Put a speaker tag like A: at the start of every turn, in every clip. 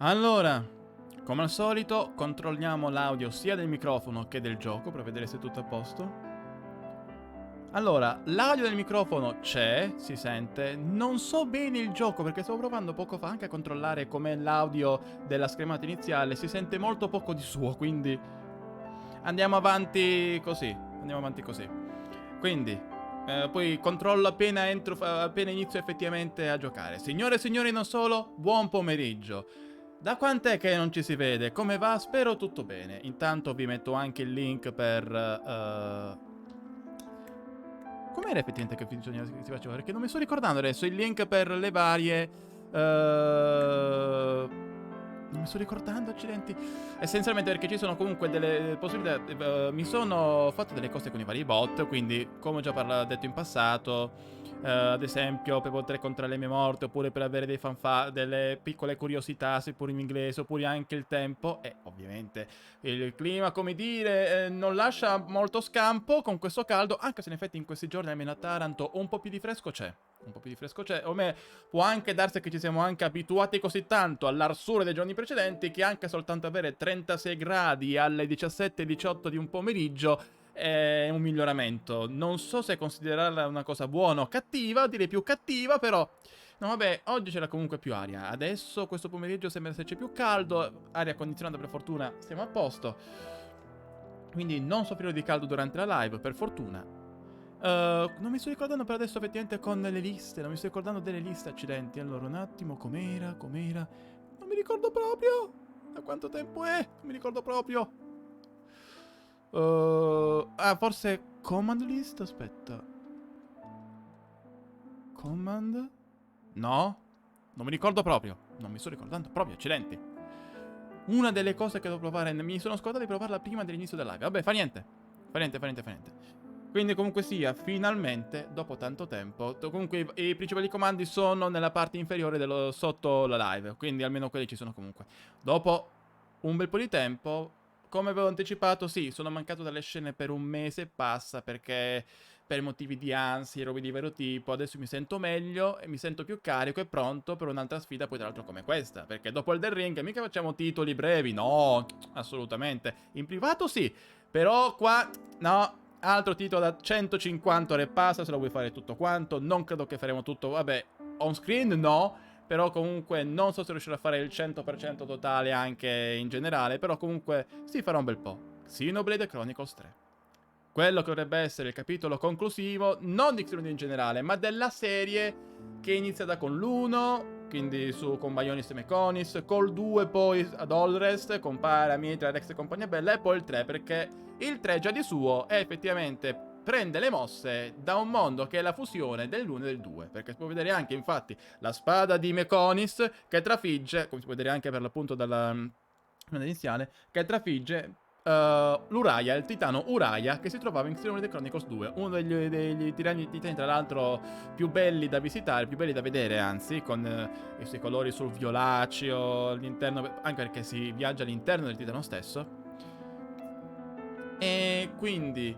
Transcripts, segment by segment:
A: Allora, come al solito, controlliamo l'audio sia del microfono che del gioco per vedere se è tutto a posto. Allora, l'audio del microfono c'è, si sente. Non so bene il gioco perché stavo provando poco fa anche a controllare com'è l'audio della schermata iniziale. Si sente molto poco di suo, quindi andiamo avanti così. Quindi, poi controllo appena entro, appena inizio effettivamente a giocare. Signore e signori, non solo, buon pomeriggio. Da quant'è che non ci si vede? Come va? Spero tutto bene. Intanto vi metto anche il link per... com'era effettivamente che bisogna si faceva? Perché non mi sto ricordando adesso il link per le varie... non mi sto ricordando, accidenti. Essenzialmente perché ci sono comunque delle possibilità. Mi sono fatto delle cose con i vari bot, quindi come ho già detto in passato, ad esempio per poter controllare le mie morte, oppure per avere delle piccole curiosità, seppur in inglese, oppure anche il tempo. E ovviamente il clima, come dire, non lascia molto scampo con questo caldo, anche se in effetti in questi giorni almeno a Taranto un po' più di fresco c'è. Un po' più di fresco c'è. O me può anche darsi che ci siamo anche abituati così tanto all'arsura dei giorni precedenti che anche soltanto avere 36 gradi alle 17:18 di un pomeriggio è un miglioramento. Non so se considerarla una cosa buona o cattiva, direi più cattiva, però... No, vabbè, oggi c'era comunque più aria. Adesso, questo pomeriggio, sembra esserci più caldo. Aria condizionata, per fortuna, stiamo a posto. Quindi non soffrirò di caldo durante la live, per fortuna. Non mi sto ricordando per adesso effettivamente con le liste. Non mi sto ricordando delle liste, accidenti. Allora, un attimo, com'era? Non mi ricordo proprio. Da quanto tempo è? Non mi ricordo proprio. Forse command list? Aspetta. Command? No? Non mi ricordo proprio. Non mi sto ricordando proprio, accidenti. Una delle cose che devo provare. Mi sono scordato di provarla prima dell'inizio della live. Vabbè, fa niente. Fa niente. Quindi comunque sia, finalmente, dopo tanto tempo, comunque i principali comandi sono nella parte inferiore sotto la live, quindi almeno quelli ci sono comunque. Dopo un bel po' di tempo, come avevo anticipato, sì, sono mancato dalle scene per un mese e passa perché per motivi di ansia e robe di vero tipo, adesso mi sento meglio e mi sento più carico e pronto per un'altra sfida poi tra l'altro come questa, perché dopo Elden Ring mica facciamo titoli brevi, no, assolutamente. In privato sì, però qua no. Altro titolo da 150 ore e passa, se lo vuoi fare tutto quanto. Non credo che faremo tutto, vabbè, on screen no. Però comunque non so se riuscirò a fare il 100% totale anche in generale. Però comunque si farà un bel po'. Xenoblade Chronicles 3. Quello che dovrebbe essere il capitolo conclusivo, non di Xenoblade in generale, ma della serie che è iniziata con l'1, quindi con Bionis e Meconis, col 2 poi ad Olrest, con Paramitra, Rex e compagnia bella, e poi il 3, perché il 3 già di suo è effettivamente prende le mosse da un mondo che è la fusione dell'1 e del 2, perché si può vedere anche infatti la spada di Meconis che trafigge, come si può vedere anche per l'appunto dalla iniziale, che trafigge l'Uraya, il titano Uraya che si trovava in Xenoblade Chronicles 2, uno degli titani tra l'altro più belli da visitare, più belli da vedere anzi, con i suoi colori sul violaceo all'interno, anche perché si viaggia all'interno del titano stesso. E quindi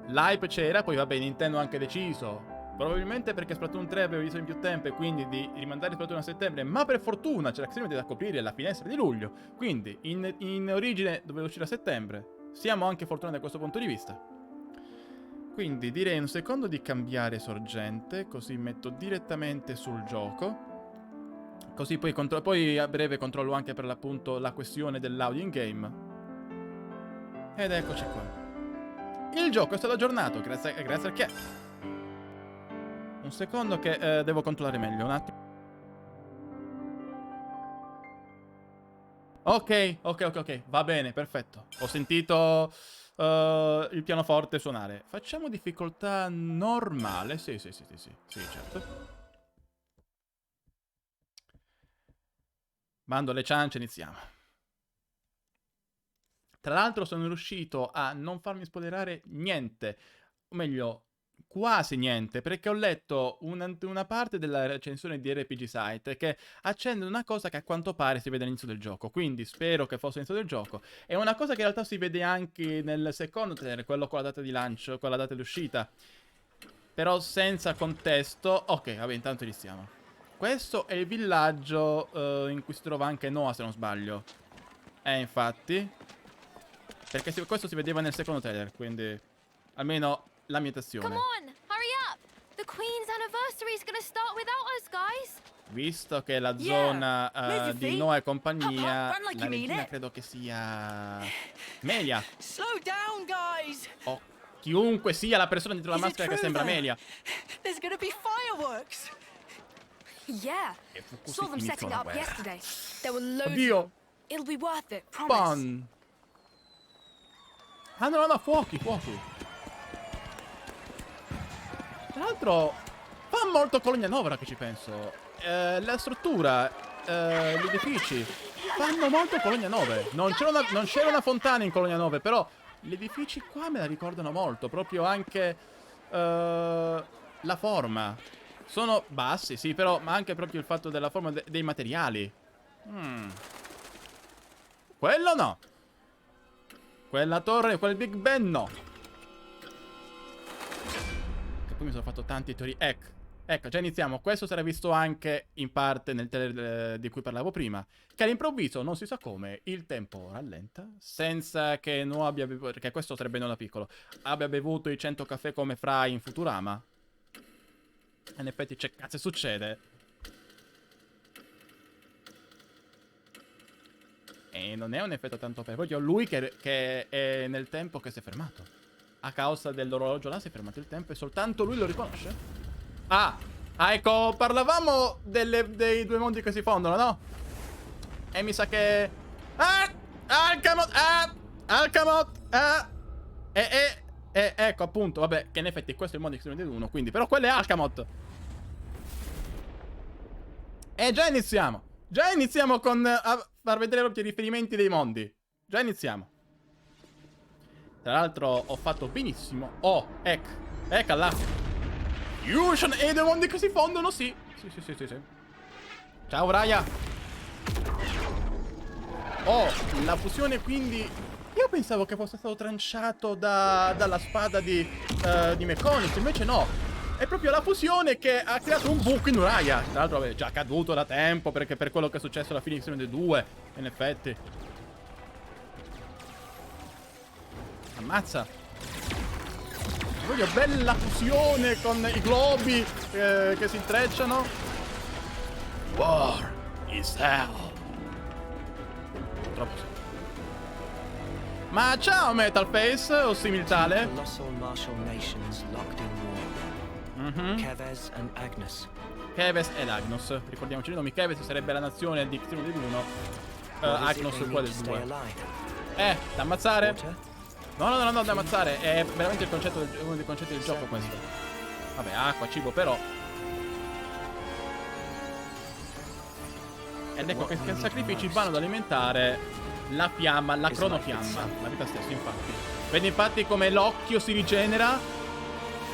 A: l'hype c'era, poi vabbè Nintendo ha anche deciso, probabilmente perché Splatoon 3 aveva bisogno di più tempo e quindi di rimandare Splatoon a settembre, ma per fortuna c'era Xenoblade da coprire alla finestra di luglio, quindi in origine doveva uscire a settembre. Siamo anche fortunati da questo punto di vista. Quindi direi un secondo di cambiare sorgente, così metto direttamente sul gioco. Così poi a breve controllo anche per l'appunto la questione dell'audio in game. Ed eccoci qua. Il gioco è stato aggiornato, grazie al che. Un secondo che devo controllare meglio, un attimo. Ok, va bene, perfetto. Ho sentito il pianoforte suonare. Facciamo difficoltà normale. Sì, certo. Mando le ciance, iniziamo. Tra l'altro sono riuscito a non farmi spoilerare niente, o meglio, quasi niente, perché ho letto una parte della recensione di RPG Site che accende una cosa che a quanto pare si vede all'inizio del gioco, quindi spero che fosse all'inizio del gioco. È una cosa che in realtà si vede anche nel secondo trailer, quello con la data di lancio, con la data di uscita, però senza contesto. Ok, vabbè, intanto iniziamo. questo è il villaggio in cui si trova anche Noah, se non sbaglio. Infatti. Perché questo si vedeva nel secondo trailer, quindi almeno l'ambientazione.
B: Come on, hurry up! The Queen's anniversary is gonna start without us, guys.
A: Visto che la
C: Yeah,
A: zona
C: move your
A: di
C: feet.
A: Noah e compagnia,
C: Hop, hop, run like
A: la
C: you mean
A: regina
C: it.
A: credo che sia Melia.
C: Slow down, guys.
A: O chiunque sia la persona dietro la
C: Is it
A: maschera che
C: true
A: sembra
C: there?
A: Melia.
C: There's gonna be fireworks.
B: Yeah,
A: E fu così
B: saw
A: che
B: them
A: iniziò
B: setting
A: la
B: up
A: guerra.
B: yesterday. There were loads.
A: Oddio,
B: It'll be worth it, promise.
A: pan. Ah no, no, fuochi. Tra l'altro fa molto Colonia Nova, ora che ci penso. La struttura, gli edifici fanno molto Colonia 9. Non c'era una fontana in Colonia 9, però gli edifici qua me la ricordano molto. Proprio anche la forma. Sono bassi, sì, però, ma anche proprio il fatto della forma dei materiali. Quello no. Quella torre, quel Big Ben no. E poi mi sono fatto tanti teorie. Ecco, già iniziamo. Questo si era visto anche in parte nel trailer di cui parlavo prima. Che all'improvviso, non si sa come, il tempo rallenta. Senza che Noah abbia bevuto, perché questo sarebbe Noah piccolo, abbia bevuto i 100 caffè come Fry in Futurama. E in effetti c'è cazzo succede. E non è un effetto tanto per proprio lui che è nel tempo che si è fermato. A causa dell'orologio là si è fermato il tempo e soltanto lui lo riconosce. Ah, ecco, parlavamo dei due mondi che si fondono, no? E mi sa che... Alcamot! Ecco, appunto, vabbè, che in effetti questo è il mondo che si vede uno, quindi... Però quello è Alcamot! E già iniziamo! Già iniziamo con a far vedere proprio i riferimenti dei mondi. Già iniziamo. Tra l'altro ho fatto benissimo. Oh, ecco là. Fusion e i due mondi che si fondono, sì. Sì. Ciao, Raya. Oh, la fusione quindi... Io pensavo che fosse stato tranciato dalla spada di Mekonis, invece no. È proprio la fusione che ha creato un buco in Uraya. Tra l'altro è già caduto da tempo, perché per quello che è successo alla fine di Season 2, in effetti. Ammazza. Voglio bella fusione con i globi che si intrecciano. War is hell. Troppo sì. Ma ciao Metalface, o simil tale.
D: Colossal martial nations locked in war. Keves and Agnes.
A: Keves ed Agnos. Ricordiamoci i nomi. Keves sarebbe la nazione di Xenoblade del 1. Agnos è quella del 2. Da ammazzare?
D: Water?
A: No, da ammazzare. È veramente uno dei concetti del gioco questo. Vabbè, acqua, cibo, però. Ed ecco che sacrifici vanno ad alimentare la fiamma, la cronofiamma. La vita stessa, infatti. Vedi infatti come l'occhio si rigenera.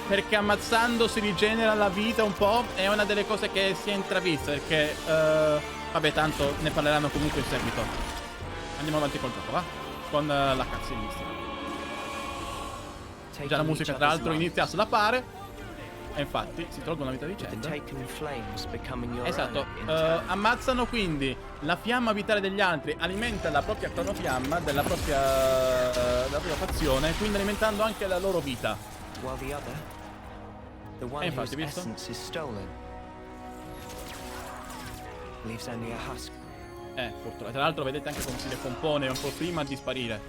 A: Perché ammazzando si rigenera la vita un po'. È una delle cose che si è intravista. Perché, vabbè, tanto ne parleranno comunque in seguito. Andiamo avanti col gioco, va? Con la cutscene. Già la musica, tra l'altro, inizia a slapare. E infatti si tolgono una vita di cento. Esatto. Ammazzano quindi la fiamma vitale degli altri. Alimenta la propria cronofiamma della propria fazione. Quindi alimentando anche la loro vita.
D: While the other, the one
A: infatti,
D: whose
A: visto?
D: essence is stolen, leaves only a husk.
A: Purtroppo. Tra l'altro vedete anche come si decompone un po' prima di sparire.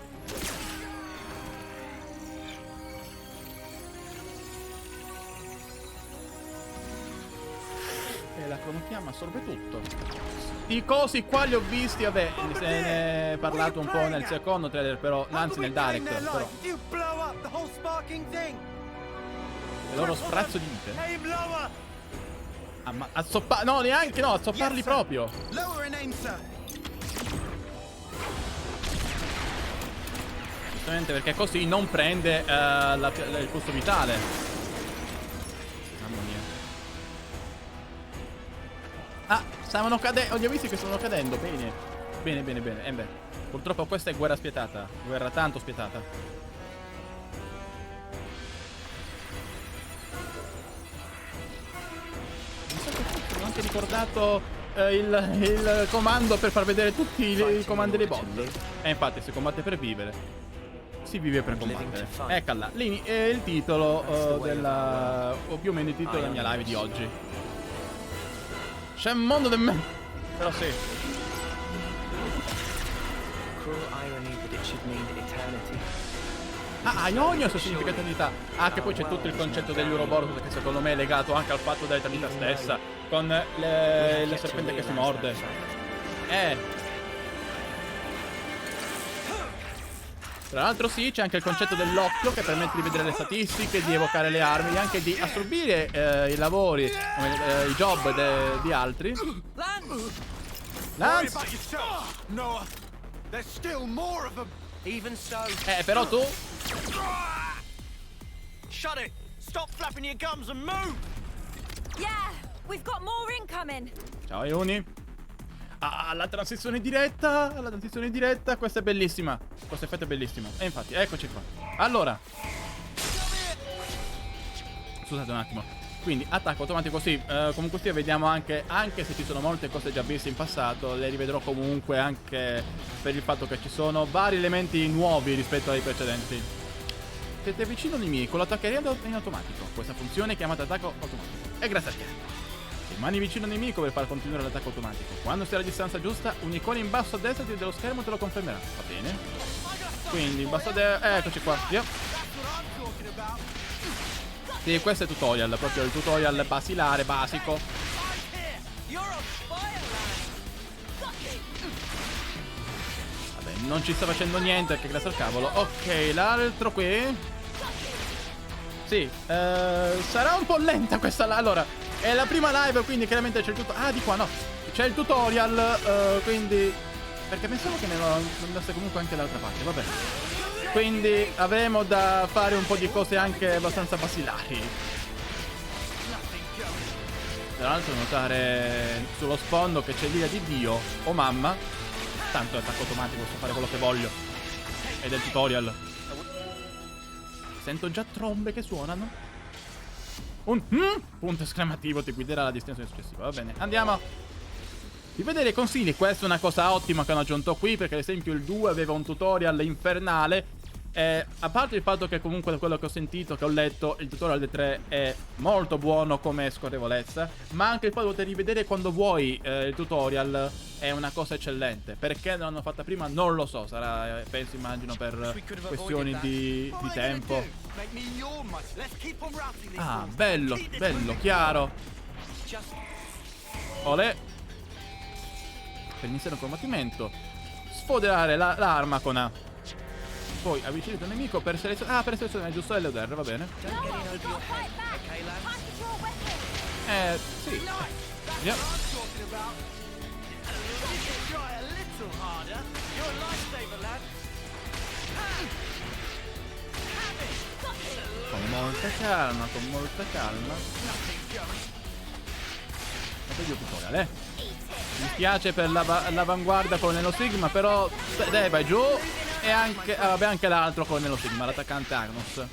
A: E la cronofiamma assorbe tutto. I cosi qua li ho visti, vabbè, se ne è parlato un po' nel secondo trailer, però, anzi nel direct, però. Il loro sprazzo di vite. No, neanche, no, azzopparli proprio. Giustamente perché così non prende il costo vitale. Mamma mia. Stavano cadendo. Li ho visti che stavano cadendo. Bene. Beh, purtroppo questa è guerra spietata. Guerra tanto spietata. anche ricordato il comando per far vedere tutti i comandi dei bot. E infatti si combatte per vivere. Si vive per combattere. Eccola, lì è il titolo della... o più o meno il titolo della mia live di oggi. C'è un mondo del me... Però sì.
D: Cruel irony that it should mean eternity.
A: Ah, Ionio ha il suo significato di età. Ah, che poi c'è tutto il concetto degli Ouroboros, che secondo me è legato anche al fatto dell'eternità stessa, con il serpente che si morde. Tra l'altro sì, c'è anche il concetto dell'occhio che permette di vedere le statistiche, di evocare le armi e anche di assorbire i lavori, i job di altri. Lance!
E: Noah, there's still more of them.
D: Even so,
A: Però tu...
E: Shut it! Stop flapping your gums and move!
B: Yeah, we've got more incoming.
A: Ciao Ioni. Ah, la transizione diretta, questa è bellissima. Questo effetto è bellissimo. E infatti, eccoci qua. Allora, scusate un attimo. Quindi, attacco automatico, sì. Comunque sia, vediamo anche se ci sono molte cose già viste in passato, le rivedrò comunque anche per il fatto che ci sono vari elementi nuovi rispetto ai precedenti. Siete vicino al nemico, lo attaccheremo in automatico. Questa funzione è chiamata attacco automatico. E grazie al che. Rimani vicino al nemico per far continuare l'attacco automatico. Quando sei alla distanza giusta, un'icona in basso a destra dello schermo te lo confermerà. Va bene? Quindi in basso a destra... eccoci qua. Via. Sì, questo è tutorial, proprio il tutorial basilare, basico. Vabbè, non ci sta facendo niente perché grazie al cavolo. Ok, l'altro qui. Sì, sarà un po' lenta questa. Allora, è la prima live, quindi chiaramente c'è il tutorial. Ah, di qua no. C'è il tutorial, quindi... perché pensavo che ne andasse comunque anche dall'altra parte, vabbè. Quindi avremo da fare un po' di cose anche abbastanza basilari. Tra l'altro notare sullo sfondo che c'è l'ira di Dio o mamma. Tanto è attacco automatico, posso fare quello che voglio. Ed è il tutorial. Sento già trombe che suonano. Un punto esclamativo ti guiderà alla distanza successiva. Va bene, andiamo. Di vedere i consigli, questa è una cosa ottima che hanno aggiunto qui, perché ad esempio il 2 aveva un tutorial infernale. A parte il fatto che comunque da quello che ho sentito, che ho letto, il tutorial del 3 è molto buono come scorrevolezza, ma anche il fatto di poter rivedere quando vuoi il tutorial è una cosa eccellente. Perché non l'hanno fatta prima non lo so, sarà penso immagino per questioni di tempo. Ah, bello, bello, chiaro. Olè. Per iniziare un combattimento, sfoderare l'arma con A. Poi avvicinate un nemico per selezionare. Ah, per selezionare giusto LDR, va bene. Sì. Via. Con molta calma, con molta calma. Meglio tutorial, Mi spiace per l'avanguardia con Nelo Sigma, però dai, vai giù. E anche, vabbè, anche l'altro con Nelo Sigma, l'attaccante Agnos. Tra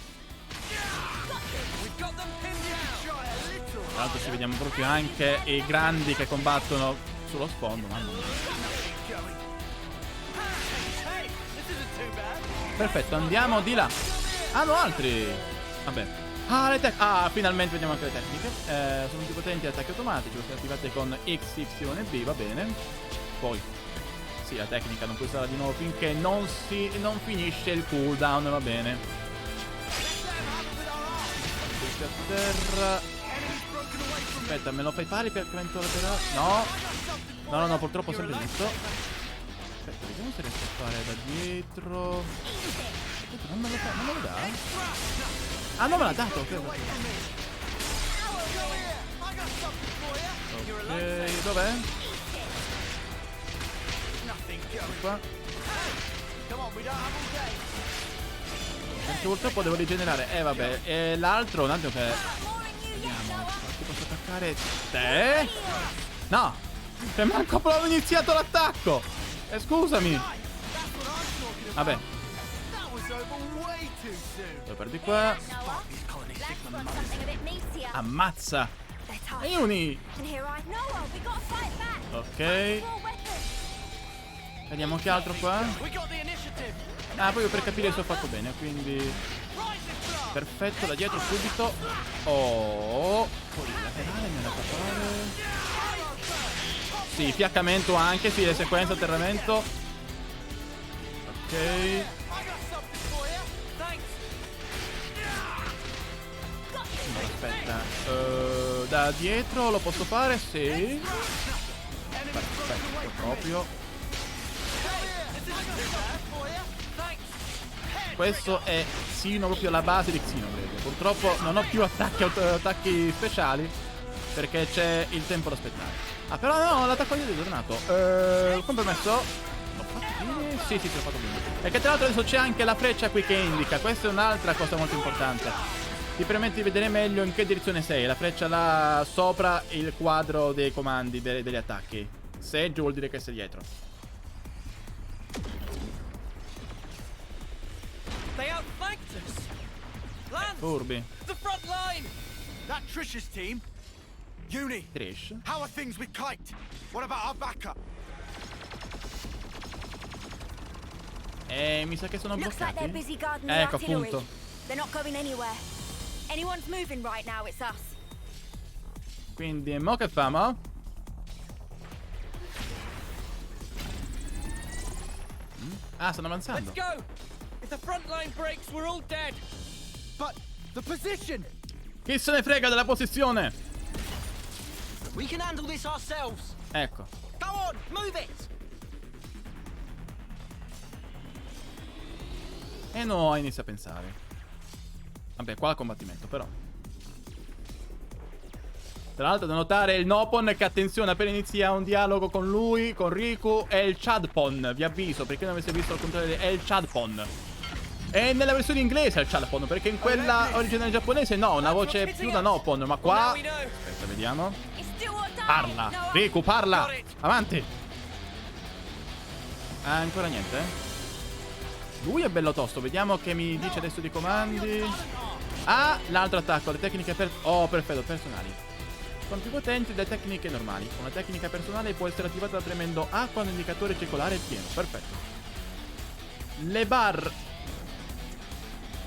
A: l'altro ci vediamo proprio anche i grandi che combattono sullo sfondo, mamma mia. Perfetto, andiamo di là. Ah, no, altri. Vabbè. Ah, finalmente vediamo anche le tecniche. Sono più potenti attacchi automatici, sono attivate con X, Y e B, va bene. Poi, sì, la tecnica non può usarla di nuovo finché non finisce il cooldown, va bene. A terra. Aspetta, me lo fai fare per no. No, purtroppo sempre giusto. Aspetta, vediamo se riesco a fare da dietro. Aspetta, non me lo dà? Ah, non me l'ha dato, ok. Ok, dov'è? Qua. Perché purtroppo devo rigenerare. Vabbè. E l'altro, un attimo che... vediamo. Ti posso attaccare te? No. Che manco proprio iniziato l'attacco. Scusami. Vabbè. Lo perdi qua. Ammazza.
B: They're tough.
A: Aiuni!
B: And here I... Noah, we gotta fight back.
A: Ok.
B: More weapons.
A: Vediamo che altro qua.
C: We got the initiative.
A: Ah, proprio per capire se ho fatto bene, quindi... Perfetto, da dietro subito. Oh. Poi il laterale me la fa fare. Sì, fiaccamento anche, sì, le sequenze atterramento. Ok.
C: I got something for you. Thanks.
A: No, aspetta. Da dietro lo posso fare? Sì. Perfetto, proprio. Questo è Xeno, proprio la base di Xenoblade. Purtroppo non ho più attacchi speciali perché c'è il tempo da aspettare. Ah, però no, l'attacco è tornato. Compromesso. L'ho fatto bene? Sì, l'ho fatto bene. Perché tra l'altro adesso c'è anche la freccia qui che indica. Questa è un'altra cosa molto importante. Ti permette di vedere meglio in che direzione sei. La freccia là sopra il quadro dei comandi, degli attacchi. Se giù vuol dire che sei dietro.
C: They outflanked us. Lance,
A: Furbi.
C: the front line.
E: That Trish's team? Uni,
A: Trish.
E: how are things with Kite? What about our backup?
A: Mi sa che sono
B: Looks like they're
A: bloccati.
B: busy guarding the
A: Ecco,
B: artillery.
A: appunto.
B: They're not going anywhere. Anyone's moving right now, it's us.
A: Quindi, mo che famo? Ah, stanno avanzando.
C: Let's go. If the front line breaks, we're all dead.
E: But the position!
A: Chi se ne frega della posizione?
D: We can handle this ourselves.
A: Ecco.
D: Go on, move it.
A: E no, inizia a pensare. Vabbè, qua il combattimento, però. Tra l'altro da notare il Nopon che, attenzione, appena inizia un dialogo con lui, con Riku, è il Chadpon. Vi avviso, perché non avesse visto al contrario, è il Chadpon. E nella versione inglese è il Chadpon, perché in quella originale giapponese no, una voce più da Nopon. Ma qua... Aspetta, vediamo.
B: It's do or die.
A: Parla!
B: Noah.
A: Riku, parla! Avanti! Ah, ancora niente, Lui è bello tosto, vediamo che mi dice adesso di comandi. Ah, l'altro attacco, le tecniche oh, perfetto, personali. Sono più potenti delle tecniche normali. Una tecnica personale può essere attivata premendo A quando l'indicatore circolare è pieno. Perfetto. Le bar.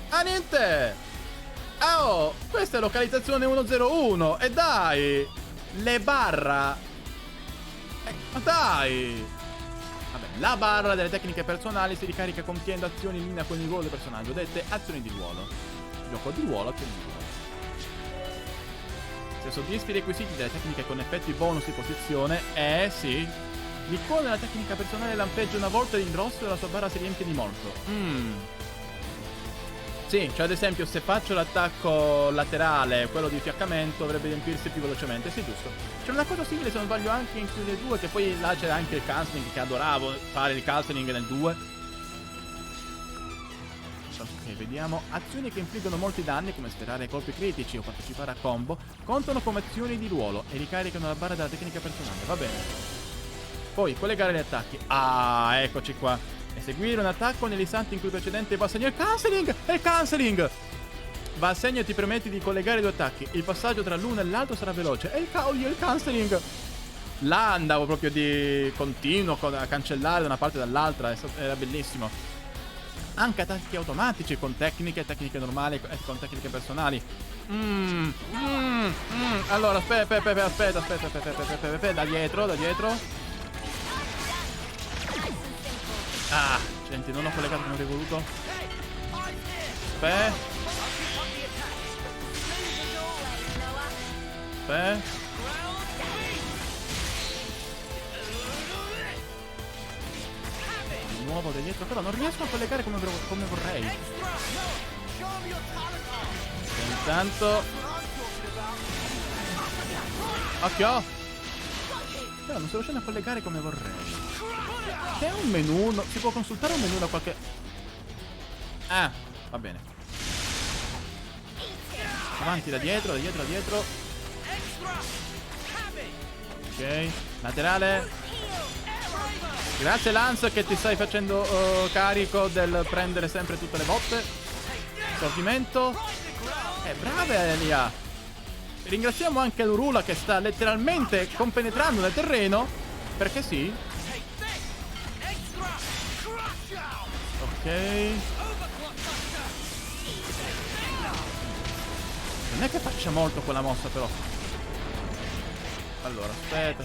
A: Ah, niente! Oh, questa è localizzazione 101. E dai! Le barra. Ma dai! Vabbè, la barra delle tecniche personali si ricarica compiendo azioni in linea con il ruolo del personaggio, dette azioni di ruolo. Gioco di ruolo, azioni di ruolo. Se soddisfi i requisiti delle tecniche con effetti bonus di posizione, sì, l'icona della tecnica personale lampeggia una volta l'ingrosso e la sua barra si riempie di molto. Sì, cioè ad esempio se faccio l'attacco laterale, quello di fiaccamento, dovrebbe riempirsi più velocemente, sì, giusto. C'è una cosa simile, se non sbaglio, anche in Q 2, che poi là c'era anche il cancelling, che adoravo fare il cancelling nel 2. Ok, vediamo. Azioni che infliggono molti danni, come sferrare colpi critici o partecipare a combo, contano come azioni di ruolo e ricaricano la barra della tecnica personale, va bene. Poi, collegare gli attacchi. Ah, eccoci qua. Eseguire un attacco negli istanti in cui il precedente va a segno. Il cancelling! È il cancelling! Va a segno e ti permette di collegare i due attacchi. Il passaggio tra l'uno e l'altro sarà veloce. È il cancelling! Là andavo proprio di continuo a cancellare da una parte e dall'altra. Era bellissimo. Anche attacchi automatici con tecniche normali e con tecniche personali. Allora, aspetta, da dietro. Ah, gente, non ho collegato come avrei voluto. Aspetta. Di nuovo da dietro, però non riesco a collegare come vorrei. Intanto. Occhio. Però non sto riuscendo a collegare come vorrei. C'è un menu, si può consultare un menu da qualche... Ah, va bene. Avanti, da dietro. Ok, laterale. Grazie Lance che ti stai facendo carico del prendere sempre tutte le botte. Assorbimento. Brava Elia. ringraziamo anche l'Urula che sta letteralmente compenetrando nel terreno. Perché sì.
C: Take this! Extra! Crush out!
A: Ok.
C: Overclock buster!
A: Non è che faccia molto quella mossa però. Allora, aspetta.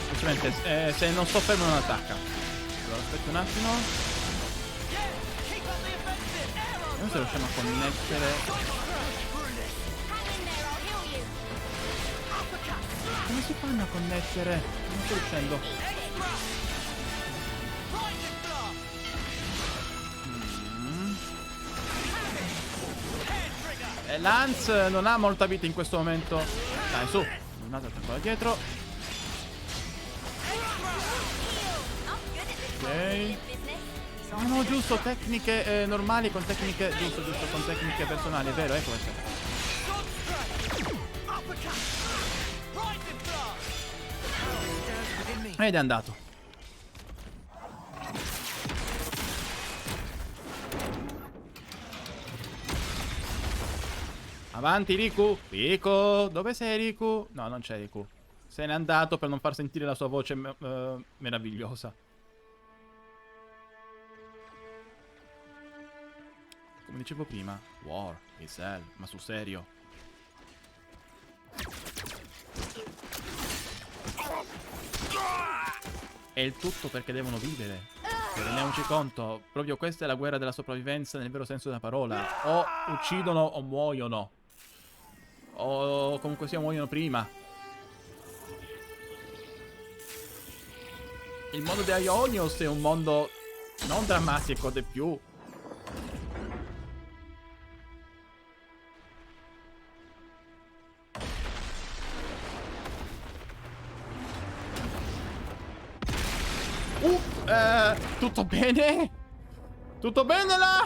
A: Semplicemente se non sto fermo non attacca. Allora aspetta un attimo. Vediamo se riusciamo a connettere.
B: Hang in there, I'll heal you.
A: Come si fanno a connettere? Non sto riuscendo. Lance non ha molta vita in questo momento. Dai, su. Un altro attacco da dietro.
B: I'm good at this
A: Ok.
B: business.
A: No, giusto, tecniche normali con tecniche. Giusto, con tecniche personali, è vero, ecco questo. Ed è andato. Avanti Riku. Riku, dove sei Riku? No, non c'è Riku. Se n'è andato per non far sentire la sua voce meravigliosa. Come dicevo prima, war is hell, ma sul serio. È il tutto perché devono vivere. Rendiamoci conto, proprio questa è la guerra della sopravvivenza nel vero senso della parola. O uccidono o muoiono. O comunque sia muoiono prima. Il mondo di Aionios è un mondo non drammatico, di più. Tutto bene? Tutto bene là?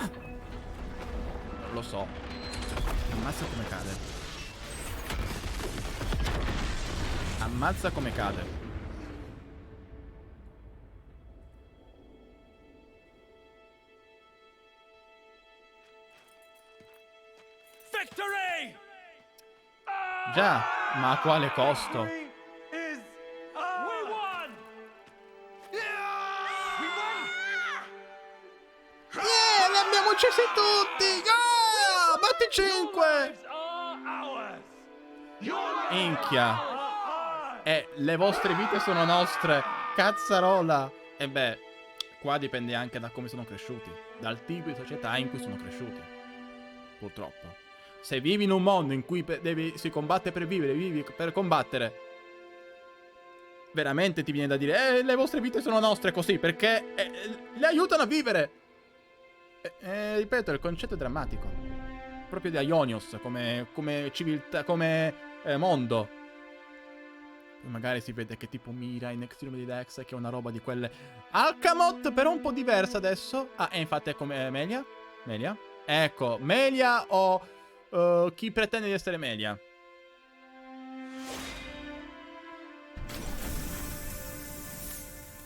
A: Non lo so. Ammazza come cade. Ammazza come cade.
C: Victory!
A: Già, ma a quale costo?
E: Is
C: We won!
A: Ne abbiamo uccisi tutti! Batti 5! Minchia. Le vostre vite sono nostre. Cazzarola. E beh, qua dipende anche da come sono cresciuti. Dal tipo di società in cui sono cresciuti. Purtroppo. Se vivi in un mondo in cui si combatte per vivere, vivi per combattere, veramente ti viene da dire le vostre vite sono nostre così, perché le aiutano a vivere. Ripeto, il concetto è drammatico. Proprio di Aionios, come civiltà, come mondo. Poi magari si vede che tipo mira in Extreme di Dex, che è una roba di quelle Alcamot, però un po' diversa adesso. Ah, e infatti ecco Melia. Melia. Ecco, Melia o chi pretende di essere Melia.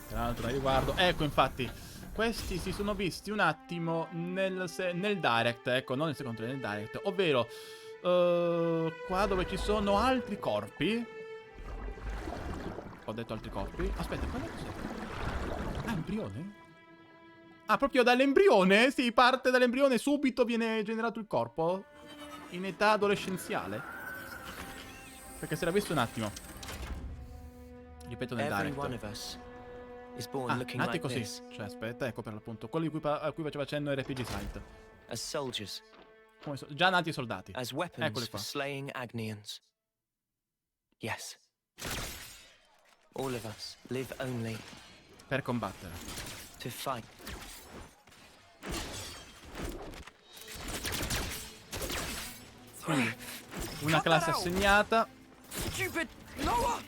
A: Tra l'altro riguardo. Ecco, infatti, questi si sono visti un attimo nel direct, ecco, non nel secondo, nel direct. Ovvero, qua dove ci sono altri corpi. Ho detto altri corpi. Aspetta, qual è cos'è? Ah, embrione? Ah, proprio dall'embrione? Si parte dall'embrione, subito viene generato il corpo? In età adolescenziale? Perché se l'ha visto un attimo. Ripeto nel
D: Every one
A: direct.
D: of us is born looking
A: Nati
D: like
A: così.
D: this,
A: Cioè, aspetta, ecco per l'appunto. Quello a cui faceva cenno RPG Site.
D: as soldiers,
A: Già nati soldati.
D: as weapons
A: Eccoli
D: for
A: qua.
D: slaying Agnians. Yes. All of us live only
A: Per combattere.
D: to fight.
A: Quindi, una classe assegnata.
C: Stupid Noah!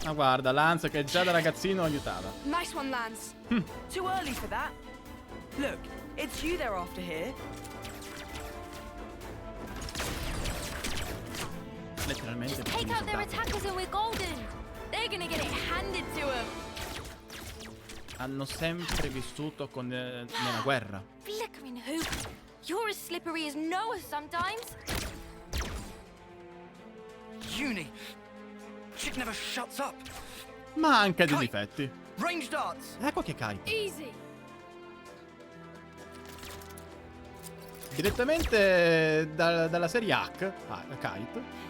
A: Ma guarda, Lance che già da ragazzino aiutava.
F: Nice one, Lance. Too early for that. Look, it's you they're after here.
A: Letteralmente
B: Take out their attackers and we're golden. They're gonna get it handed to him.
A: Hanno sempre vissuto nella guerra.
B: Flickering hoop. You're as slippery as Noah sometimes.
C: Uni. Chick never shuts up.
A: Ma anche dei
C: Kai.
A: difetti.
C: Range darts.
A: Ecco che Kai.
B: Easy.
A: Direttamente dalla serie Hack. Kite.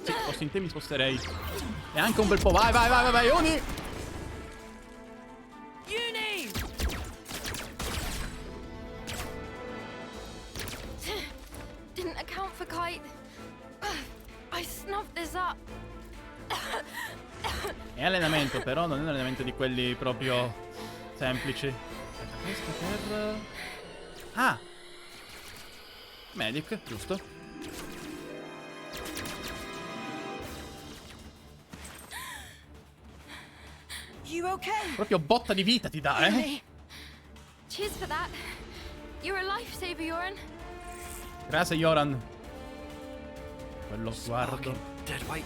A: Sì, fossi in te mi sposterei. E anche un bel po'. Vai, vai, vai, vai, vai, Uni!
F: Uni!
B: Didn't account for Kite. I snuffed this up.
A: È allenamento, però non è un allenamento di quelli proprio semplici. Pesca per... Ah! Medic, giusto?
F: You okay?
A: Proprio botta di vita ti dà, eh?
B: Really? Cheers for that. You're a lifesaver, Yoran.
A: Grazie, Yoran. Quello sguardo.
C: Sparking dead weight.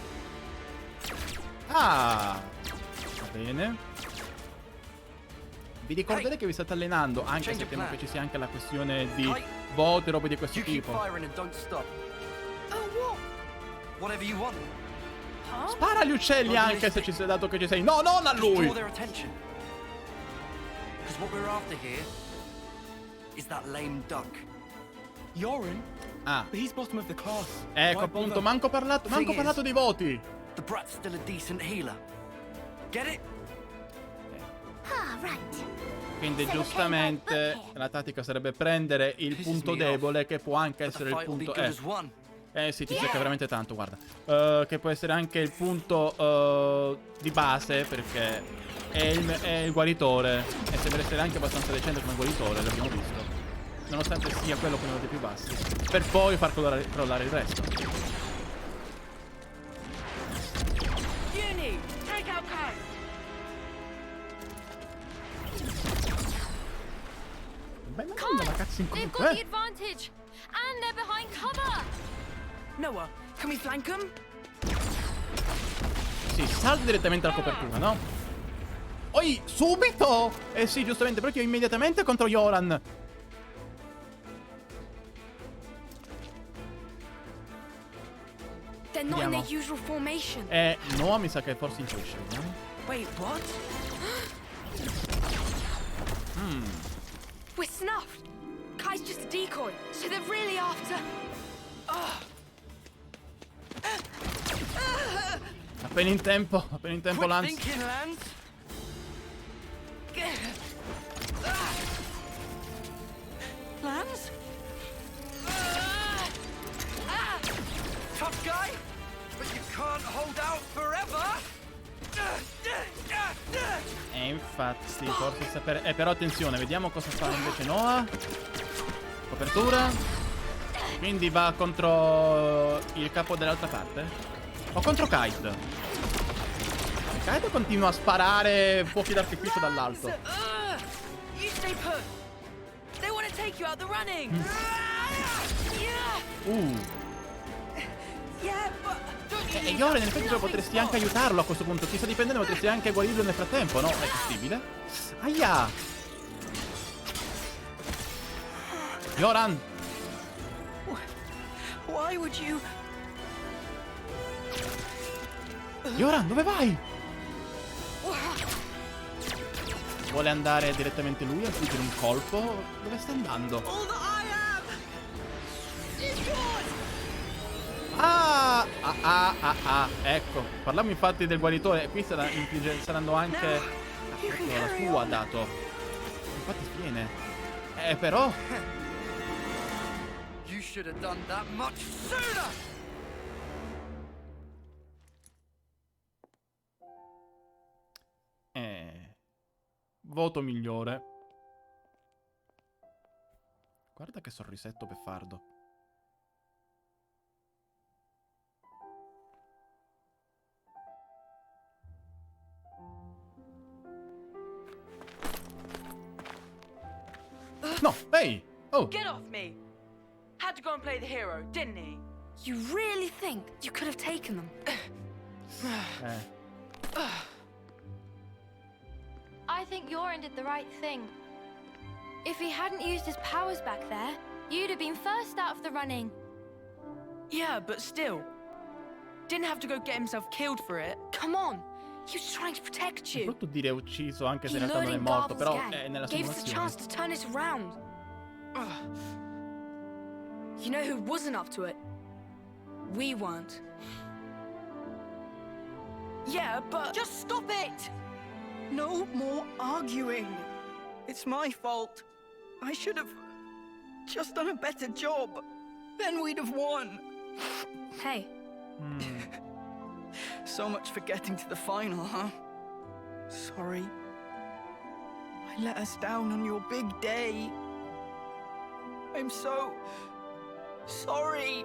A: Ah! Va bene. Vi ricorderete che vi state allenando, anche se temo che ci sia anche la questione di voti e robe di questo
C: You keep
A: tipo.
C: firing and don't stop.
F: Oh, what?
C: Whatever you want.
A: Spara agli uccelli anche se ci sei dato che ci sei. No, non a
C: Just
A: lui!
C: draw their attention. Because what we're after here is that lame duck.
E: Yorin?
A: Ah,
E: But he's bottom of the class.
A: ecco
E: Why
A: appunto,
E: bother?
A: manco parlato dei voti.
C: The brat's still a decent healer. Get it?
B: Ah, right.
A: Quindi giustamente la tattica sarebbe prendere il punto debole, che può anche
C: But the
A: essere il
C: fight will be
A: punto...
C: good as one.
A: Sì, ti secca veramente tanto, guarda. Che può essere anche il punto di base, perché è il guaritore. E sembra essere anche abbastanza decente come guaritore, l'abbiamo visto. Nonostante sia quello con i voti più bassi. Per poi far crollare il resto.
F: Uni! Take out Kai!
A: Bella linda la
B: They've got the
A: comunque.
B: advantage. And they're behind cover.
F: Noah, can we flank them?
A: Sì, salta direttamente alla copertura, no? Poi, subito! Eh sì, giustamente, proprio immediatamente contro Yoran.
B: They're not in
A: Vediamo.
B: their usual formation.
A: Noah mi sa che forse intuisce, vediamo.
F: Wait, what?
B: We're snuffed. Kai's just a decoy. So they're really after.
A: Appena in tempo
C: Quick
A: Lance.
C: thinking, Lance.
F: Lance?
C: Tough guy, but you can't hold out forever.
A: E infatti, forse sapere... però attenzione, vediamo cosa fa invece Noah. Copertura. Quindi va contro il capo dell'altra parte. O contro Kite. Kite continua a sparare fuochi d'artificio dall'alto.
F: You stay put. They want to take you out the running. Yeah, but
A: E Yoran, in effetti tu potresti anche aiutarlo a questo punto. Ti sta difendendo, potresti anche guarirlo nel frattempo, no? È possibile? Aia! Yoran!
F: why would you?
A: Yoran, dove vai? Vuole andare direttamente lui a fuggire un colpo? Dove sta andando?
F: All that I am is yours.
A: Ecco, parliamo infatti del guaritore. Qui saranno anche... la sua ha dato. Infatti viene. Però...
C: You should have done that much sooner.
A: Voto migliore. Guarda che sorrisetto beffardo. No, ehi! Oh,
F: Get off me! Had to go and play the hero, didn't he?
B: You really think you could have taken them? I think Yoren did the right thing. If he hadn't used his powers back there, you'd have been first out of the running.
F: Yeah, but still. Didn't have to go get himself killed for it.
B: Come on, he was trying to protect
A: è
B: you.
A: brutto dire ucciso anche se
B: He
A: in realtà non è
B: lured in
A: morto,
B: Garvel's
A: però
B: gang,
A: è nella
B: gave us the
A: simulazione.
B: chance to turn it around. You know who wasn't up to it? We weren't.
F: Yeah, but just stop it!
G: No more arguing. It's my fault. I should have just done a better job. Then we'd have won.
B: Hey,
G: So much for getting to the final, huh? Sorry. I let us down on your big day. I'm so sorry.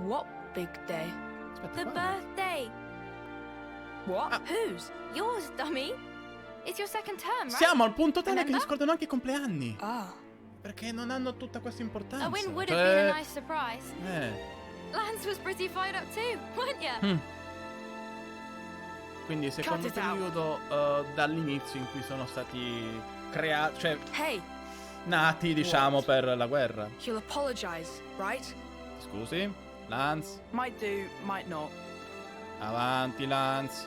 B: what big day?
A: Aspetta,
B: The
A: qua.
B: birthday.
F: What?
B: Whose? Yours, dummy. It's your second term, right?
A: Siamo al punto tale che
B: Remember?
A: si scordano anche i compleanni.
G: Ah,
A: Perché non hanno tutta questa importanza.
B: A win would have
A: Cioè,
B: been a nice surprise. Lance was pretty fired up too, weren't you?
A: Quindi secondo
F: Cut it out.
A: periodo dall'inizio in cui sono stati creati, cioè
B: Hey,
A: nati, diciamo, per la guerra.
B: you'll apologize, right?
A: Scusi, Lance,
F: Might do, might not.
A: avanti Lance.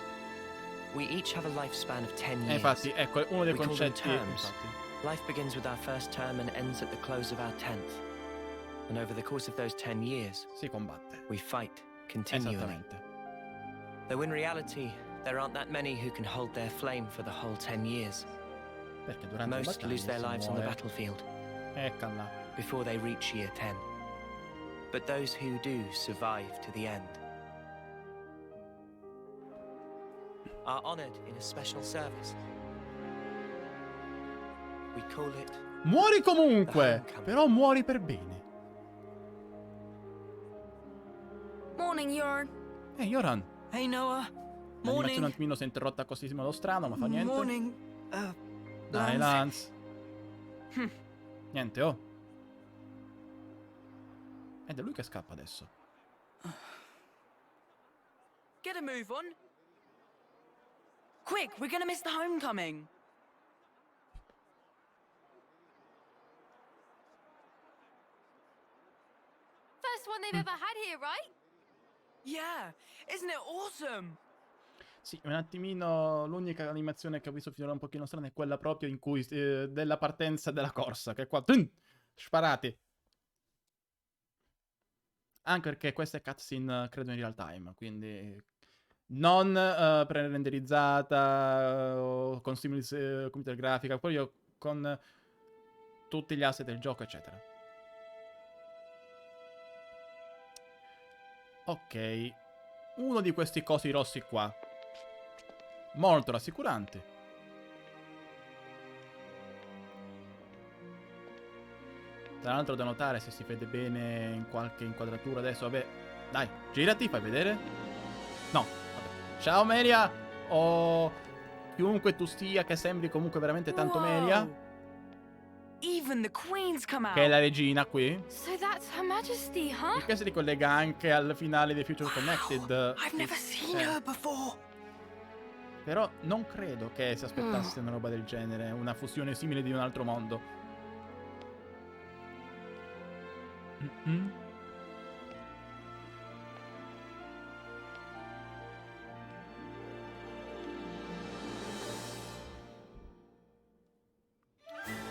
D: We each have a lifespan of 10
A: E
D: years.
A: infatti, ecco, uno dei
D: We call them
A: concetti.
D: terms.
A: Infatti.
D: Life begins with our first term and ends at the close of our 10th. And over the course of those 10 years,
A: Si combatte.
D: we fight continually.
A: Esattamente.
D: Though in reality, there aren't that many who can hold their flame for the whole 10 years.
A: Perché durante le
D: Most lose their
A: battaglie
D: lives
A: si
D: on the
A: muore.
D: battlefield
A: Eccala.
D: before they reach year 10. But those who do survive to the end are honored in a special service. We call it
A: Muori comunque,
D: Homecoming.
A: però muori per bene.
B: Morning, Yoren.
A: Ehi, Yoran.
G: hey Noah.
A: L'animazione un
G: Morning.
A: attimino si è interrotta così in modo strano, ma fa niente.
G: Morning.
A: Dai,
G: Lance.
A: Lance. Niente, oh. Ed è lui che scappa adesso.
F: Get a move on. Quick, we're gonna miss the homecoming.
B: First one they've ever had here, right?
F: Yeah, isn't it awesome?
A: Sì, un attimino l'unica animazione che ho visto finora un pochino strana è quella proprio in cui della partenza della corsa, che è qua sparati. Anche perché questa è cutscene credo in real time, quindi non pre-renderizzata o con computer grafica, proprio con tutti gli asset del gioco, eccetera. Ok, uno di questi cosi rossi qua. Molto rassicuranti. Tra l'altro da notare, se si vede bene in qualche inquadratura adesso, vabbè, dai, girati, fai vedere. No, vabbè. Ciao Melia, o chiunque tu sia che sembri comunque veramente tanto
F: Wow.
A: Melia,
F: Even the queen's come out.
A: che è la regina qui.
B: So that's Her Majesty, huh?
A: Il che si ricollega anche al finale di Future Connected.
G: I've never seen
A: Cioè,
G: her before.
A: però non credo che si aspettasse una roba del genere, una fusione simile di un altro mondo.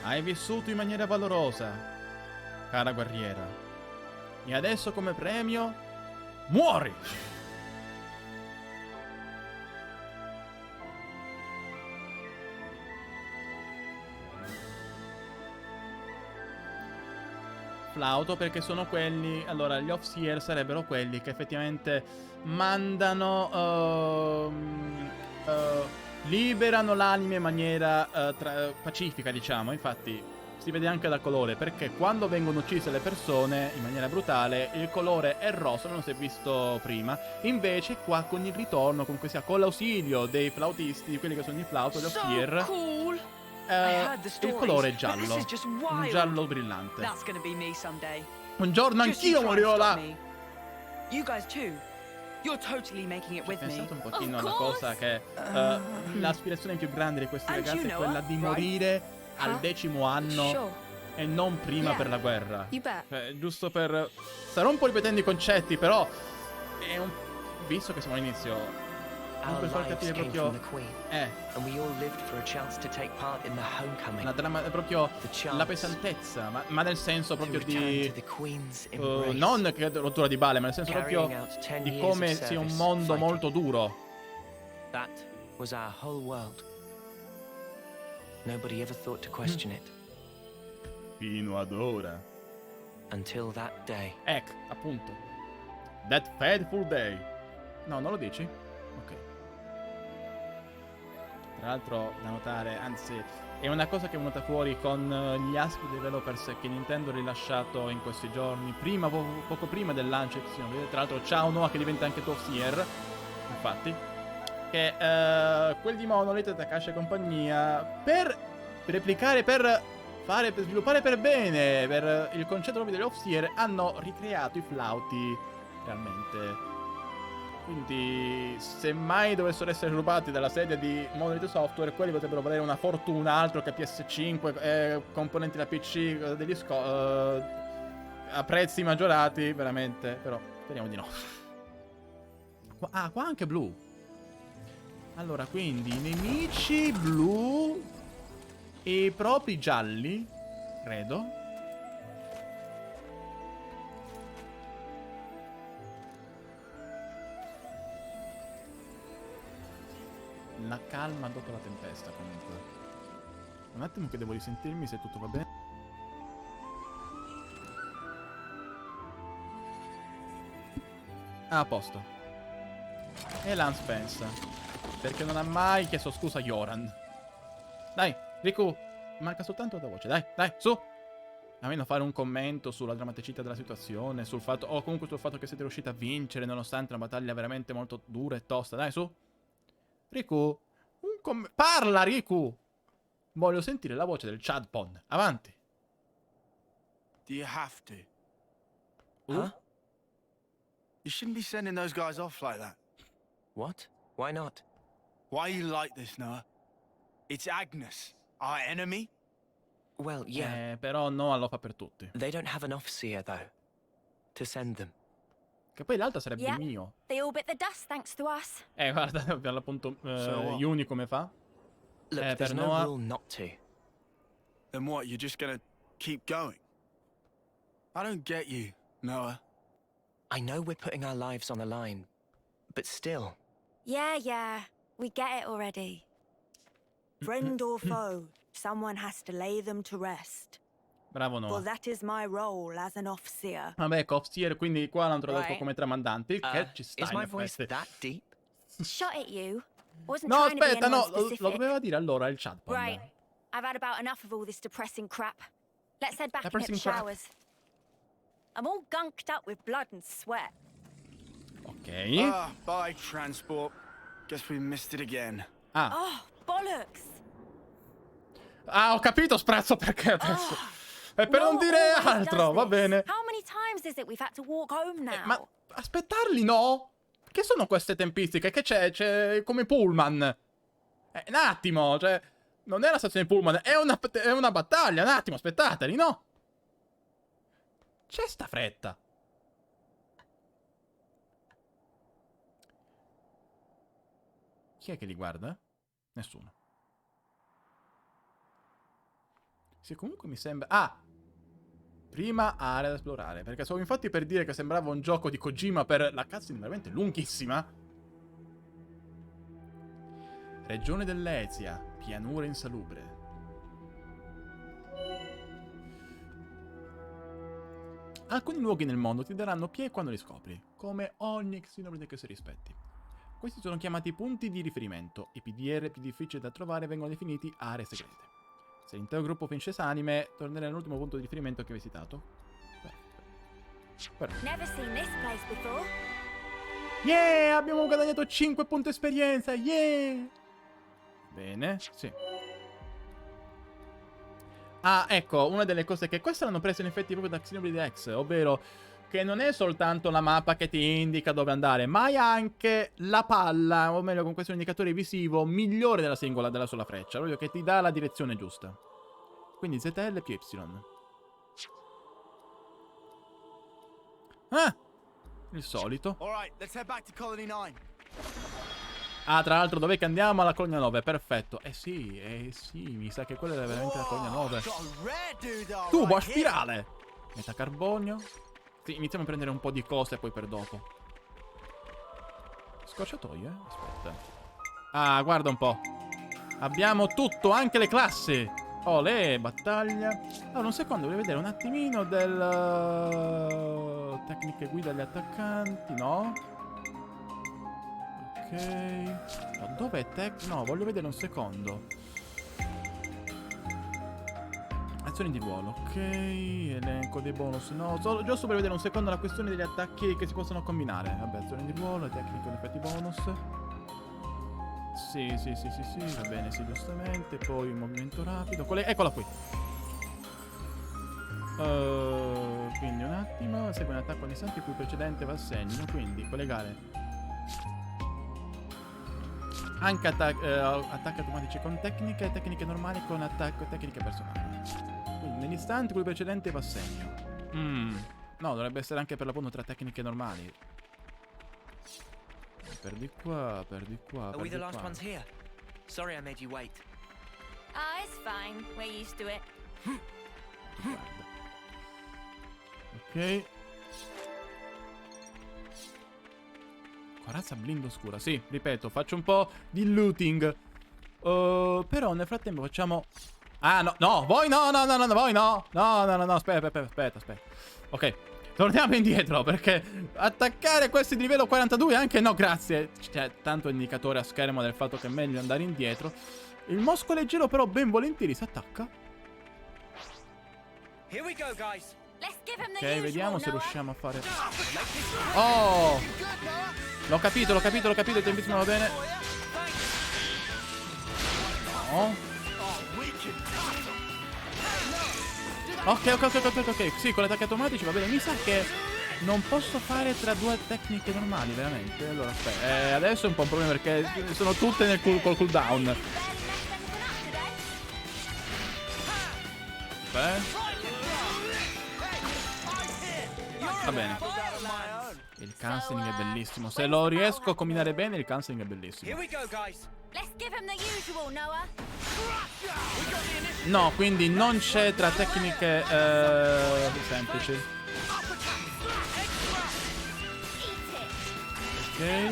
A: Hai vissuto in maniera valorosa, cara guerriera. E adesso come premio, muori! Flauto perché sono quelli. Allora, gli Off-Seer sarebbero quelli che effettivamente mandano. Liberano l'anime in maniera pacifica, diciamo. Infatti, si vede anche dal colore, perché quando vengono uccise le persone in maniera brutale il colore è rosso, non si è visto prima. Invece qua con il ritorno, comunque sia con l'ausilio dei flautisti, di quelli che sono i flauto, gli Ophir,
F: cool.
A: il colore è giallo, un giallo brillante.
F: That's gonna be me someday.
A: Un giorno
F: Just you
A: anch'io
F: try and
A: morirò
F: stop
A: là.
F: me. You guys too. You're totally making it with me.
A: Pensate un pochino
B: Of
A: alla cosa che l'aspirazione più grande di questi
F: And
A: ragazzi
F: you
A: è
F: know
A: quella
F: it,
A: di
F: right?
A: morire al
B: Huh?
A: 10° anno
B: Sure.
A: e non prima
B: Yeah.
A: per la guerra.
B: You bet.
A: Giusto per... Starò un po' ripetendo i concetti, però è un... visto che siamo all'inizio,
D: Our
A: per far
D: lives
A: capire
D: came
A: proprio...
D: from the Queen,
A: Eh,
D: and we all lived for a chance to take part in the homecoming.
A: la dramma è proprio
D: The chance
A: la pesantezza, ma nel senso
D: to
A: proprio
D: return
A: di...
D: to the Queen's embrace.
A: non che rottura di balle, ma nel senso
D: Carrying
A: proprio
D: out 10
A: di
D: years
A: come
D: of
A: sia un
D: service,
A: mondo
D: fighting.
A: molto duro.
D: That was our whole world. Nobody ever thought to question it
A: Fino ad ora.
D: until that day.
A: Ecco, appunto. That fateful day. No, non lo dici? Ok. Tra l'altro, da notare, anzi, è una cosa che è venuta fuori con gli ASCII Developers che Nintendo ha rilasciato in questi giorni, prima, poco prima del lancio. Tra l'altro, ciao Noah che diventa anche tuo Ophir. Infatti, che quel di Monolith, Takashi e compagnia, per replicare, per sviluppare per bene per il concetto proprio degli Ophir, hanno ricreato i flauti realmente. Quindi, se mai dovessero essere rubati dalla sede di Monolith Software, quelli potrebbero valere una fortuna, altro che PS5, componenti da PC, degli a prezzi maggiorati, veramente. Però, speriamo di no. Qua anche blu. Allora, quindi, i nemici blu e i propri gialli, credo. La calma dopo la tempesta, comunque. Un attimo che devo risentirmi se tutto va bene. Ah, a posto. E Lance pensa. Perché non ha mai chiesto scusa a Yoran. Dai, Riku, manca soltanto la voce. Dai, su! Almeno fare un commento sulla drammaticità della situazione, sul fatto, o comunque sul fatto che siete riusciti a vincere nonostante una battaglia veramente molto dura e tosta. Dai, su! Riku, parla, Riku! Voglio sentire la voce del Chadpon. Avanti.
E: Do you have to?
D: Huh?
E: You shouldn't be sending those guys off like that.
D: What? Why not?
E: Why are you like this, Noah? It's Agnes, our enemy.
D: Well, yeah.
A: Però no, lo fa per tutti.
D: They don't have an Offseer, though, to send them.
A: Che poi l'altro sarebbe
B: Yeah.
A: mio.
B: They all bit the dust thanks to us.
A: Guarda, per l'appunto,
E: what?
A: Yuni come fa?
D: Look,
A: per
D: there's no
A: Noah-
D: rule not to.
E: Then what? You're just gonna keep going? I don't get you, Noah.
D: I know we're putting our lives on the line, but still.
B: Yeah. We get it already.
H: Friend or foe, someone has to lay them to rest.
A: Bravo
H: Well,
A: Noah.
H: that is my role as an officer.
A: Vabbè, Cofsier, quindi qua l'hanno tradotto
D: Right.
A: come tramandante, il che ci sta
D: Is
A: in
D: my voice
A: effetti.
D: that deep?
B: Shot at you. Wasn't
A: No,
B: trying to be
A: aspetta,
B: anyone
A: no, lo
B: specific.
A: doveva dire allora il Chadpon.
B: Right. I've had about enough of all this depressing crap. Let's head back and hit the
A: Depressing crap.
B: showers.
H: I'm all gunked up with blood and sweat.
A: Ok.
E: Ah, bye, transport. Guess we missed it again.
H: Oh, bollocks!
A: Ah, ho capito, sprazzo, perché adesso. E per non
B: No one
A: dire
B: always
A: altro,
B: does
A: va
B: this.
A: bene.
B: How many times is it we've had to walk home now?
A: Ma aspettarli no? Che sono queste tempistiche? Che c'è come pullman? Un attimo, cioè... Non è la stazione pullman, è una battaglia. Un attimo, aspettateli, no? C'è sta fretta. Chi è che li guarda? Nessuno. Sì, comunque mi sembra... Ah! Prima area da esplorare. Perché stavo infatti per dire che sembrava un gioco di Kojima per la cutscene veramente lunghissima. Regione dell'Ezia. Pianura insalubre. Alcuni luoghi nel mondo ti daranno pie quando li scopri, come ogni xenoblade che si rispetti. Questi sono chiamati punti di riferimento. I PDR più difficili da trovare vengono definiti aree segrete. Se l'intero gruppo finisce sanime, tornerà all'ultimo punto di riferimento che ho visitato. Perfetto.
H: Never seen this place before.
A: Yeah! Abbiamo guadagnato 5 punti esperienza! Yeah! Bene, sì. Ah, ecco, una delle cose che queste l'hanno prese in effetti proprio da Xenoblade X, ovvero che non è soltanto la mappa che ti indica dove andare, ma è anche la palla, o meglio con questo indicatore visivo migliore della sola freccia, proprio che ti dà la direzione giusta. Quindi ZL più Y. Ah! Il solito.
E: All right, let's head back to Colony 9.
A: Ah, tra l'altro dov'è che andiamo? Alla colonia 9, perfetto. sì, mi sa che quella è veramente la colonia 9. Tubo a spirale! Metacarbonio. Sì, iniziamo a prendere un po' di cose poi per dopo. Scorciatoie? Aspetta. Ah, guarda un po'. Abbiamo tutto, anche le classi. Olè, battaglia. Allora, un secondo, voglio vedere un attimino del... tecniche guida agli attaccanti, no? Ok. No, dov'è no, voglio vedere un secondo. Azioni di volo, ok. Elenco dei bonus, no. Giusto per vedere un secondo la questione degli attacchi che si possono combinare. Vabbè, azioni di volo, tecniche ed effetti bonus. Sì, va bene, sì, giustamente. Poi movimento rapido. Eccola qui. Quindi un attimo. Segue un attacco all'istante il cui precedente va a segno. Quindi collegare anche attacchi automatici con tecniche e tecniche normali con attacco e tecniche personali. Quindi nell'istante cui precedente va a segno. No, dovrebbe essere anche per l'appunto tra tecniche normali. Perdi qua, perdi qua.
D: Are we the last ones here? Sorry I made you wait.
B: Ah, it's fine. We're used to it.
A: Guarda. Ok. Corazza blind oscura. Sì, ripeto, faccio un po' di looting. Però nel frattempo facciamo... Ah, no, voi no, voi no. No, aspetta. Ok. Torniamo indietro, perché attaccare questi di livello 42 anche no, grazie. C'è tanto indicatore a schermo del fatto che è meglio andare indietro. Il mosco leggero però ben volentieri si attacca.
D: Here we go, guys.
A: Ok, vediamo se riusciamo a fare... Oh! L'ho capito, il tempismo va bene. No. Ok. Sì, con gli attacchi automatici va bene. Mi sa che non posso fare tra due tecniche normali, veramente. Allora, aspetta. Adesso è un po' un problema perché sono tutte col cooldown. Va bene. Il cancelling è bellissimo. Se lo riesco a combinare bene, il cancelling è bellissimo.
D: Here we go, guys.
B: Let's give him the usual, Noah.
A: No, quindi non c'è tra tecniche semplici. Ok.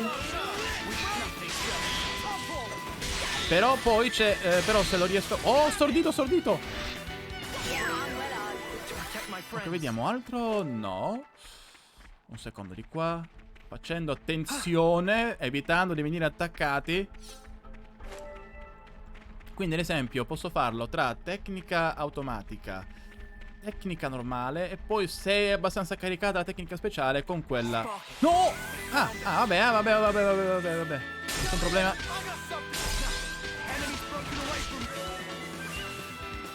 A: Però poi c'è... però se lo riesco... Oh, stordito! Ok, vediamo altro. No. Un secondo di qua. Facendo attenzione, evitando di venire attaccati. Quindi ad esempio posso farlo tra tecnica automatica, tecnica normale e poi se è abbastanza caricata la tecnica speciale con quella... No! Vabbè. Nessun problema.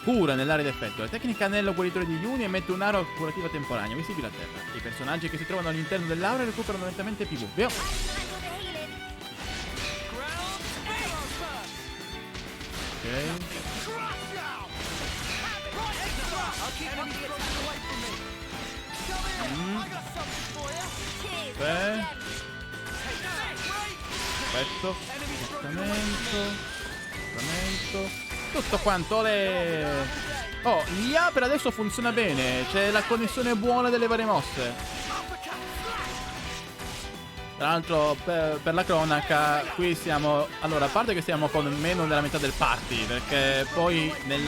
A: Cura nell'area d'effetto. La tecnica anello guaritore di Yuni emette un'aura curativa temporanea, visibile a terra. I personaggi che si trovano all'interno dell'aura recuperano lentamente PV. Via. Ok. Perfetto. Spostamento. Tutto quanto le... Oh, l'IA per adesso funziona bene. C'è la connessione buona delle varie mosse. Tra l'altro, per la cronaca, qui siamo... Allora, a parte che siamo con meno della metà del party, perché poi nel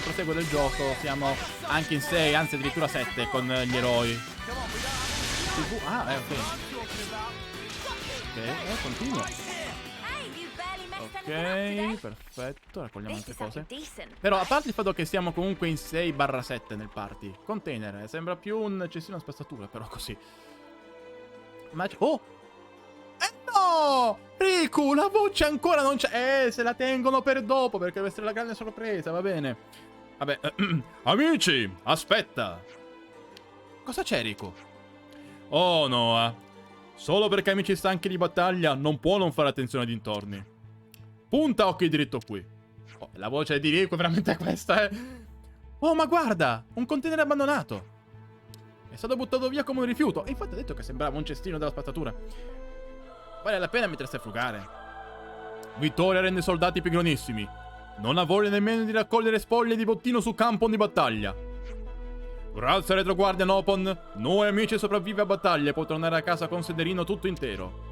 A: proseguo del gioco siamo anche in 6, anzi addirittura 7 con gli eroi. Ok. Ok, continuo.
B: Hey, you barely
A: Ok, perfetto, raccogliamo altre cose. Però, a parte il fatto che siamo comunque in 6/7 nel party, container, sembra più un cestino a spazzatura, però così. Oh! No! Riku, la voce ancora non c'è. Se la tengono per dopo, perché deve essere la grande sorpresa, va bene. Vabbè, amici, aspetta. Cosa c'è, Riku? Oh, Noah. Solo perché amici stanchi di battaglia non può non fare attenzione ai dintorni. Punta occhi dritto qui. Oh, la voce di Riku è veramente questa, eh. Oh, ma guarda, un container abbandonato. È stato buttato via come un rifiuto. E infatti ha detto che sembrava un cestino della spazzatura. Vale la pena mettersi a frugare. Vittoria rende i soldati pigronissimi. Non ha voglia nemmeno di raccogliere spoglie di bottino su campo di battaglia. Grazie a retroguardia Nopon, noi amici sopravvive a battaglia e può tornare a casa con sederino tutto intero.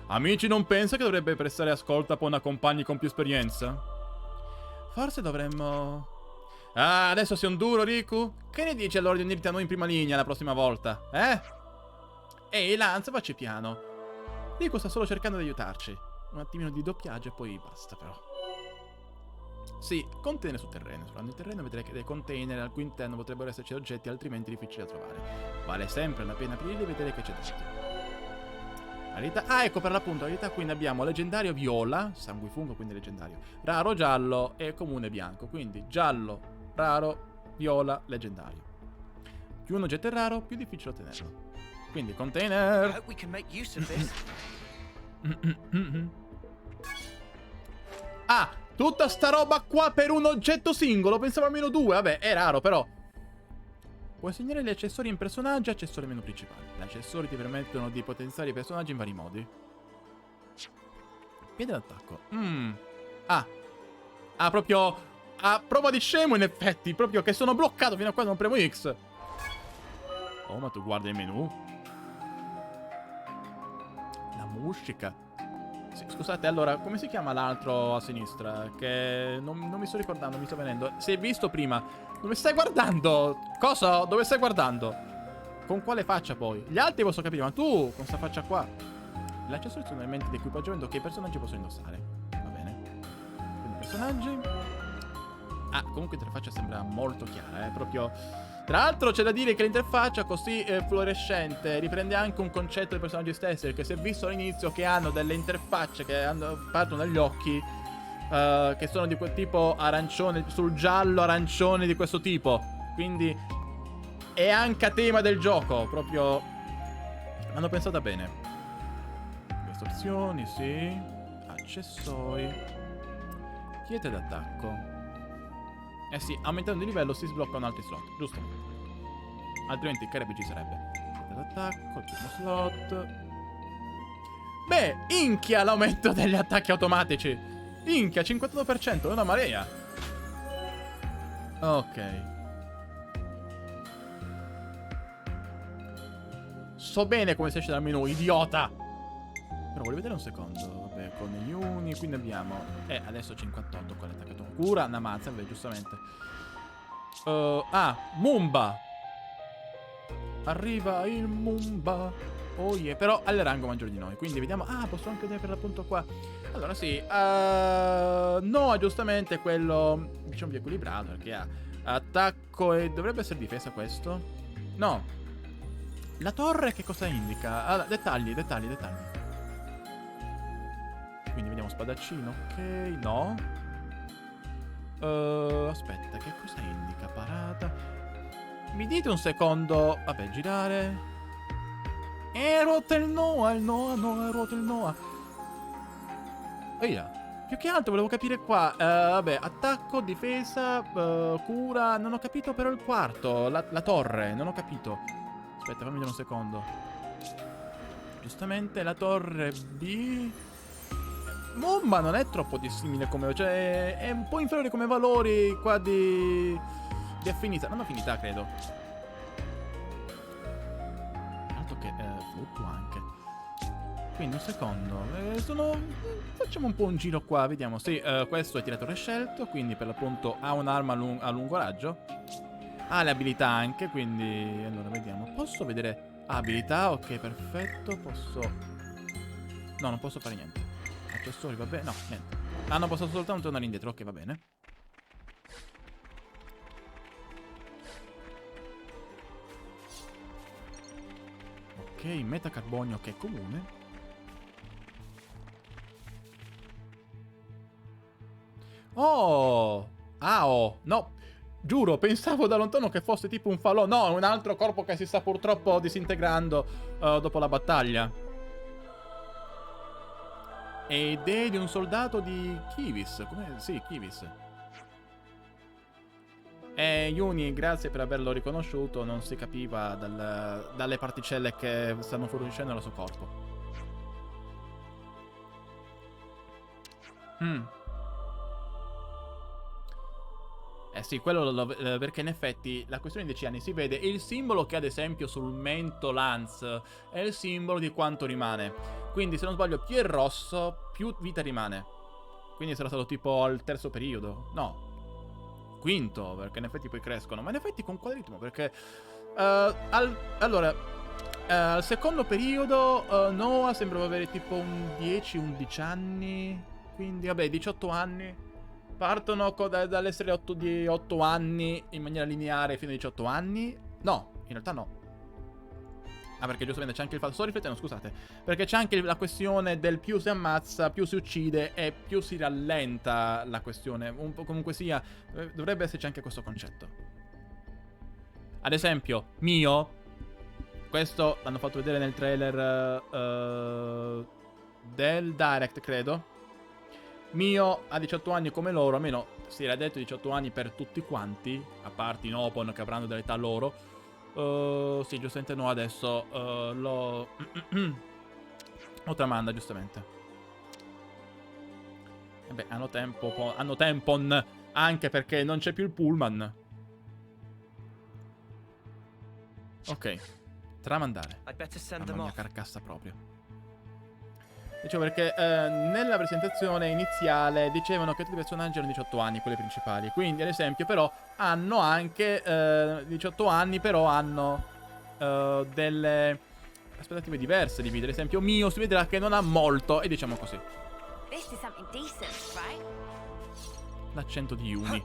A: Amici, non pensa che dovrebbe prestare ascolto a una compagni con più esperienza? Forse dovremmo... Ah, adesso sei un duro, Riku? Che ne dici allora di unirti a noi in prima linea la prossima volta, eh? Ehi, Lance, facci piano. Riku sta solo cercando di aiutarci. Un attimino di doppiaggio e poi basta, però. Sì, container sul terreno. Esplorando il terreno vedrai che dei container al cui interno potrebbero esserci oggetti altrimenti difficili da trovare. Vale sempre la pena aprirli e vedere che c'è dentro. Rarità... Ah, ecco per l'appunto, rarità quindi abbiamo leggendario viola, sanguifungo quindi leggendario, raro giallo e comune bianco. Quindi giallo, raro, viola, leggendario. Più un oggetto è raro, più difficile ottenerlo. Quindi container.
C: I hope we can make use of this.
A: Ah, tutta sta roba qua per un oggetto singolo. Pensavo almeno 2. Vabbè, è raro però. Puoi segnare gli accessori in personaggi e accessori meno principali. Gli accessori ti permettono di potenziare i personaggi in vari modi. Piede d'attacco. Ah, proprio a prova di scemo in effetti. Proprio che sono bloccato fino a quando non premo X. Oh, ma tu guarda il menu. La musica. Sì, scusate, allora, come si chiama l'altro a sinistra? Che non mi sto ricordando, non mi sta venendo. Si è visto prima. Dove stai guardando? Cosa? Dove stai guardando? Con quale faccia poi? Gli altri posso capire, ma tu con questa faccia qua? Gli accessori sono elementi di equipaggiamento che i personaggi possono indossare. Va bene. Quindi personaggi. Ah, comunque l'interfaccia sembra molto chiara, proprio... Tra l'altro c'è da dire che l'interfaccia così fluorescente riprende anche un concetto dei personaggi stessi, perché si è visto all'inizio che hanno delle interfacce che partono dagli occhi che sono di quel tipo arancione, sul giallo arancione di questo tipo. Quindi è anche a tema del gioco, proprio hanno pensato bene. Queste opzioni, sì. Accessori. Pietre d'attacco. Eh sì, aumentando di livello si sbloccano altri slot, giusto? Altrimenti il carebbe ci sarebbe. L'attacco, il primo slot. Beh, inchia l'aumento degli attacchi automatici. Inchia, 52%, è una marea. Ok. So bene come si esce dal menu, idiota. Però voglio vedere un secondo. Vabbè, con gli uni, quindi abbiamo... adesso 58 con l'attaccato. Cura, una mazza, vabbè, giustamente. Mumba. Arriva il Mumba. Oh yeah, però ha il rango maggiore di noi. Quindi vediamo... Ah, posso anche vedere per l'appunto qua. Allora sì, no, giustamente quello, diciamo, più equilibrato, perché ha attacco e dovrebbe essere difesa questo. No. La torre che cosa indica? Allora, dettagli. Quindi vediamo spadaccino, ok, no. Aspetta, che cosa indica? Parata. Mi dite un secondo. Vabbè, girare. Ruota il Noah, ruota il Noah. Via. Più che altro volevo capire qua. Vabbè, attacco, difesa, cura. Non ho capito però il quarto. La torre, non ho capito. Aspetta, fammi vedere un secondo. Giustamente la torre B. Ma non è troppo dissimile come... Cioè, è un po' inferiore come valori qua di affinità. Non affinità, credo. Altro che fluttua anche. Quindi un secondo. Facciamo un po' un giro qua, vediamo. Sì, questo è tiratore scelto, quindi per l'appunto ha un'arma a lungo raggio. Ha le abilità anche, quindi... Allora, vediamo. Posso vedere... abilità, ok, perfetto. Posso... No, non posso fare niente. Accessori, va bene. No, niente. Hanno posso soltanto tornare indietro. Ok, va bene. Ok, metacarbonio che è comune. Oh! Ah, oh! No! Giuro, pensavo da lontano che fosse tipo un falò. No, è un altro corpo che si sta purtroppo disintegrando dopo la battaglia. Ed è di un soldato di Kivis. Come? Sì, Kivis. Yuni, grazie per averlo riconosciuto. Non si capiva dalle particelle che stanno fuoriuscendo dal suo corpo. Sì, quello perché in effetti la questione di 10 anni si vede. Il simbolo che ad esempio sul mento Lance è il simbolo di quanto rimane. Quindi se non sbaglio più è rosso più vita rimane. Quindi sarà stato tipo al terzo periodo. No, quinto, perché in effetti poi crescono. Ma in effetti con quale ritmo? Perché al secondo periodo Noah sembrava avere tipo un 10-11 anni. Quindi vabbè, 18 anni. Partono dall'essere 8 anni in maniera lineare fino a 18 anni. No, in realtà no. Ah, perché giustamente c'è anche il fatto. Sto riflettendo, scusate. Perché c'è anche la questione del più si ammazza, più si uccide e più si rallenta la questione. Un po' comunque sia, dovrebbe esserci anche questo concetto. Ad esempio, Mio. Questo l'hanno fatto vedere nel trailer del Direct, credo. Mio ha 18 anni come loro, almeno si era detto 18 anni per tutti quanti, a parte i Nopon che avranno dell'età loro. Sì, giustamente no, adesso lo tramanda, giustamente. E beh, hanno tempon, anche perché non c'è più il pullman. Ok, tramandare. Mamma mia, carcassa proprio. Dicevo perché nella presentazione iniziale dicevano che tutti i personaggi erano 18 anni, quelli principali. Quindi, ad esempio, però, hanno anche 18 anni, però hanno delle aspettative diverse di vita. Ad esempio, Mio si vedrà che non ha molto, e diciamo così. L'accento di Yumi.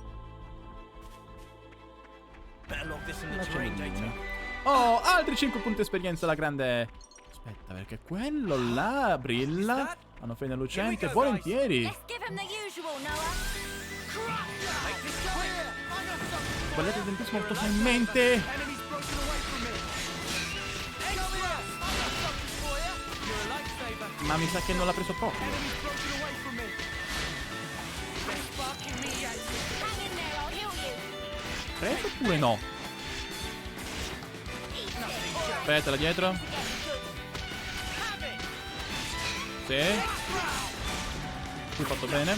A: L'accento di Yumi. Oh, altri 5 punti esperienza alla grande... Aspetta, perché quello là brilla. Hanno fede lucente, volentieri. Volete il tempismo molto in mente? Ma mi sa che non l'ha preso proprio. Preso oppure no? Aspetta, là dietro. Sì. Qui fatto bene.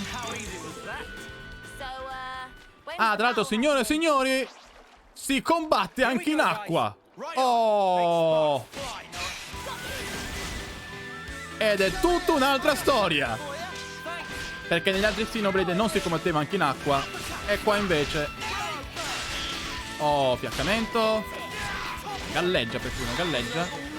A: Ah, tra l'altro, signore e signori, si combatte anche in acqua. Oh! Ed è tutta un'altra storia. Perché negli altri Xenoblade non si combatteva anche in acqua. E qua invece... Oh, fiaccamento. Galleggia, perfino, galleggia.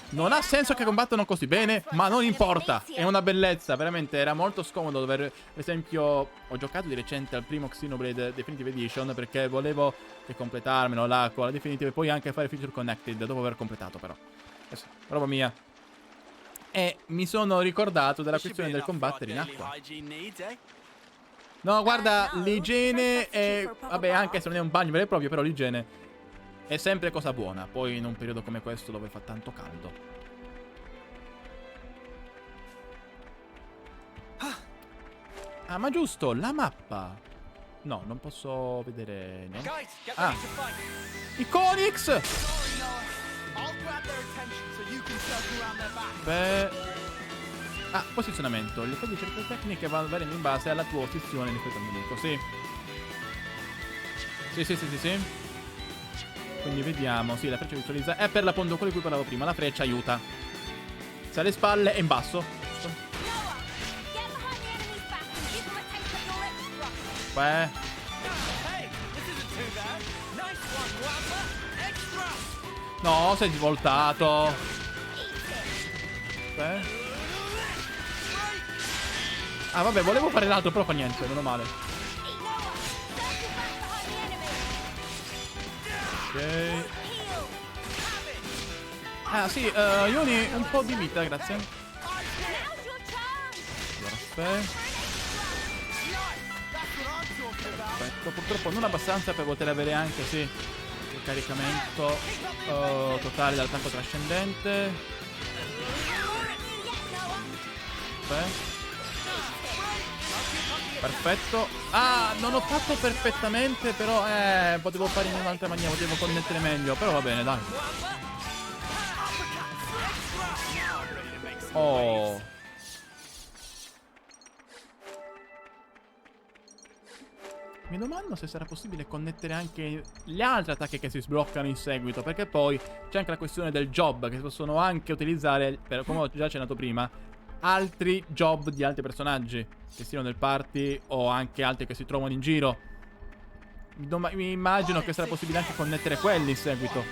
A: Non ha senso che combattano così bene, ma non importa. È una bellezza, veramente. Era molto scomodo dover... Per esempio, ho giocato di recente al primo Xenoblade Definitive Edition perché volevo completarmelo là con la Definitive e poi anche fare Feature Connected dopo aver completato, però. Sì, roba mia. E mi sono ricordato della questione del combattere in acqua. No, guarda, l'igiene è... Vabbè, anche se non è un bagno vero e proprio, però l'igiene... è sempre cosa buona, poi in un periodo come questo dove fa tanto caldo. Ah, ma giusto, la mappa. No, non posso vedere niente. Ah, i Conix! Beh... Ah, posizionamento. Le fasi di certe tecniche vanno variando in base alla tua posizione rispetto al nemico, sì. Sì. Quindi vediamo, sì, la freccia visualizza. È per l'appunto quello di cui parlavo prima. La freccia aiuta. Se alle spalle e in basso. Beh. No, sei svoltato. Beh. Ah, vabbè, volevo fare l'altro, però fa niente, meno male. Ok. Ah, sì, Ioni, un po' di vita, grazie. Allora, aspetta. Perfetto, purtroppo non abbastanza per poter avere anche, sì, il caricamento totale dall'attacco trascendente. Aspetta. Perfetto. Ah, non ho fatto perfettamente, però potevo fare in un'altra maniera, potevo connettere meglio, però va bene, dai. Oh. Mi domando se sarà possibile connettere anche gli altri attacchi che si sbloccano in seguito, perché poi c'è anche la questione del job, che si possono anche utilizzare, per, come ho già accennato prima, altri job di altri personaggi, che siano del party o anche altri che si trovano in giro. Mi immagino che sarà possibile anche connettere quelli in seguito.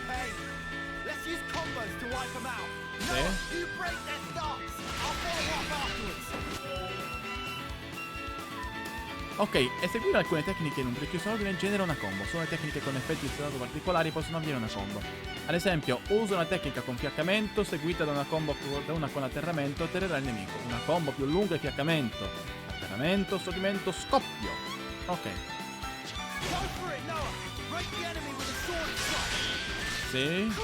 A: Sì. Ok, eseguire alcune tecniche in un preciso ordine genera una combo. Solo le tecniche con effetti ispirato particolari possono avere una combo. Ad esempio, usa una tecnica con fiaccamento seguita da una combo con atterramento, atterrerà il nemico. Una combo più lunga è fiaccamento, atterramento, scioglimento, scoppio. Ok. Sì.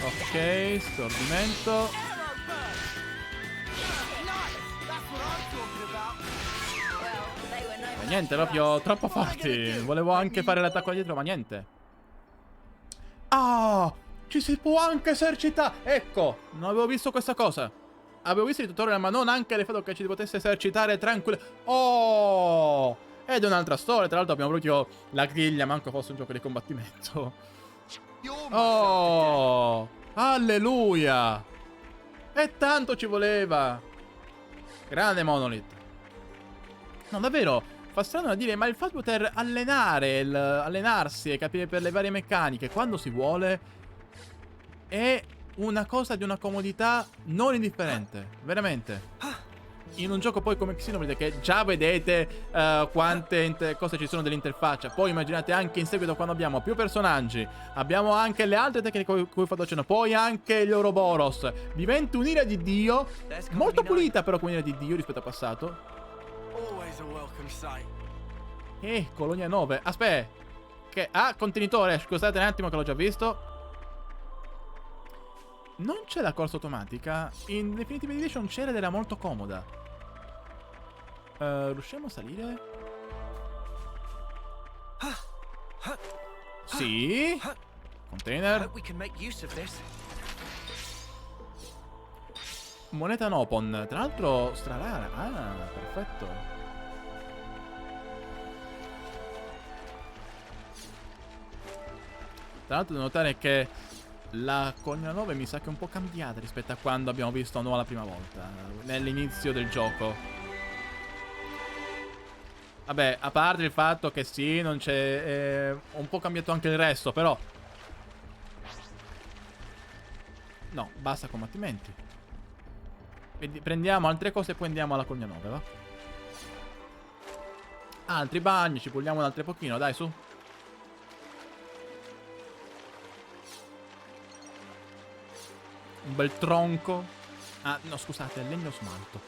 A: Ok, stordimento. Ma niente, proprio troppo forti. Volevo anche fare l'attacco da dietro, ma niente. Ah, ci si può anche esercitare. Ecco, non avevo visto questa cosa. Avevo visto il tutorial, ma non anche il fatto che ci si potesse esercitare tranquillo. Oh, ed è un'altra storia. Tra l'altro abbiamo proprio la griglia, manco fosse un gioco di combattimento. Oh, alleluia. E tanto ci voleva. Grande Monolith. No, davvero, fa strano da dire, ma il fatto di poter allenarsi e capire per le varie meccaniche quando si vuole è una cosa di una comodità non indifferente, veramente. In un gioco poi come Xenoblade, che già vedete quante cose ci sono dell'interfaccia, poi immaginate anche in seguito quando abbiamo più personaggi, abbiamo anche le altre tecniche cui ho fatto cenno, poi anche gli Ouroboros, diventa un'ira di Dio, molto pulita però come un'ira di Dio rispetto al passato. Colonia 9. Aspetta. Che... Ah, contenitore. Scusate un attimo che l'ho già visto. Non c'è la corsa automatica. In Definitive Edition c'era ed era molto comoda. Riusciamo a salire? Sì. Container. Moneta Nopon. Tra l'altro strarara. Ah, perfetto. Tra l'altro devo notare che la Colonia 9 mi sa che è un po' cambiata rispetto a quando abbiamo visto Noa la prima volta, nell'inizio del gioco. Vabbè, a parte il fatto che sì, non c'è... un po' cambiato anche il resto, però... No, basta combattimenti. Prendiamo altre cose e poi andiamo alla Colonia 9, va? Altri bagni, ci puliamo un altro pochino, dai, su. Un bel tronco. Ah, no, scusate, è legno smalto.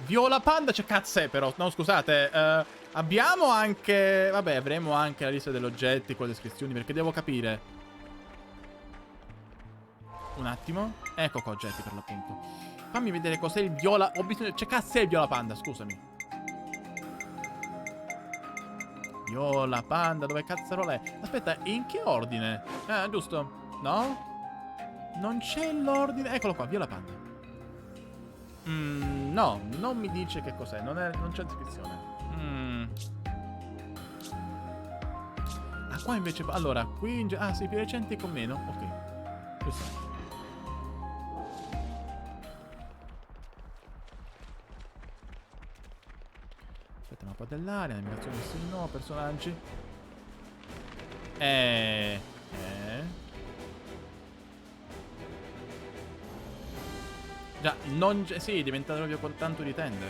A: Viola panda, c'è cazzo però. No, scusate. Abbiamo anche... Vabbè, avremo anche la lista degli oggetti con le descrizioni, perché devo capire. Un attimo. Ecco qua oggetti per l'appunto. Fammi vedere cos'è il viola... Ho bisogno... C'è cazzo è il viola panda, scusami. Viola panda, dove cazzarola è? Aspetta, in che ordine? Ah, giusto. No? Non c'è l'ordine. Eccolo qua, viola panda. No, non mi dice che cos'è. Non c'è descrizione. Ah, qua invece... Allora, qui... Ah, sì, più recenti con meno. Ok. Questo. Aspetta, mappa dell'area, navigazione sì, no, personaggi. Già, non... Sì, è diventato proprio con tanto di tende.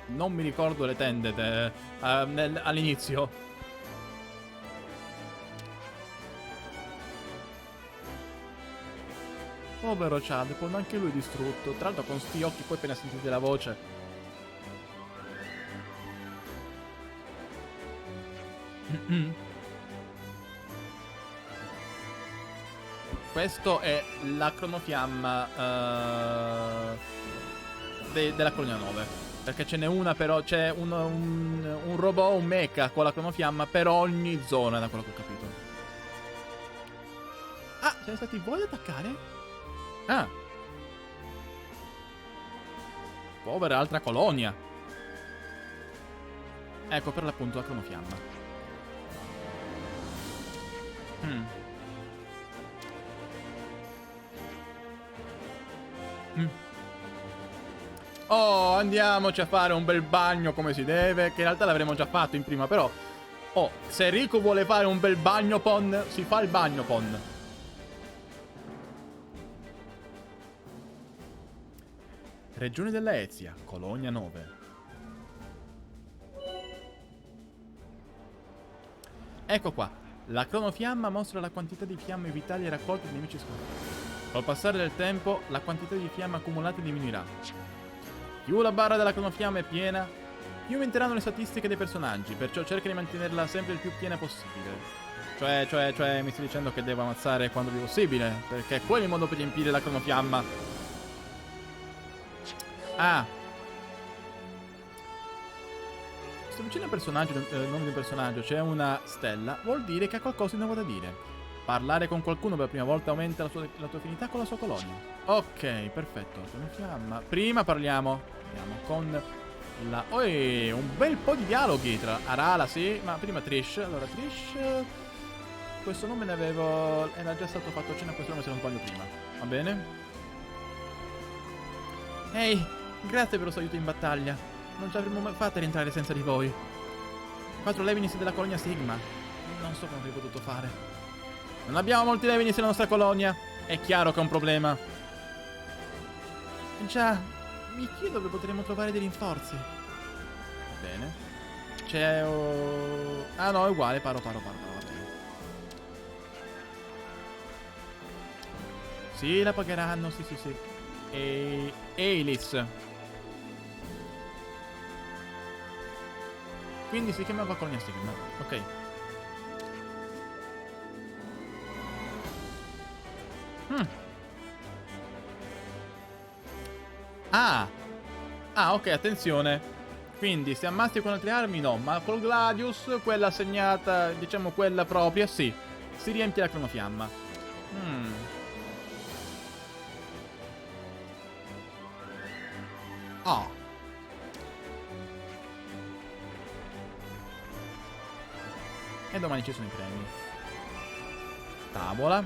A: Non mi ricordo le tende all'inizio. Povero Chad, con anche lui distrutto. Tra l'altro con sti occhi poi appena sentite la voce. Questo è la cronofiamma della colonia 9. Perché ce n'è una però, c'è un robot, un mecha con la cronofiamma per ogni zona, da quello che ho capito. Ah, siete stati voi ad attaccare? Ah. Povera altra colonia. Ecco per l'appunto la cronofiamma. Oh, andiamoci a fare un bel bagno come si deve. Che in realtà l'avremmo già fatto in prima, però. Oh, se Rico vuole fare un bel bagno pon, si fa il bagno pon. Regione della Ezia, Colonia 9. Ecco qua. La cronofiamma mostra la quantità di fiamme vitali raccolte dai nemici sconfitti. Col passare del tempo, la quantità di fiamme accumulate diminuirà. Più la barra della cronofiamma è piena, più aumenteranno le statistiche dei personaggi, perciò cerca di mantenerla sempre il più piena possibile. Cioè, mi stai dicendo che devo ammazzare quando più possibile, perché è quello il modo per riempire la cronofiamma. Ah. Se vicino al personaggio, nome di un personaggio, c'è una stella, vuol dire che ha qualcosa di nuovo da dire. Parlare con qualcuno per la prima volta aumenta la tua affinità con la sua colonia. Ok, perfetto. Cronofiamma. Prima parliamo con la... un bel po' di dialoghi tra Arala, sì, ma prima Trish. Allora, Trish... Questo nome ne avevo... Era già stato fatto cenno a questo nome se non sbaglio prima. Va bene? Ehi, grazie per lo suo aiuto in battaglia. Non ci avremmo mai fatto rientrare senza di voi. 4 Levinis della colonia Sigma. Non so come avrei potuto fare. Non abbiamo molti Levinis nella nostra colonia. È chiaro che è un problema. Già, mi chiedo dove potremmo trovare dei rinforzi. Bene. C'è... Ah no, è uguale, paro. Va bene. Sì, la pagheranno, sì. E... Eilis. Quindi si chiamava Colonia Sigma. Ok. Ah, ok, attenzione. Quindi se ammazzi con altre armi no, ma col Gladius, quella assegnata, diciamo quella propria, sì. Si riempie la cronofiamma. Oh. E domani ci sono i premi. Tavola.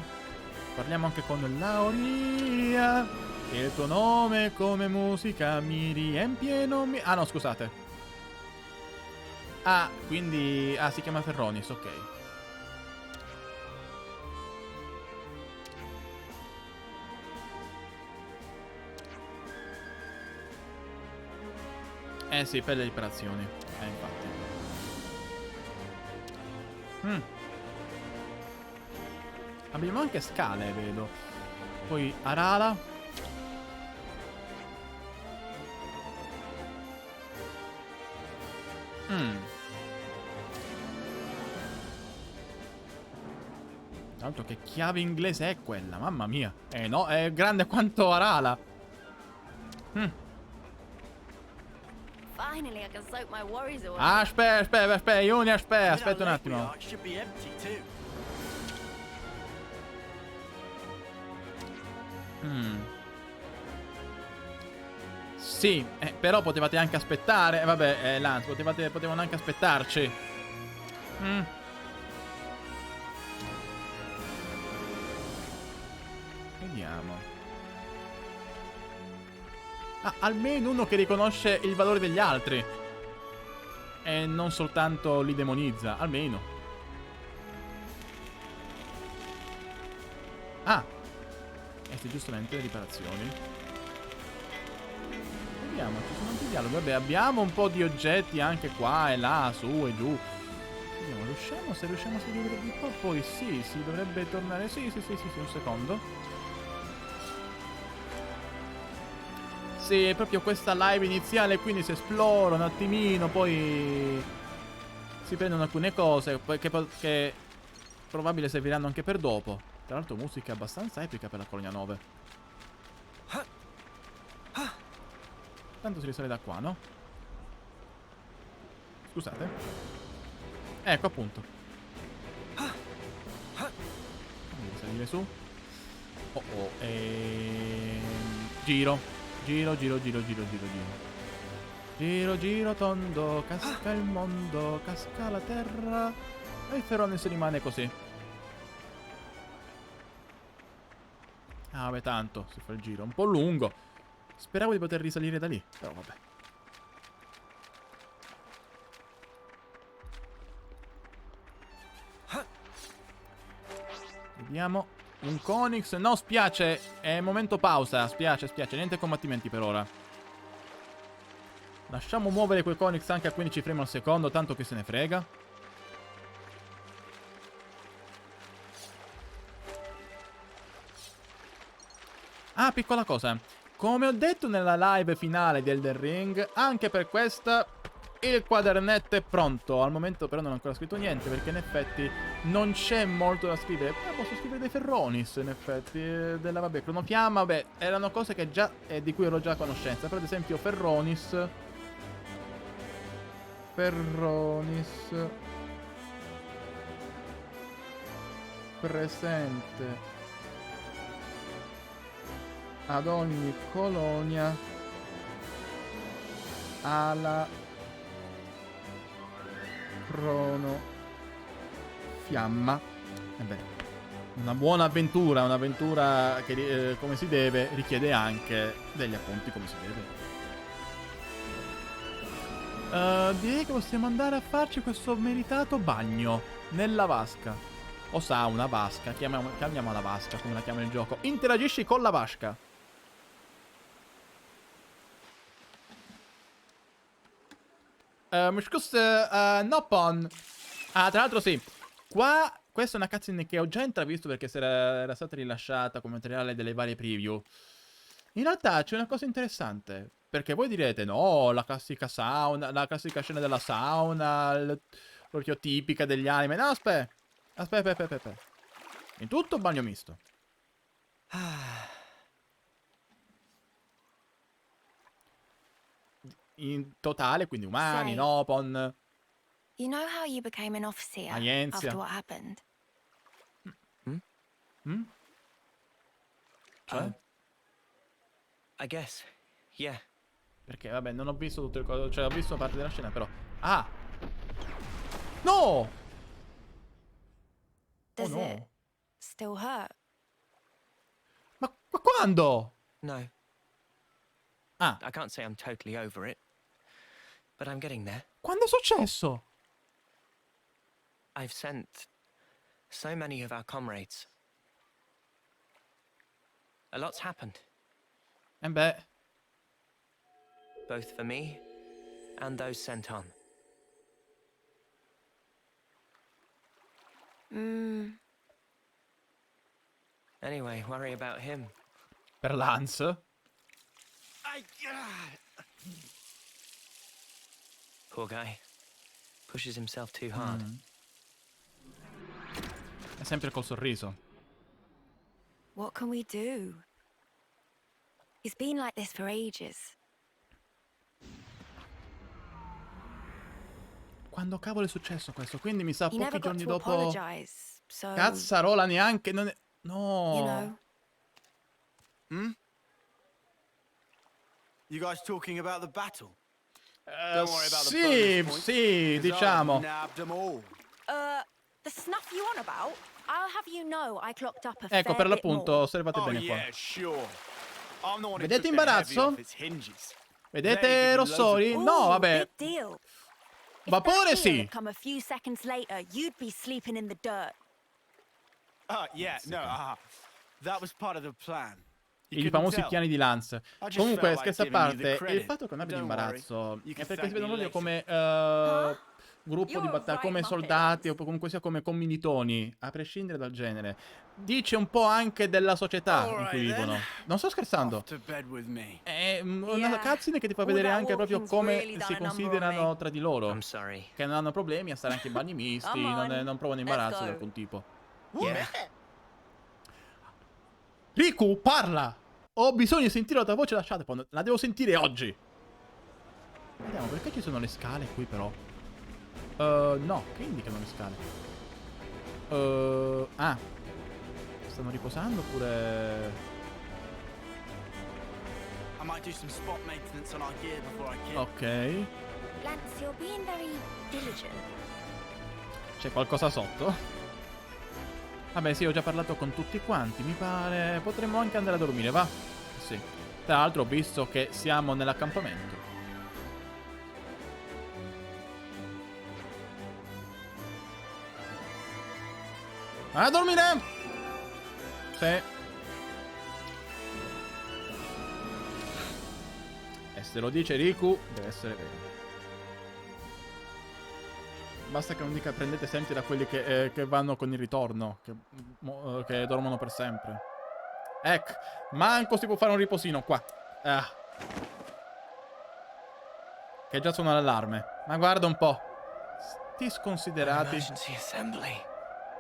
A: Parliamo anche con Lauria. Il tuo nome come musica mi riempie e non mi... Ah no, scusate. Ah, quindi... Ah, si chiama Ferronis, ok. Eh sì, per le riparazioni. Infatti. Abbiamo anche scale, vedo. Poi Arala. Tra l'altro che chiave inglese è quella? Mamma mia. No, è grande quanto Arala.
B: Finally, I can soak my worries away.
A: Aspetta, Ioni, aspetta un attimo. Sì, però potevate anche aspettare. Vabbè, Lance, potevano anche aspettarci. Vediamo. Ah, almeno uno che riconosce il valore degli altri. E non soltanto li demonizza, almeno. Ah. Queste giustamente le riparazioni. Vediamo, ci sono anche dialoghi. Vabbè, abbiamo un po' di oggetti anche qua e là, su e giù. Vediamo, riusciamo? Se riusciamo a seguire di qua, poi sì, si dovrebbe tornare. Sì, un secondo. Sì, è proprio questa live iniziale, quindi si esplora un attimino, poi si prendono alcune cose che probabile serviranno anche per dopo. Tra l'altro musica abbastanza epica per la Colonia 9. Tanto si risale da qua, no? Scusate. Ecco appunto. Devi salire su. Oh oh. Giro. Giro. Giro tondo. Casca il mondo. Casca la terra. E il Ferronis rimane così. Ah, vabbè, tanto si fa il giro. Un po' lungo. Speravo di poter risalire da lì, però vabbè. Vediamo. Un Conix. No, spiace. È momento pausa. Spiace. Niente combattimenti per ora. Lasciamo muovere quei Conix anche a 15 frame al secondo, tanto che se ne frega. Ah, piccola cosa. Come ho detto nella live finale di Elden Ring, anche per questa il quadernetto è pronto. Al momento però non ho ancora scritto niente, perché in effetti non c'è molto da scrivere. Però posso scrivere dei Ferronis, in effetti, della, vabbè, cronofiamma, vabbè, erano cose che già, di cui ero già a conoscenza. Però ad esempio Ferronis presente ad ogni colonia alla cronofiamma. Ebbene, una buona avventura, un'avventura che come si deve richiede anche degli appunti come si deve. Direi che possiamo andare a farci questo meritato bagno nella vasca. O sauna, vasca, chiamiamola vasca, come la chiama il gioco. Interagisci con la vasca. Mi scusa, Nopon. Ah, tra l'altro sì. Qua, questa è una cutscene che ho già intravisto perché era stata rilasciata come materiale delle varie preview. In realtà c'è una cosa interessante. Perché voi direte, no, la classica sauna, la classica scena della sauna, proprio tipica degli anime. No, aspetta. In tutto bagno misto. In totale, quindi umani,
B: Sai.
A: Nopon,
B: You know how you became an officer
A: Aienzia.
B: after what happened?
A: Cioè?
D: I guess. Yeah.
A: Perché, vabbè, non ho visto tutte le cose. Cioè, ho visto parte della scena, però. Ah! No!
B: Does
A: no.
B: it still hurt?
A: Ma quando?
D: No.
A: Ah,
D: I can't say I'm totally over it. But I'm getting there.
A: quando è successo?
D: I've sent so many of our comrades. A lot's happened,
A: Beh.
D: both for me and those sent on. Anyway, worry about him.
A: Per Lance?
D: Poor guy. Pushes himself too hard.
A: È sempre col sorriso.
B: What can we do? He's been like this for ages.
A: Quando cavolo è successo questo? Quindi mi sa
B: He
A: pochi
B: never got
A: giorni
B: to
A: dopo.
B: apologize, so
A: Cazzarola neanche. Non è... No.
B: you know.
E: You guys talking about the battle? Don't worry about the
A: Sì,
E: bonus points,
A: sì,
E: 'cause I've
A: diciamo.
E: nabbed 'em all.
H: The snuff you on about? I'll have you know I clocked up a
A: Ecco, per
H: fair bit
A: l'appunto,
H: more.
A: osservate
E: Oh
A: bene qua.
E: yeah, sure. I'm the one who
A: Vedete
E: took the heavy
A: imbarazzo?
E: off its hinges. They
A: Vedete
E: give you loads
A: rossori?
E: of-
A: No,
H: Ooh,
A: vabbè.
H: Big deal. If
A: Vapore
H: that deal
A: sì.
H: had come a few seconds later, you'd be sleeping in the dirt.
E: Yeah, no, that was part of the plan.
A: I famosi piani di Lance. Comunque, scherzo a parte, il
E: credit.
A: fatto che non abbia di
E: Don't worry.
A: imbarazzo
E: You
A: è
E: can
A: perché
E: thank
A: si vedono
E: me
A: proprio come gruppo di
B: You're
A: battaglia, come
B: right,
A: soldati o
B: Muppet.
A: comunque sia come commilitoni, a prescindere dal genere. Dice un po' anche della società in cui
E: Alright,
A: vivono.
E: then.
A: Non sto scherzando.
E: Off to bed with me.
A: È una
H: Yeah.
A: cutscene che ti fa
H: All
A: vedere
H: that
A: anche proprio
H: walking's
A: come
H: really done
A: si
H: a number on
A: considerano
H: me.
A: tra di loro.
D: I'm sorry.
A: Che non hanno problemi a stare anche in bagni misti,
H: Come on,
A: non provano
H: let's
A: imbarazzo
H: go.
A: di alcun tipo.
D: Yeah.
A: Riku, parla! Ho bisogno di sentire la tua voce da Shadowpond. La devo sentire oggi. Vediamo, perché ci sono le scale qui però? No, che indicano le scale? Ah. Stanno riposando oppure...
E: I might do some spot maintenance on our gear before I kill.
A: Ok.
B: Lance, you're being very diligent.
A: C'è qualcosa sotto? Vabbè, sì, ho già parlato con tutti quanti. Mi pare... Potremmo anche andare a dormire, va? Sì. Tra l'altro ho visto che siamo nell'accampamento. A dormire! Sì. E se lo dice Riku, deve essere vero. Basta che non dica prendete sempre da quelli che vanno con il ritorno, che dormono per sempre. Ecco, manco si può fare un riposino qua. Ah. Che già suona l'allarme. Ma guarda un po'. Sti sconsiderati.
D: Emergency assembly.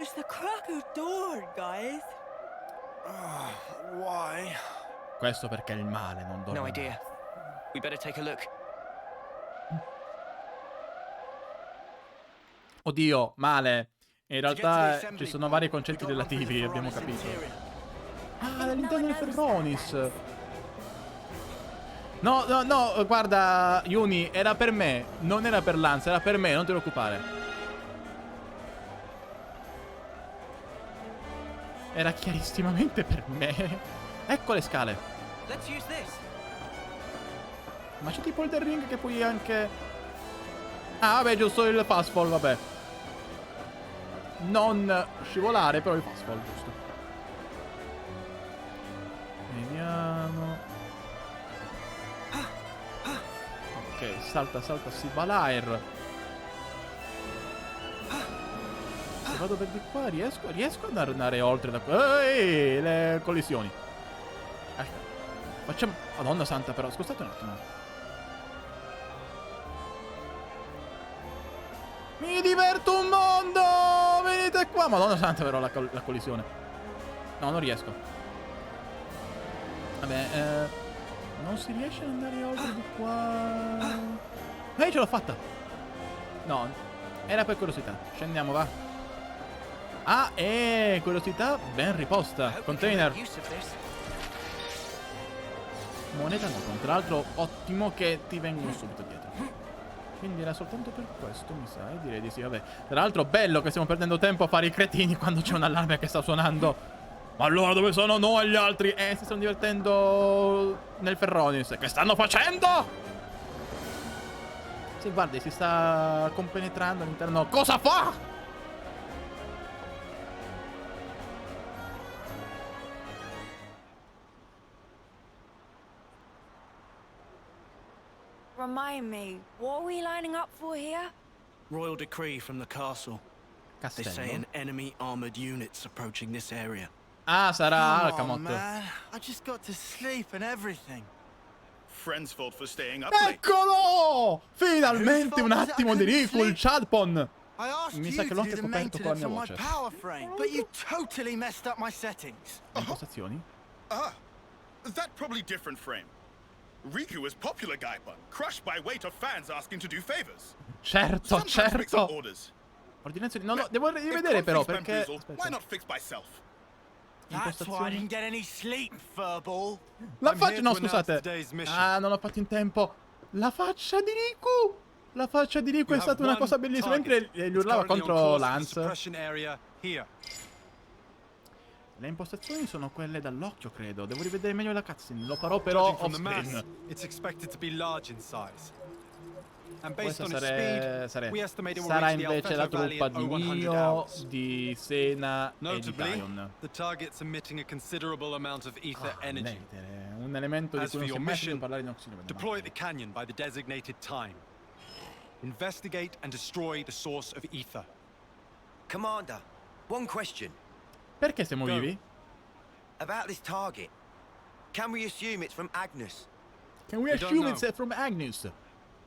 H: It's the crack of dawn, guys.
E: Why?
A: Questo perché il male non dorme.
D: No idea. We better take a look.
A: Oddio, male. In realtà ci sono vari concetti relativi, abbiamo capito. Ah, all'interno del Ferronis. No, no, no, guarda, Yuni, era per me. Non era per Lance, era per me, non ti preoccupare. Era chiarissimamente per me. Ecco le scale.
D: Let's use this.
A: Ma c'è tipo il The Ring che puoi anche... Ah, vabbè, giusto il fast fall, vabbè. Non scivolare, però il fast fall, giusto. Vediamo. Ok, salta, salta, Sibalair. Se vado per di qua, riesco ad andare oltre da qua. Ehi, le collisioni. Aspetta. Facciamo... Madonna santa, però, scusate un attimo. Mi diverto un mondo! Venite qua! Madonna santa, però, la collisione. No, non riesco. Vabbè, non si riesce ad andare oltre di qua. Ce l'ho fatta! No, era per curiosità. Scendiamo, va. Ah, curiosità ben riposta. Container.
D: Use of this.
A: Moneta no, tra l'altro ottimo che ti vengono subito dietro. Quindi era soltanto per questo, mi sa, e direi di sì, vabbè. Tra l'altro bello che stiamo perdendo tempo a fare i cretini quando c'è un allarme che sta suonando. Ma allora dove sono noi gli altri? Si stanno divertendo nel Ferronis. Che stanno facendo? Sì, guardi, si sta compenetrando all'interno. Cosa fa?
H: Remind me, what are we lining up for here?
E: Royal decree from the castle. They say
A: Castello.
E: an enemy armored unit's approaching this area.
A: Ah, sarà
E: Come on,
A: Alcamot.
E: man. I just got to sleep and everything.
I: Friend's fault for staying up late.
A: Eccolo! Finalmente un attimo di Riku, il Chadpon.
E: I asked
A: Mi
E: you
A: sa che
E: to
A: l'ho
E: do
A: anche
E: the
A: coperto con la
E: maintenance
A: mia
E: on my
A: voce.
E: power frame, but you totally messed up my settings.
A: Le impostazioni?
I: Ah, that probably different frame. Riku is popular Gaipon, crushed by weight of fans asking to do favors.
A: Certo,
I: Sometimes mix up
A: certo.
I: orders.
A: Ordinanze di... No, no, devo
I: If
A: rivedere però
I: conflict's
A: perché...
I: bamboozled, why
A: Aspetta.
I: not fix by self?
E: That's why I didn't get any sleep, furball.
A: La faccia... No, scusate. Ah, non ho fatto in tempo. La faccia di Riku! La faccia di Riku è stata una cosa bellissima. Mentre gli urlava contro Lance. Le impostazioni sono quelle dall'occhio, credo. Devo rivedere meglio la cutscene. Lo farò però off-screen.
J: And based
A: Questa
J: on its speed, we estimate it will
A: sarà
J: reach the
A: invece la
J: Alfeto Valley
A: truppa
J: at
A: di
J: 0100
A: Nio,
J: hours.
A: di Sena e di
J: Notably,
A: Dion.
J: the target's emitting a considerable amount of ether energy.
A: Un elemento di
J: As
A: cui
J: for
A: non si è
J: your
A: mai sentito
J: mission,
A: parlare in Oxino.
J: deploy at the canyon by the designated time. Investigate and destroy the source of ether.
C: Commander, one question.
A: Perché siamo
J: Go.
A: vivi?
C: About this target. Can we assume it's from Agnes?
A: Can we
J: We don't
A: assume
J: know.
A: it's from Agnus?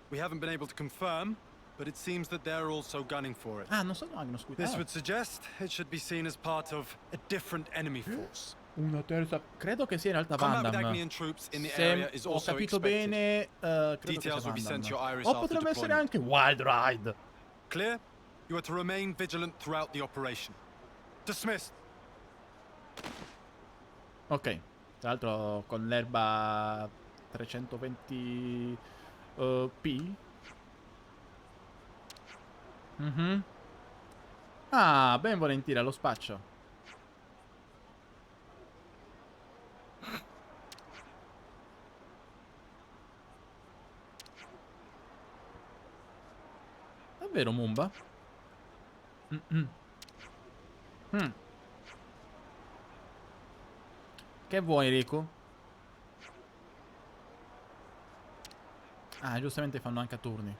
J: We haven't been able to confirm, but it seems that they're also gunning for it.
A: Ah, non sono Agnus qui.
J: This
A: Ah,
J: would suggest it should be seen as part of a different enemy force.
A: una terza. Credo che sia in realtà
J: Combat with
A: Vandam.
J: Agnian troops in the area
A: Se
J: is
A: ho
J: also
A: capito
J: expected.
A: bene, credo che sia
J: Details will be sent to your
A: Vandam.
J: Iris
A: O
J: after
A: potrebbe essere
J: deployment.
A: anche Wild Ride.
J: Clear? You are to remain vigilant throughout the operation. Dismissed.
A: Ok. Tra l'altro con l'erba 320 P. Mhm. Ah, ben volentieri allo spaccio. Davvero, Mumba? Che vuoi, Riku? Ah, giustamente fanno anche a turni.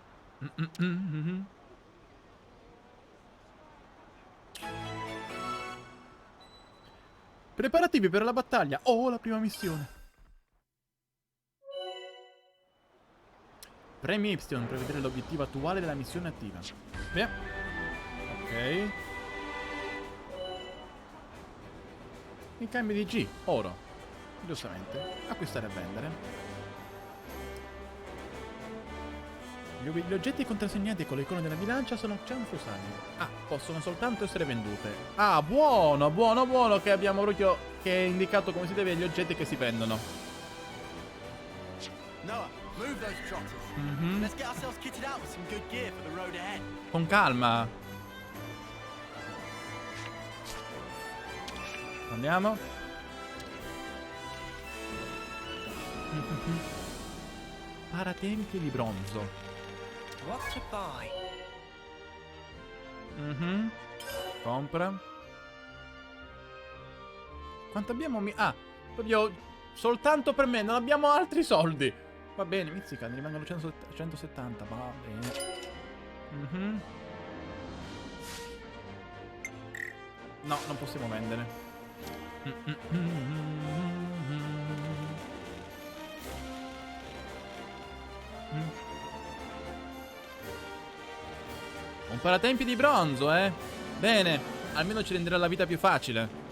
A: Preparativi per la battaglia. Oh, la prima missione. Premi Y per vedere l'obiettivo attuale della missione attiva. Via. Ok. In cambio di G, oro. Giustamente. Acquistare e vendere. Gli oggetti contrassegnati con le icone della bilancia sono cianfrusali. Ah, possono soltanto essere vendute. Ah, buono, buono, buono che abbiamo proprio che è indicato come si deve gli oggetti che si vendono.
E: Noah, move those trotters. Let's get ourselves kitted out with some good gear for the road ahead.
A: Con calma. Andiamo. Paratempli di bronzo.
D: What to buy?
A: Compra. Quanto abbiamo? Ah, proprio soltanto per me, non abbiamo altri soldi. Va bene, mizzica, ne rimangono 170, va bene. No, non possiamo vendere. Un paratempi di bronzo, eh? Bene, almeno ci renderà la vita più facile.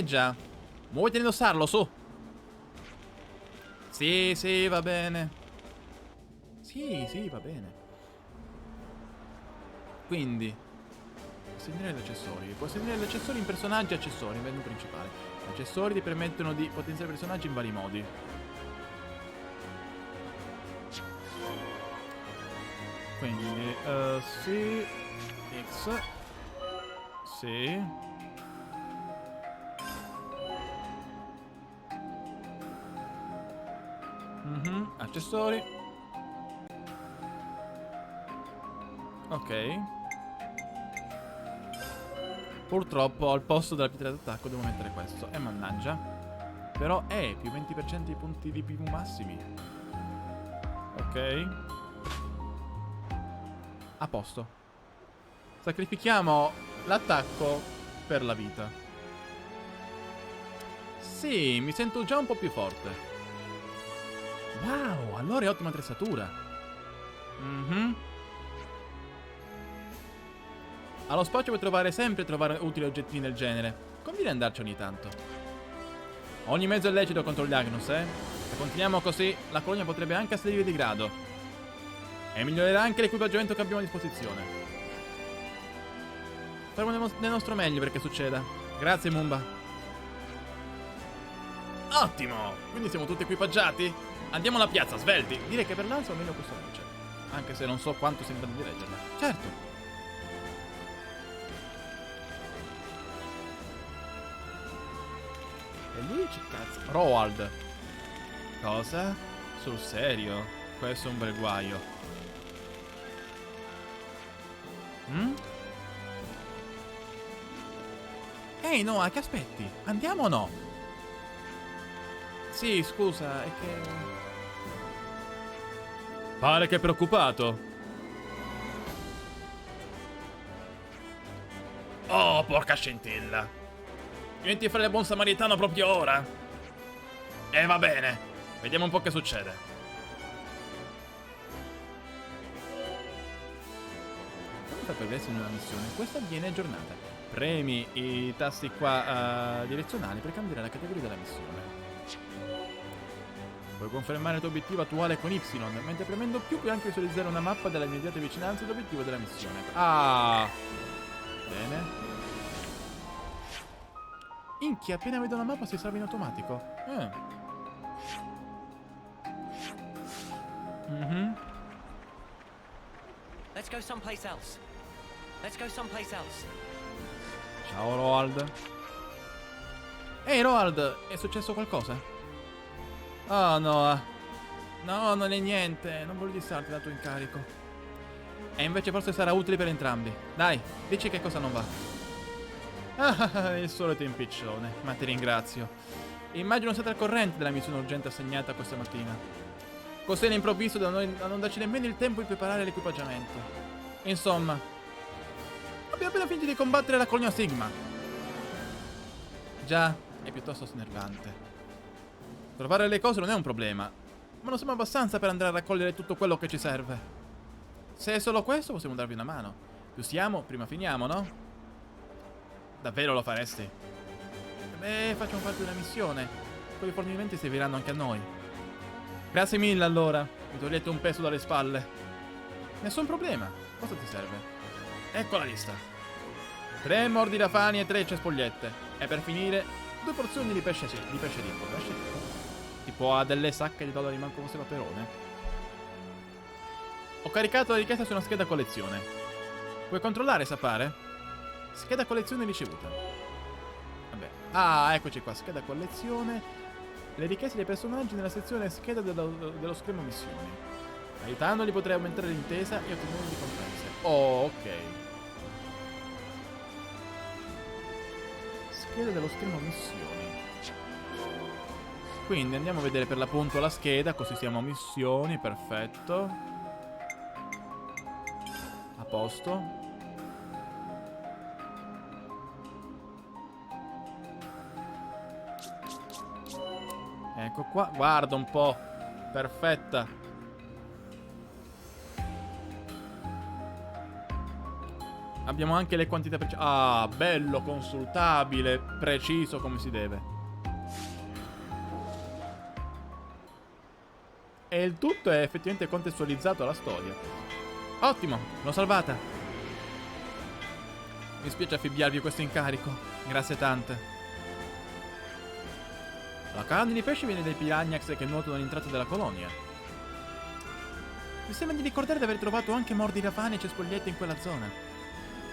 A: Già. Muoviti a indossarlo, su. Sì, sì, va bene. Sì, sì, va bene. Quindi possedere gli accessori. Possedere gli accessori in personaggi e accessori in menu principale. Gli accessori ti permettono di potenziare personaggi in vari modi. Quindi, sì. X. Sì. Accessori. Ok. Purtroppo al posto della pietra d'attacco devo mettere questo. E mannaggia. Però è più 20% di punti di PV massimi. Ok. A posto. Sacrifichiamo l'attacco per la vita. Sì, mi sento già un po' più forte. Wow, allora è ottima attrezzatura. Allo spazio puoi trovare sempre utili oggettini del genere. Conviene andarci ogni tanto. Ogni mezzo è lecito contro gli Agnus, eh? Se continuiamo così, la colonia potrebbe anche salire di grado. E migliorerà anche l'equipaggiamento che abbiamo a disposizione. Faremo del nostro meglio perché succeda. Grazie, Mumba. Ottimo! Quindi siamo tutti equipaggiati? Andiamo alla piazza, svelti! Direi che per l'alzo almeno questa luce. Anche se non so quanto sia in grado di leggerla. Certo! E lui c'è cazzo. Roald. Cosa? Sul serio? Questo è un bel guaio. Ehi Noah, che aspetti? Andiamo o no? Sì, scusa, è che... Pare che è preoccupato. Oh, porca scintilla. Diventi a fare il buon samaritano proprio ora? Va bene. Vediamo un po' che succede. Per progresso in una missione, questa viene aggiornata. Premi i tasti qua direzionali per cambiare la categoria della missione. Puoi confermare il tuo obiettivo attuale con Y, mentre premendo più puoi anche visualizzare una mappa della immediata vicinanza dell'obiettivo della missione. Ah! Bene. Inchia, appena vedo la mappa si salva in automatico.
D: Let's go someplace else. Let's go someplace else.
A: Ciao Roald. Ehi Roald, è successo qualcosa? Oh no. No, non è niente. Non voglio distarti dal tuo incarico. E invece forse sarà utile per entrambi. Dai, dici che cosa non va. Ah, il solito impiccione. Ma ti ringrazio. Immagino siate al corrente della missione urgente assegnata questa mattina. Così all'improvviso da non darci nemmeno il tempo di preparare l'equipaggiamento. Insomma, abbiamo appena finito di combattere la colonia Sigma. Già, è piuttosto snervante. Trovare le cose non è un problema, ma non siamo abbastanza per andare a raccogliere tutto quello che ci serve. Se è solo questo, possiamo darvi una mano. Più siamo, prima finiamo, no? Davvero lo faresti? Beh, facciamo parte della missione. Quei fornimenti serviranno anche a noi. Grazie mille allora, mi togliete un peso dalle spalle. Nessun problema, cosa ti serve? Ecco la lista. 3 mordilafani e 3 cespugliette. E per finire, 2 porzioni di pesce ricco. Pesce ricco? Tipo ha delle sacche di dollari manco fosse paperone. Ho caricato la richiesta su una scheda collezione. Puoi controllare, sapare? Scheda collezione ricevuta. Vabbè. Ah, eccoci qua, scheda collezione. Le richieste dei personaggi nella sezione scheda dello schermo missioni. Aiutandoli potrei aumentare l'intesa e ottenere ricompense. Oh, ok. Scheda dello schermo missioni. Quindi andiamo a vedere per l'appunto la scheda, così siamo a missioni, perfetto. A posto. Ecco qua, guarda un po'. Perfetta. Abbiamo anche le quantità precise. Ah, bello, consultabile, preciso come si deve. E il tutto è effettivamente contestualizzato alla storia. Ottimo, l'ho salvata. Mi spiace affibbiarvi questo incarico. Grazie tante. La carne di pesce viene dai piranhax che nuotano all'entrata della colonia. Mi sembra di ricordare di aver trovato anche mordilafani e cespugliette in quella zona.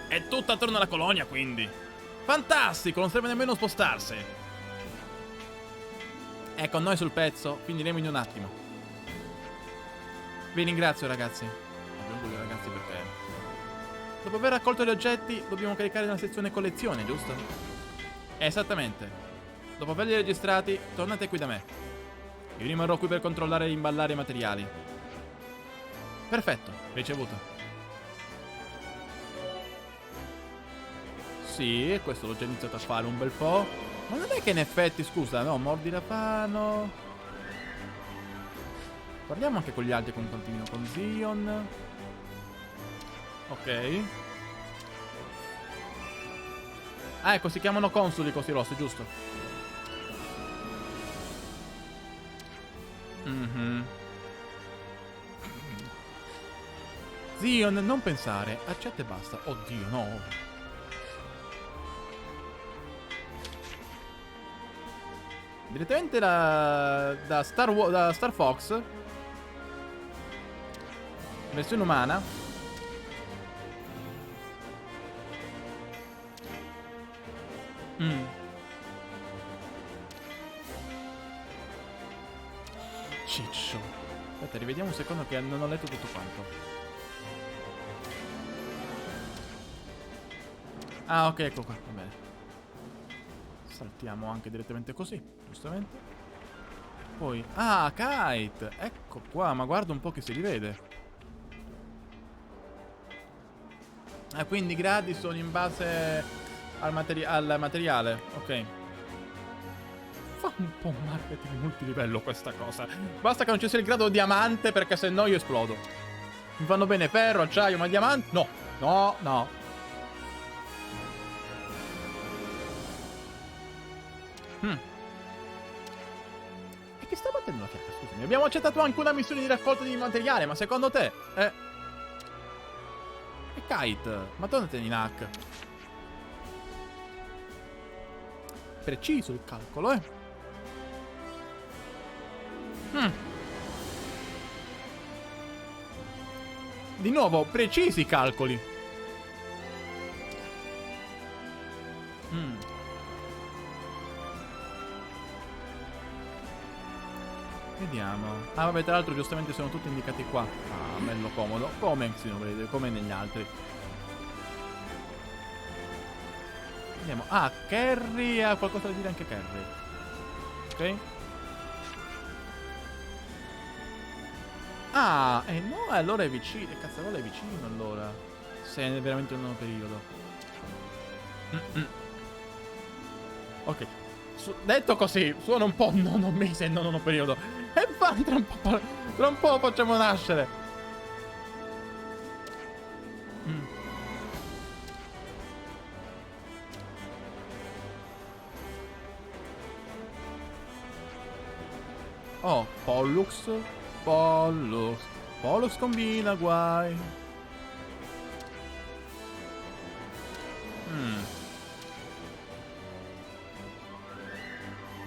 A: È tutta attorno alla colonia, quindi. Fantastico, non serve nemmeno spostarsi. Ecco, noi sul pezzo finiremo in un attimo. Vi ringrazio, ragazzi. Aggiungo i ragazzi perché... Dopo aver raccolto gli oggetti, dobbiamo caricare nella sezione collezione, giusto? Esattamente. Dopo averli registrati, tornate qui da me. Io rimarrò qui per controllare e imballare i materiali. Perfetto, ricevuto. Sì, questo l'ho già iniziato a fare un bel po'. Ma non è che in effetti, scusa, no, mordilafano... Parliamo anche con gli altri con continuo, con Zion. Ok. Ah, ecco, si chiamano consoli così rossi, giusto? Zion, non pensare, accetta e basta. Oddio, no. Direttamente da Star Fox. Versione umana. Ciccio. Aspetta, rivediamo un secondo che non ho letto tutto quanto. Ah, ok, ecco qua, va bene. Saltiamo anche direttamente così, giustamente. Poi, ah, kite! Ecco qua, ma guarda un po' che si rivede. Ah, quindi i gradi sono in base al materiale, ok. Fa un po' marketing multilivello questa cosa. Basta che non ci sia il grado diamante, perché se no io esplodo. Mi vanno bene ferro, acciaio, ma diamante? No, no, no. E che sta battendo la fiacca, scusami. Abbiamo accettato anche una missione di raccolta di materiale, ma secondo te? E kite, ma tornate in hack. Preciso il calcolo, Di nuovo, precisi i calcoli. Vediamo. Ah, vabbè, tra l'altro giustamente sono tutti indicati qua. Ah, bello comodo. Come come negli altri. Vediamo. Ah, Carry ha qualcosa da dire anche Carry. Ok. Ah, no, allora è vicino. Cazzarola è vicino allora. Se è veramente un nuovo periodo. Ok. Detto così, suona un po' nono mese e nono periodo. E poi tra un po' facciamo nascere. Oh, Pollux. Pollux combina guai.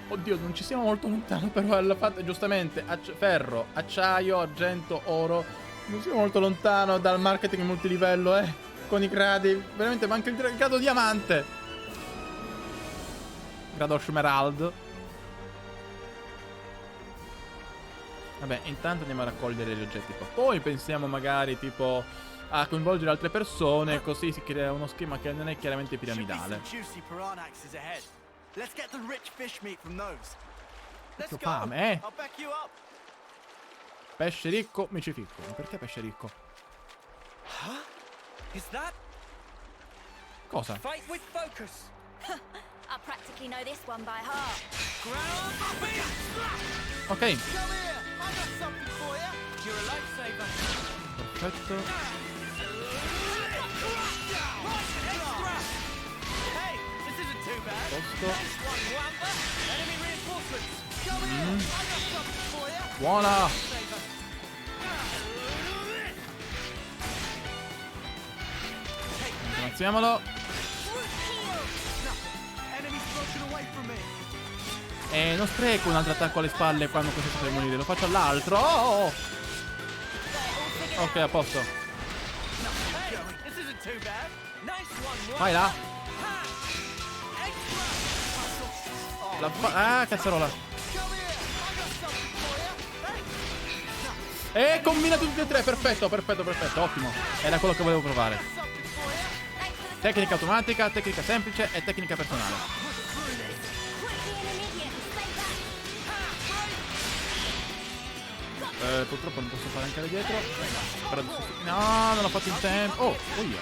A: Oddio, non ci siamo molto lontano, però alla fatta giustamente ferro, acciaio, argento, oro. Non siamo molto lontano dal marketing multilivello, con i gradi. Veramente manca il grado diamante. Grado Schmerald. Vabbè, intanto andiamo a raccogliere gli oggetti qua. Poi pensiamo magari tipo a coinvolgere altre persone, così si crea uno schema che non è chiaramente piramidale.
E: Let's get the rich fish meat from those.
A: Che fame,
E: I'll back you up.
A: Pesce ricco, micificco. Ma perché pesce ricco?
F: Huh? Is that?
A: Cosa?
F: Fight with focus.
B: I practically know this one by heart.
A: Ok.
F: Come here. I got something for you. You're a lifesaver.
A: Perfetto.
F: Hey, this isn't too bad.
A: Posto.
F: Nice one, Wamba. Enemy reinforcements. Come here. I got something for you.
A: Buona. Ammazziamolo. E non spreco un altro attacco alle spalle quando questo sta per morire. Lo faccio all'altro. Oh! Ok, a posto. Vai là. Ah, cazzarola. E combina tutti e tre. Perfetto, perfetto, perfetto. Ottimo. Era quello che volevo provare. Tecnica automatica, tecnica semplice e tecnica personale. Purtroppo non posso fare anche da dietro. Però no, non l'ho fatto in tempo. Oh, yeah.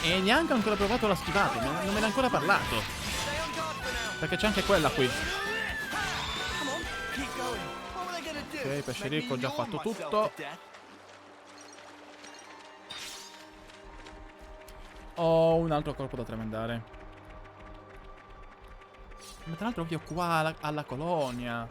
A: E neanche ho ancora provato la schivata. Non me ne ha ancora parlato. Perché c'è anche quella qui. Ok, pesce ricco, ho già fatto tutto. Ho un altro corpo da tramandare. Ma tra l'altro io qua alla colonia.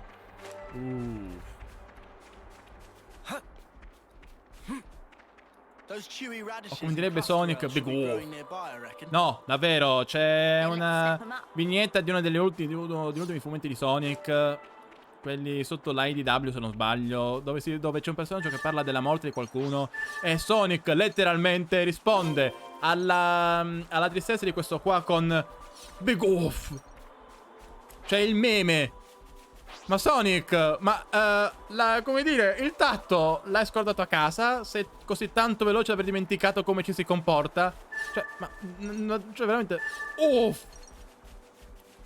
A: O come direbbe Sonic, Big Wolf. No, davvero, c'è una vignetta di uno degli ultimi fumetti di Sonic quelli sotto l'IDW se non sbaglio, dove c'è un personaggio che parla della morte di qualcuno e Sonic letteralmente risponde alla tristezza di questo qua con Big Off. Cioè il meme. Ma Sonic, come dire, il tatto l'hai scordato a casa? Sei così tanto veloce da aver dimenticato come ci si comporta? Cioè veramente... Uff!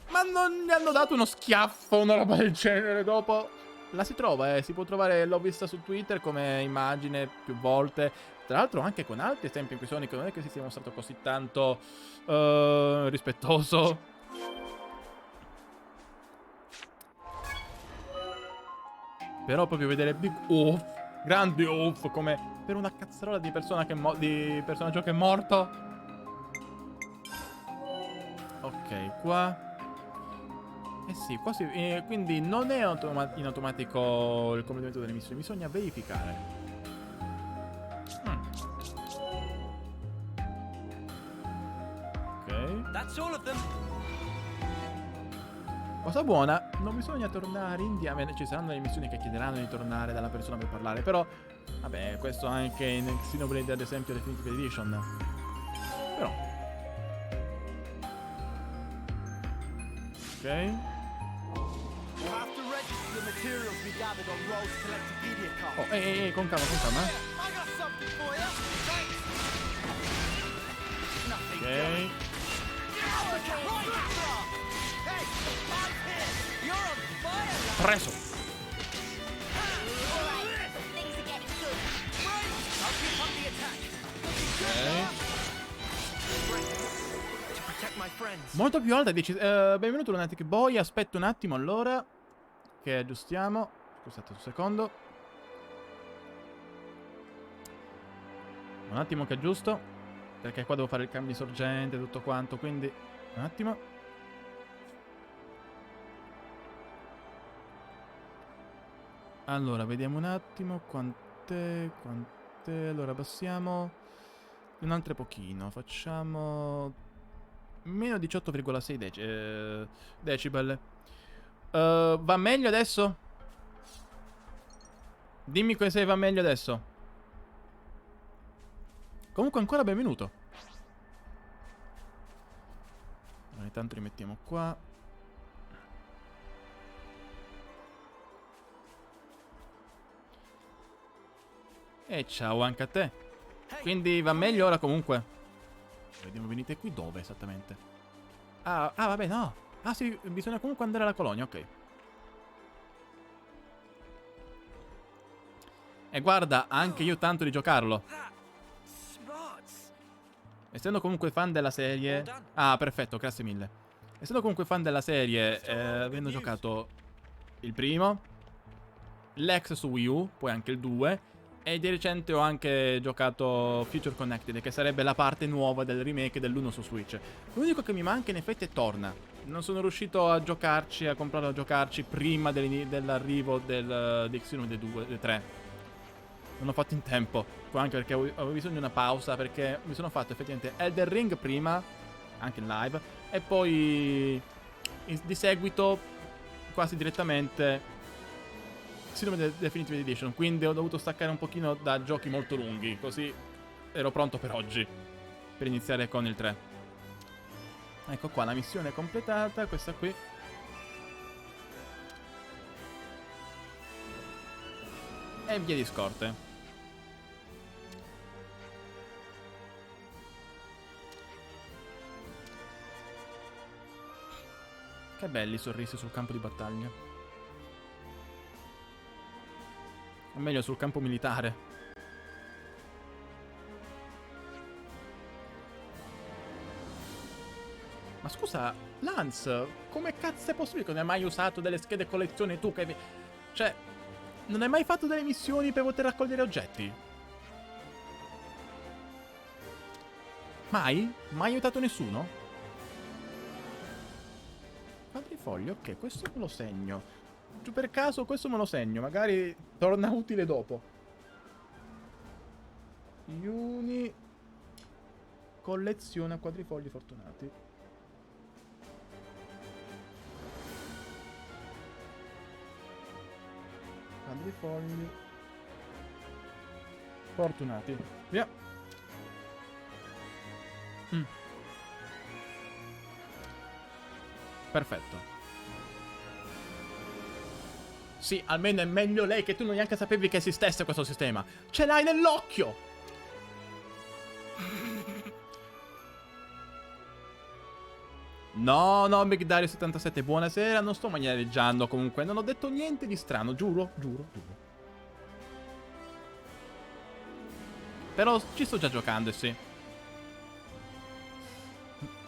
A: Ma non gli hanno dato uno schiaffo o una roba del genere dopo? La si trova, si può trovare, l'ho vista su Twitter come immagine più volte. Tra l'altro anche con altri esempi in cui Sonic non è che si sia mostrato così tanto rispettoso. Però proprio vedere Big Off, grande Off, come per una cazzarola di persona di personaggio che è morto. Ok, qua. Eh sì, qua si... quindi non è in automatico il completamento delle missioni, bisogna verificare. Ok.
C: That's all of them.
A: Cosa buona, non bisogna tornare indietro. Ci saranno delle missioni che chiederanno di tornare dalla persona per parlare. Però, vabbè, questo anche in Xenoblade ad esempio Definitive Edition. Però ok. Oh, ehi, con calma, con calma. Ok. Preso. Molto più alta, dici. Benvenuto Lunatic Boy. Aspetta un attimo allora. Che aggiustiamo. Scusate un secondo. Un attimo che aggiusto. Perché qua devo fare il cambio di sorgente e tutto quanto. Quindi un attimo. Allora, vediamo un attimo. Quant'è? Allora, abbassiamo un altro pochino. Facciamo meno 18,6 decibel. Va meglio adesso? Dimmi se va meglio adesso. Comunque ancora benvenuto. Allora, intanto rimettiamo qua. E ciao anche a te. Quindi va meglio ora comunque. Vediamo, venite qui dove esattamente? Ah, vabbè, no. Ah sì, bisogna comunque andare alla colonia, ok. E guarda, anche io tanto di giocarlo. Essendo comunque fan della serie... Ah, perfetto, grazie mille. Essendo comunque fan della serie, avendo giocato il primo, l'ex su Wii U, poi anche il 2... E di recente ho anche giocato Future Connected, che sarebbe la parte nuova del remake dell'1 su Switch. L'unico che mi manca in effetti è Torna. Non sono riuscito a giocarci, a comprarlo a giocarci prima dell'arrivo di Xenoblade 2, del 3. Non ho fatto in tempo, poi anche perché avevo bisogno di una pausa, perché mi sono fatto effettivamente Elden Ring prima, anche in live, e poi di seguito, quasi direttamente, Xenoblade Definitive Edition, quindi ho dovuto staccare un pochino da giochi molto lunghi, così ero pronto per oggi, per iniziare con il 3. Ecco qua, la missione è completata, questa qui. E via di scorte. Che belli i sorrisi sul campo di battaglia. O meglio, sul campo militare. Ma scusa, Lance, come cazzo è possibile che non hai mai usato delle schede collezione tu? Cioè, non hai mai fatto delle missioni per poter raccogliere oggetti? Mai? Mai aiutato nessuno? Quadrifoglio, ok, questo me lo segno. Giù per caso questo me lo segno, magari torna utile dopo. Uni colleziona quadrifogli fortunati. dei fogli. Fortunati. Via. Perfetto. Sì, almeno è meglio lei che tu non neanche sapevi che esistesse questo sistema. Ce l'hai nell'occhio! No, no, Big Dario 77, buonasera, non sto maniereggiando comunque, non ho detto niente di strano, giuro, giuro, giuro. Però ci sto già giocando, sì.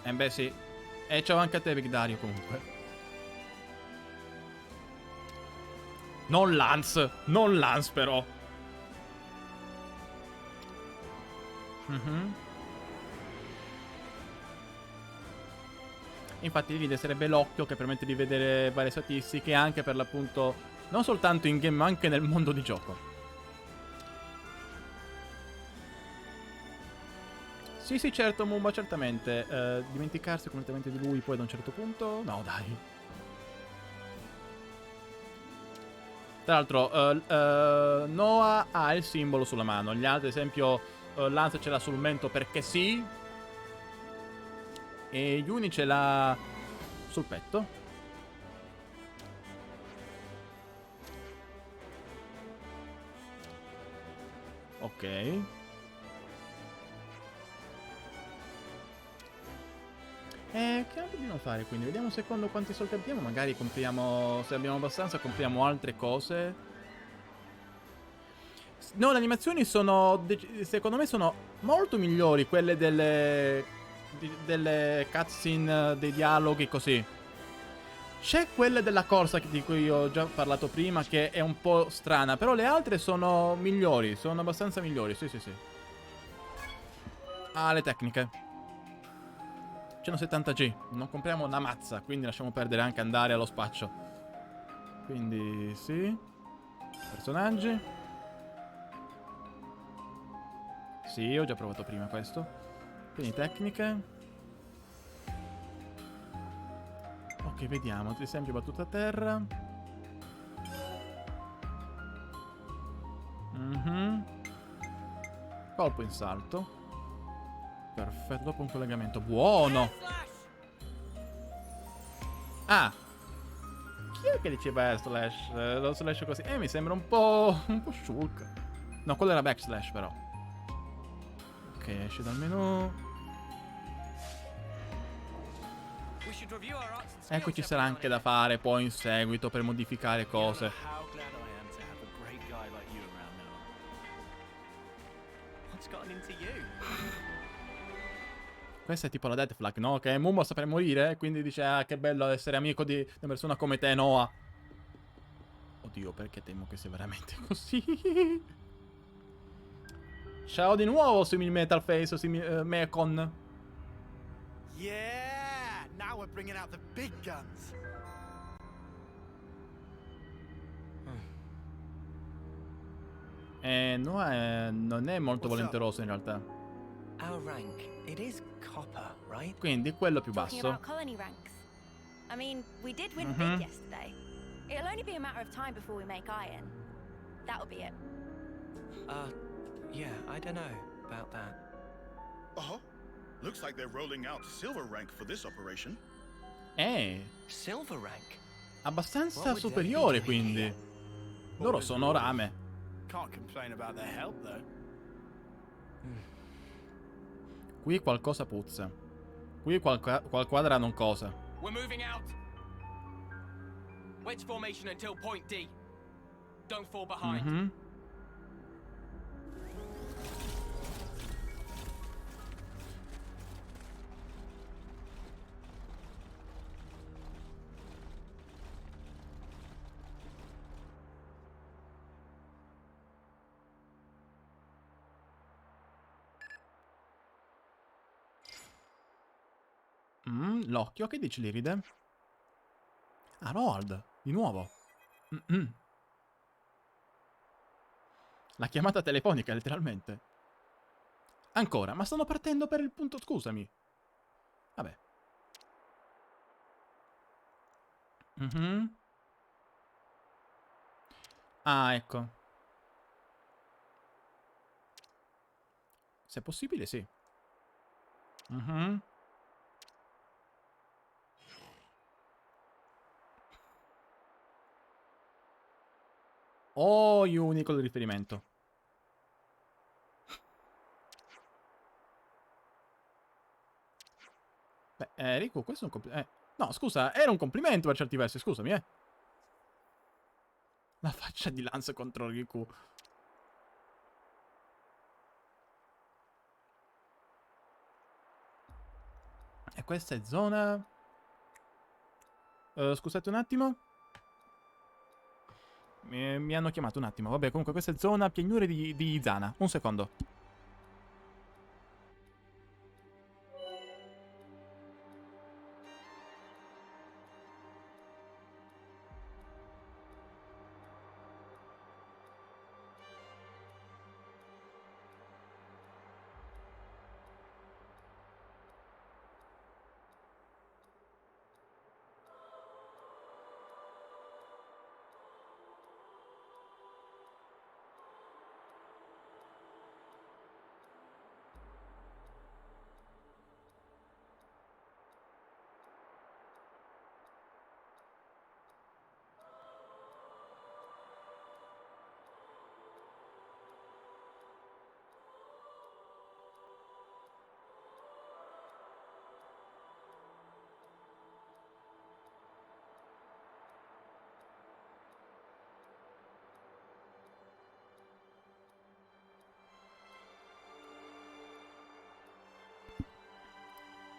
A: Beh, sì. E ciao anche a te, Big Dario, comunque. Non Lance, non Lance però. Infatti il video sarebbe l'occhio che permette di vedere varie statistiche anche per l'appunto non soltanto in game ma anche nel mondo di gioco. Sì sì certo Mumba, certamente. Dimenticarsi completamente di lui poi ad un certo punto? No dai. Tra l'altro Noah ha il simbolo sulla mano. Gli altri ad esempio Lance ce l'ha sul mento perché sì. E Yuni ce l'ha sul petto. Ok. Che altro dobbiamo fare quindi? Vediamo un secondo quanti soldi abbiamo. Magari compriamo, se abbiamo abbastanza, compriamo altre cose. No, le animazioni sono, secondo me sono molto migliori quelle delle cutscene, dei dialoghi così. C'è quella della corsa di cui ho già parlato prima che è un po' strana, però le altre sono migliori, sono abbastanza migliori, sì sì sì. Ah, le tecniche. 170G, non compriamo una mazza, quindi lasciamo perdere anche andare allo spaccio. Quindi sì. Personaggi. Sì, ho già provato prima questo. Quindi tecniche. Ok, vediamo. Ad esempio battuta a terra. Colpo in salto. Perfetto, dopo un collegamento. Buono! Ah! Chi è che diceva slash? Lo slash così? Mi sembra un po' shulk. No, quello era backslash però. Ok, esce dal menu. Ecco, ci sarà anche da fare poi in seguito per modificare cose. Questa è tipo la death flag, no? Che Mumbo sta per morire, quindi dice, ah, che bello essere amico di una persona come te, Noah. Oddio, perché temo che sia veramente così. Ciao di nuovo, simil Metal Face o simil Mecon.
E: Yeah, now we're bringing out the big guns.
A: Noah non è molto volenteroso in realtà.
D: Our rank, it is copper, right?
A: Quindi quello più
B: Talking
A: basso.
B: about colony ranks. I mean, we did win big yesterday. It'll only be a matter of time before we make iron. That'll be it.
D: Yeah, I don't know about that.
I: Uh-huh. Looks like they're rolling out silver rank for this operation.
D: Silver rank?
A: Abbastanza superiore, quindi. Loro sono rame.
E: Can't complain about their help though.
A: Qui qualcosa puzza. Qui qualquadra non cosa.
K: We're moving out. Wedge formation until point D. Don't fall behind.
A: L'occhio, che dici l'iride? Ah, Roald, di nuovo. La chiamata telefonica, letteralmente. Ancora, ma stanno partendo per il punto, scusami. Vabbè. Ah, ecco. Se è possibile, sì. Mhm. Oh, unico di riferimento. Beh, Riku, questo è un complimento. No, scusa, era un complimento per certi versi, scusami, eh. La faccia di Lance contro Riku. E questa è zona... scusate un attimo. Mi hanno chiamato un attimo. Vabbè, comunque questa è zona pianure di Zana. Un secondo.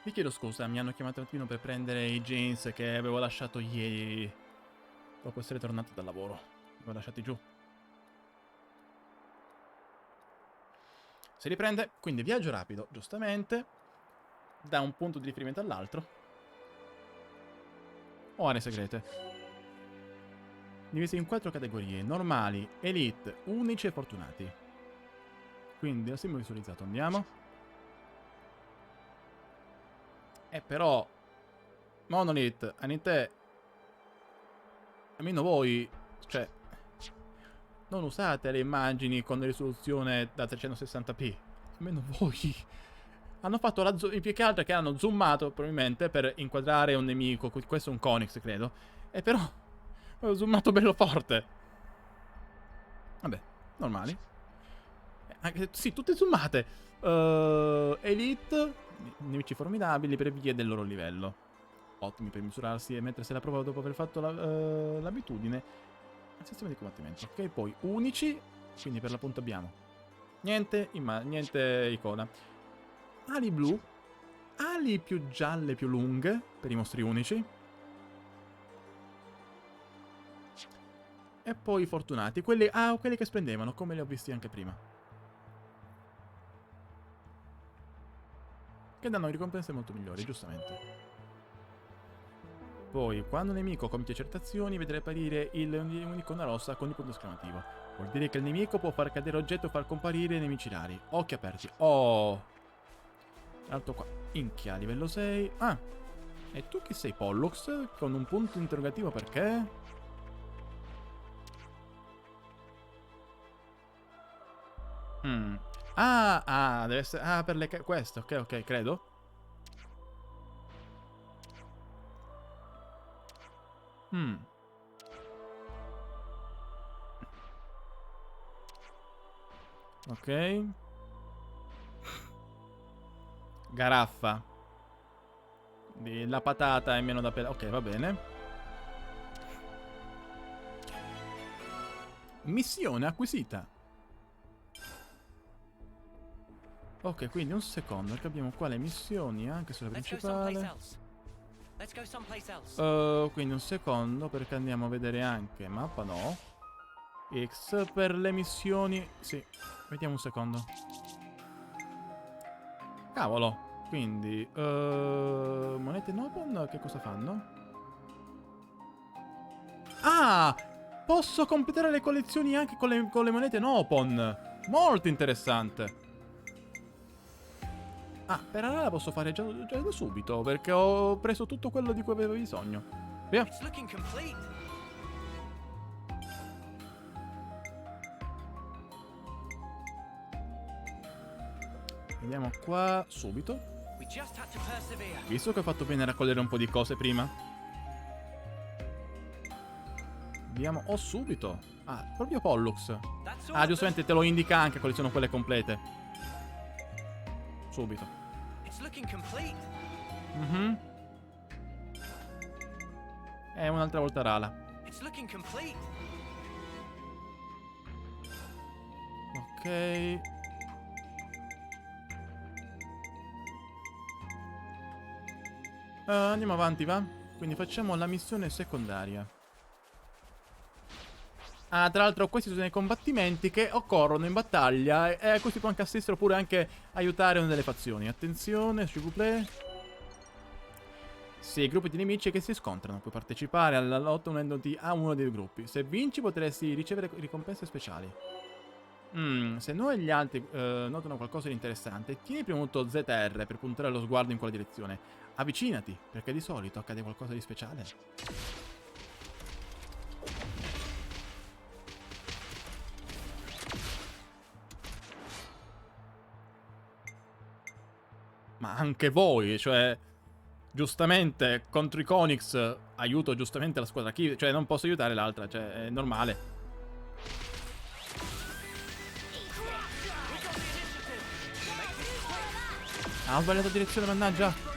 A: Vi chiedo scusa, mi hanno chiamato un attimo per prendere i jeans che avevo lasciato ieri dopo essere tornato dal lavoro. Li avevo lasciati giù. Si riprende, quindi viaggio rapido, giustamente, da un punto di riferimento all'altro. O aree segrete. Divisi in 4 categorie: normali, elite, unici e fortunati. Quindi, la simbolo visualizzato, andiamo. Però Monolith, Anite, almeno voi, cioè, non usate le immagini con risoluzione da 360p. Almeno voi. Hanno fatto la più che altro che hanno zoomato probabilmente per inquadrare un nemico. Questo è un Conix, credo. E però ho zoomato bello forte. Vabbè, normali. Sì, tutte zoomate. Elite, nemici formidabili per via del loro livello. Ottimi per misurarsi e mettersi alla prova dopo aver fatto l'abitudine. Sistema di combattimento. Ok, poi unici. Quindi per l'appunto abbiamo niente icona. Ali blu. Ali più gialle, più lunghe per i mostri unici. E poi fortunati. Quelli che splendevano, come li ho visti anche prima. Che danno ricompense molto migliori, giustamente. Poi, quando un nemico compie certe azioni, vedrai apparire un'icona rossa con il punto esclamativo. Vuol dire che il nemico può far cadere oggetto o far comparire nemici rari. Occhi aperti. Oh! Alto qua. Inchia, livello 6. Ah! E tu chi sei, Pollux? Con un punto interrogativo perché? Deve essere... Ah, per le... Questo, ok, credo. Ok. Garaffa. La patata è meno da pelare. Ok, va bene. Missione acquisita. Ok, quindi un secondo, perché abbiamo qua le missioni anche sulla principale. Quindi un secondo, perché andiamo a vedere anche mappa, no. X per le missioni. Sì, vediamo un secondo. Cavolo. Quindi monete Nopon che cosa fanno? Ah! Posso completare le collezioni anche con le monete Nopon. Molto interessante. Ah, per ora la posso fare già da subito, perché ho preso tutto quello di cui avevo bisogno. Via. Andiamo qua subito.
C: We just had to persevere.
A: Visto che ho fatto bene a raccogliere un po' di cose prima. Andiamo subito. Ah, proprio Pollux. Ah, giustamente te lo indica anche quali sono quelle complete. Subito.
C: It's looking complete.
A: Mhm. E un'altra volta Rala.
C: It's looking complete.
A: Ok. Andiamo avanti, va? Quindi facciamo la missione secondaria. Ah, tra l'altro questi sono i combattimenti che occorrono in battaglia e a cui si può anche assistere oppure anche aiutare una delle fazioni. Attenzione, s'il vous plaît. Sì, gruppi di nemici che si scontrano. Puoi partecipare alla lotta unendoti a uno dei gruppi. Se vinci potresti ricevere ricompense speciali. Se noi e gli altri notano qualcosa di interessante, tieni premuto ZR per puntare lo sguardo in quella direzione. Avvicinati, perché di solito accade qualcosa di speciale. Ma anche voi, cioè, giustamente contro i Conix aiuto giustamente la squadra Kiwi, cioè non posso aiutare l'altra, cioè è normale. Ah, ho sbagliato direzione, mannaggia.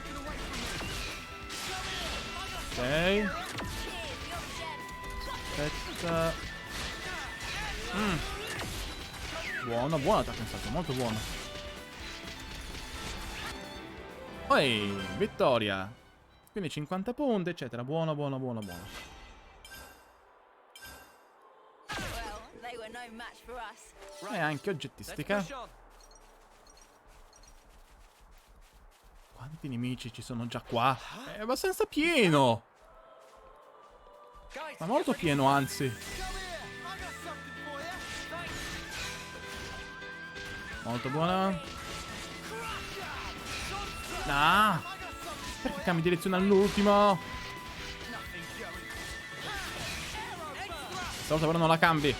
A: Ok. Aspetta. Buono, buono attacco in salto, molto buono. Poi, vittoria. Quindi 50 punti, eccetera. Buono, buono, buono, buono. E anche oggettistica. Quanti nemici ci sono già qua? È abbastanza pieno. Ma molto pieno, anzi. Molto buona. Ah! Perché cambi direzione all'ultimo? Stavolta però non la cambi.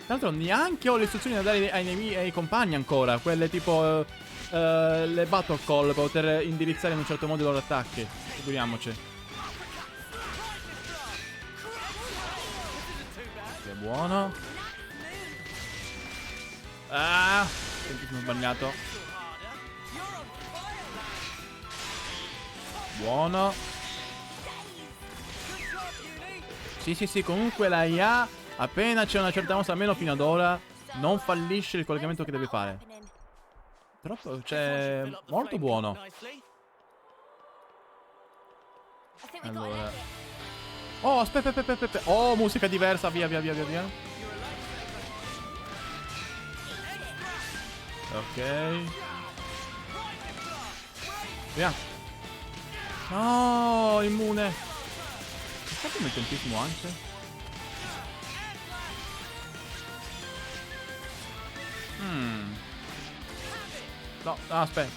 A: Tra l'altro neanche ho le istruzioni da dare ai nemici e ai compagni ancora. Quelle tipo le battle call per poter indirizzare in un certo modo i loro attacchi. Figuriamoci. Che buono. Ah! Tantissimo sbagliato. Buono. Sì, comunque la IA, appena c'è una certa mossa, almeno fino ad ora, non fallisce il collegamento che deve fare. Troppo, cioè, molto buono. Allora. Oh, aspetta. Oh, musica diversa, via. Ok. Via. No, immune. È stato nel tempismo anche. No, aspetta.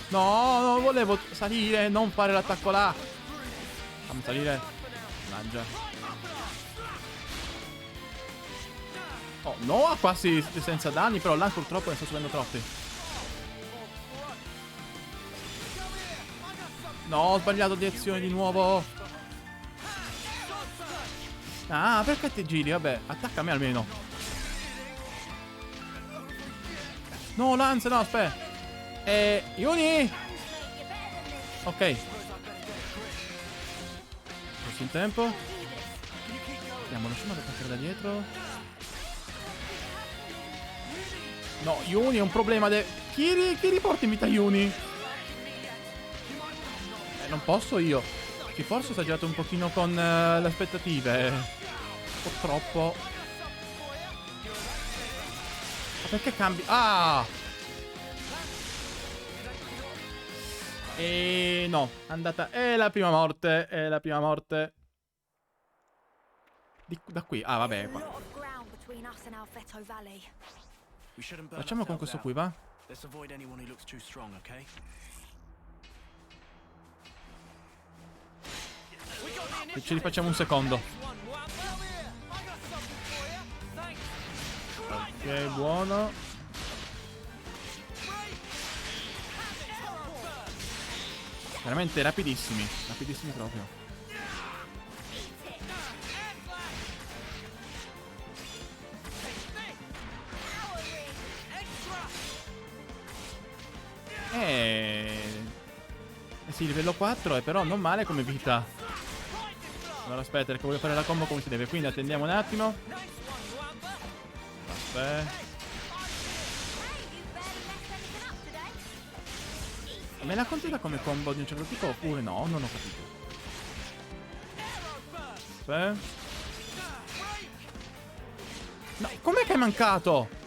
A: No, volevo salire, non fare l'attacco là. Fammi salire. Mannaggia. Oh, Noah quasi senza danni, però là purtroppo ne sto subendo troppi. No, ho sbagliato direzione di nuovo. Ah, perché ti giri? Vabbè, attacca a me almeno. No, Lance, no, aspetta. Yuni! Ok. Giusto in tempo. Andiamo, lasciamo attaccare da dietro. No, Yuni è un problema. Chi riporta in vita Yuni? Non posso io. Che forse ho esagerato un pochino con le aspettative. Un po' troppo. Ma perché cambi? Ah! E no, è andata. È la prima morte. È la prima morte. Da qui. Ah, vabbè, qua. Facciamo con questo qui, va? E ci rifacciamo un secondo. Ok, buono. Veramente rapidissimi. Rapidissimi proprio. Sì, livello 4 è però non male come vita. Allora aspetta, perché voglio fare la combo come si deve. Quindi attendiamo un attimo. Aspetta. Me la considera come combo di un certo tipo oppure no? Non ho capito. Aspetta. No, com'è che è mancato?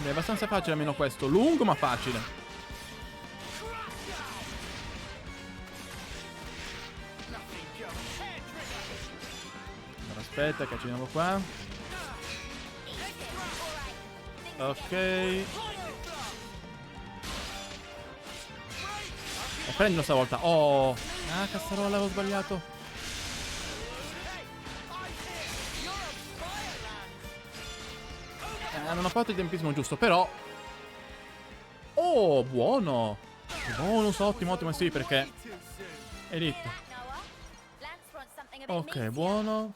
A: È abbastanza facile almeno questo. Lungo ma facile. Allora aspetta che ci andiamo qua. Ok. E prendilo stavolta. Oh. Ah, cazzarola, avevo sbagliato. Non ho fatto il tempismo giusto, però. Oh, buono. Bonus, ottimo, ottimo, sì, perché Elite. Ok, buono.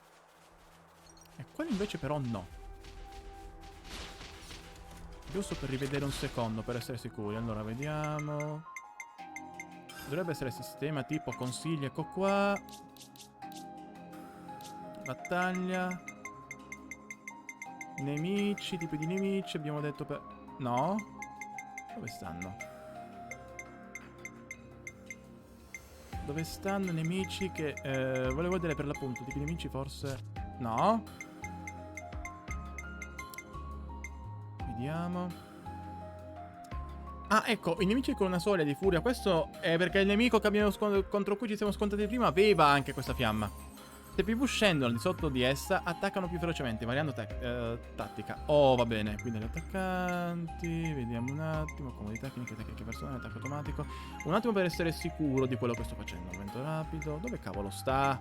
A: E quello invece però no. Giusto per rivedere un secondo, per essere sicuri. Allora, vediamo. Dovrebbe essere sistema tipo consigli, ecco qua. Battaglia. Nemici, tipi di nemici, abbiamo detto per... No? Dove stanno? Dove stanno i nemici che... volevo vedere per l'appunto, tipi di nemici forse... No? Vediamo. Ah, ecco, i nemici con una soglia di furia. Questo è perché il nemico che abbiamo contro cui ci siamo scontrati prima aveva anche questa fiamma. Se più scendono al di sotto di essa, attaccano più velocemente, variando tattica. Oh, va bene. Quindi gli attaccanti. Vediamo un attimo. Comodità, tecniche personali, attacco automatico. Un attimo per essere sicuro di quello che sto facendo. Movimento rapido. Dove cavolo sta?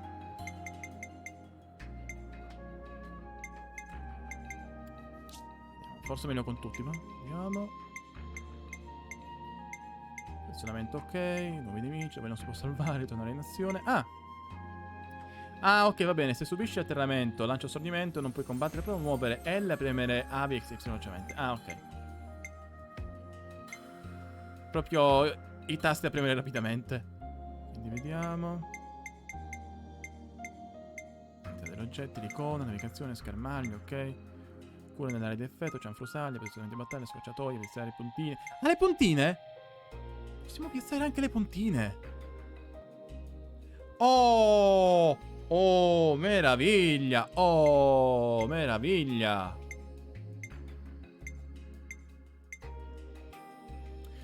A: Forse meglio con tutti, no? Vediamo. Selezionamento ok. Nuovi nemici, dove non si può salvare, tornare in azione. Ah, ok, va bene. Se subisci atterramento, lancio stordimento, non puoi combattere, però muovere L e premere A, B, X, Y velocemente. Ah, ok. Proprio i tasti da premere rapidamente. Quindi vediamo. Degli oggetti, l'icona, navigazione, schermagli, ok. Cura nell'area di effetto, cianfrusaglie, posizione di battaglia, scorciatoie, piazzare le puntine. Ah, le puntine? Possiamo piazzare anche le puntine. Oh! Oh, meraviglia! Oh, meraviglia!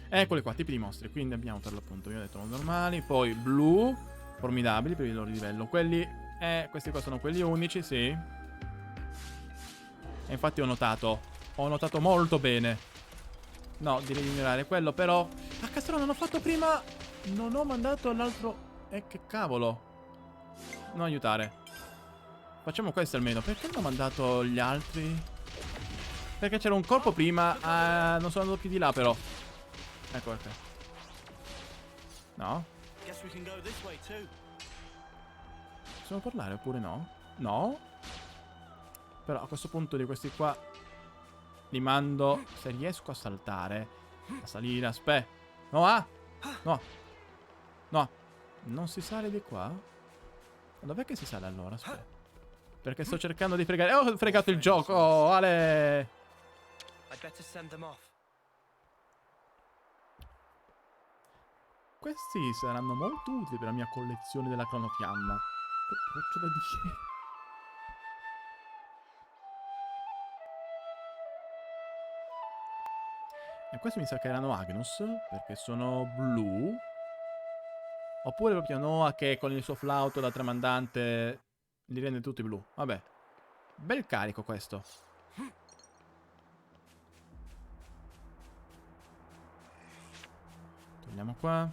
A: Eccoli qua, tipi di mostri. Quindi abbiamo per l'appunto, io ho detto normali. Poi blu, formidabili per il loro livello. Quelli, questi qua sono quelli unici, sì. E infatti ho notato molto bene. No, direi di ignorare quello, però... Ah, cazzo, non ho fatto prima... Non ho mandato l'altro... che cavolo. Non aiutare. Facciamo questo almeno. Perché non ho mandato gli altri? Perché c'era un corpo prima. Non sono andato più di là però. Ecco perché. No? Possiamo parlare oppure no? No? Però a questo punto di questi qua li mando. Se riesco a saltare. A salire. Aspetta. No, no. No. Non si sale di qua? Dov'è che si sale allora? Aspetta. Perché sto cercando di fregare. Oh, ho fregato il gioco. Oh, Ale. Questi saranno molto utili per la mia collezione della cronofiamma. Che faccio da dire? E questi mi sa che erano Agnus, perché sono blu. Oppure proprio Noah che con il suo flauto da tramandante li rende tutti blu. Vabbè. Bel carico questo. Togliamo qua.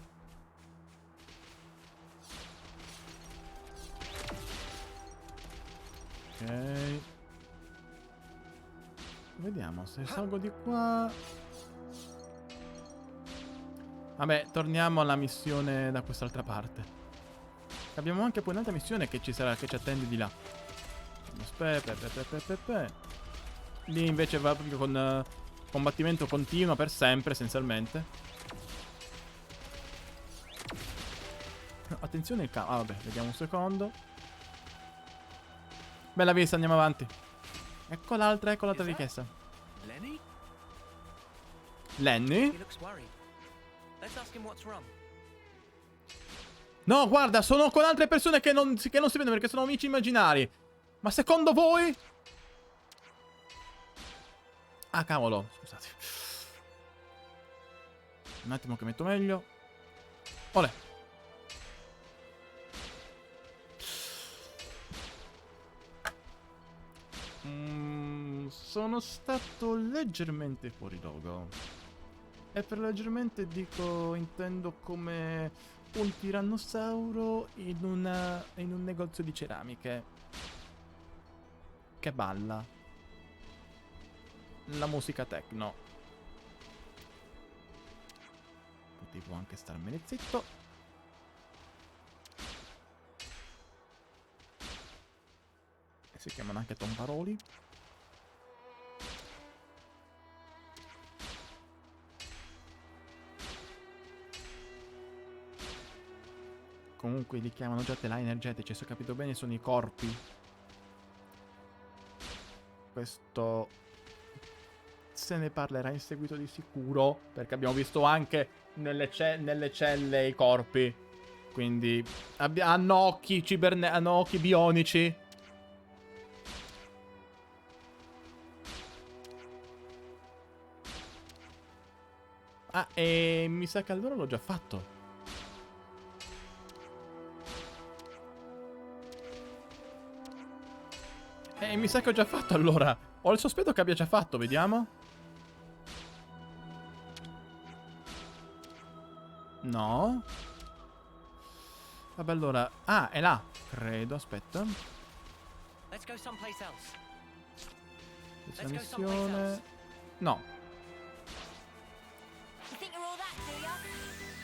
A: Ok. Vediamo se salgo di qua. Vabbè, torniamo alla missione da quest'altra parte. Abbiamo anche poi un'altra missione che ci sarà, che ci attende di là. Lì invece va proprio con combattimento continuo per sempre, essenzialmente. Attenzione il cavo. Ah, vabbè, vediamo un secondo. Bella vista, andiamo avanti. Ecco l'altra richiesta.
D: Lenny?
A: Lenny?
D: He looks worried. Let's ask him what's wrong.
A: No, guarda, sono con altre persone che non si vedono perché sono amici immaginari. Ma secondo voi? Ah, cavolo, scusate. Un attimo che metto meglio. Olè. Sono stato leggermente fuori luogo. E per leggermente dico, intendo come un tirannosauro in un negozio di ceramiche che balla la musica techno. Potevo anche starmene zitto. E si chiamano anche tomparoli. Comunque li chiamano già telai energetici, se ho capito bene sono i corpi. Questo se ne parlerà in seguito di sicuro, perché abbiamo visto anche nelle celle i corpi. Quindi hanno occhi hanno occhi bionici. Ah, e mi sa che allora l'ho già fatto. Mi sa che ho già fatto allora. Ho il sospetto che abbia già fatto, vediamo. No. Vabbè allora. Ah, è là. Credo, aspetta.
D: Let's go someplace else.
A: Questa missione. No.
B: You think you're all that, do ya?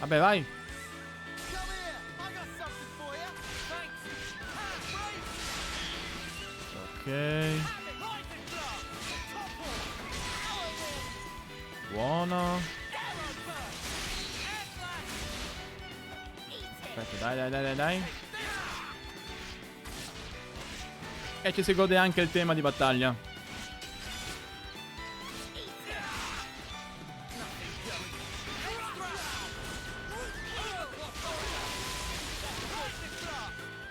A: Vabbè, vai. Ok. Buono. Aspetta, dai. E ci si gode anche il tema di battaglia.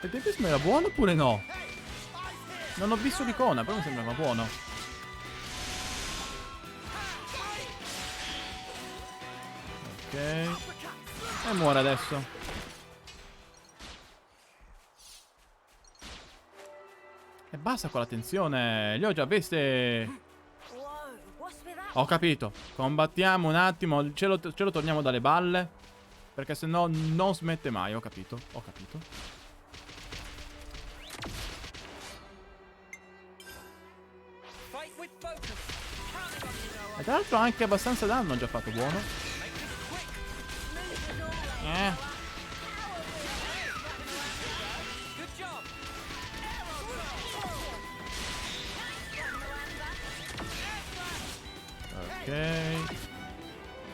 A: Il tempismo era buono oppure no? Non ho visto l'icona, però mi sembrava buono. Ok. E muore adesso. E basta con la tensione. Li ho già visti. Ho capito. Combattiamo un attimo. Ce lo torniamo dalle balle. Perché sennò non smette mai. Ho capito. E tra l'altro anche abbastanza danno ho già fatto, buono. Ok.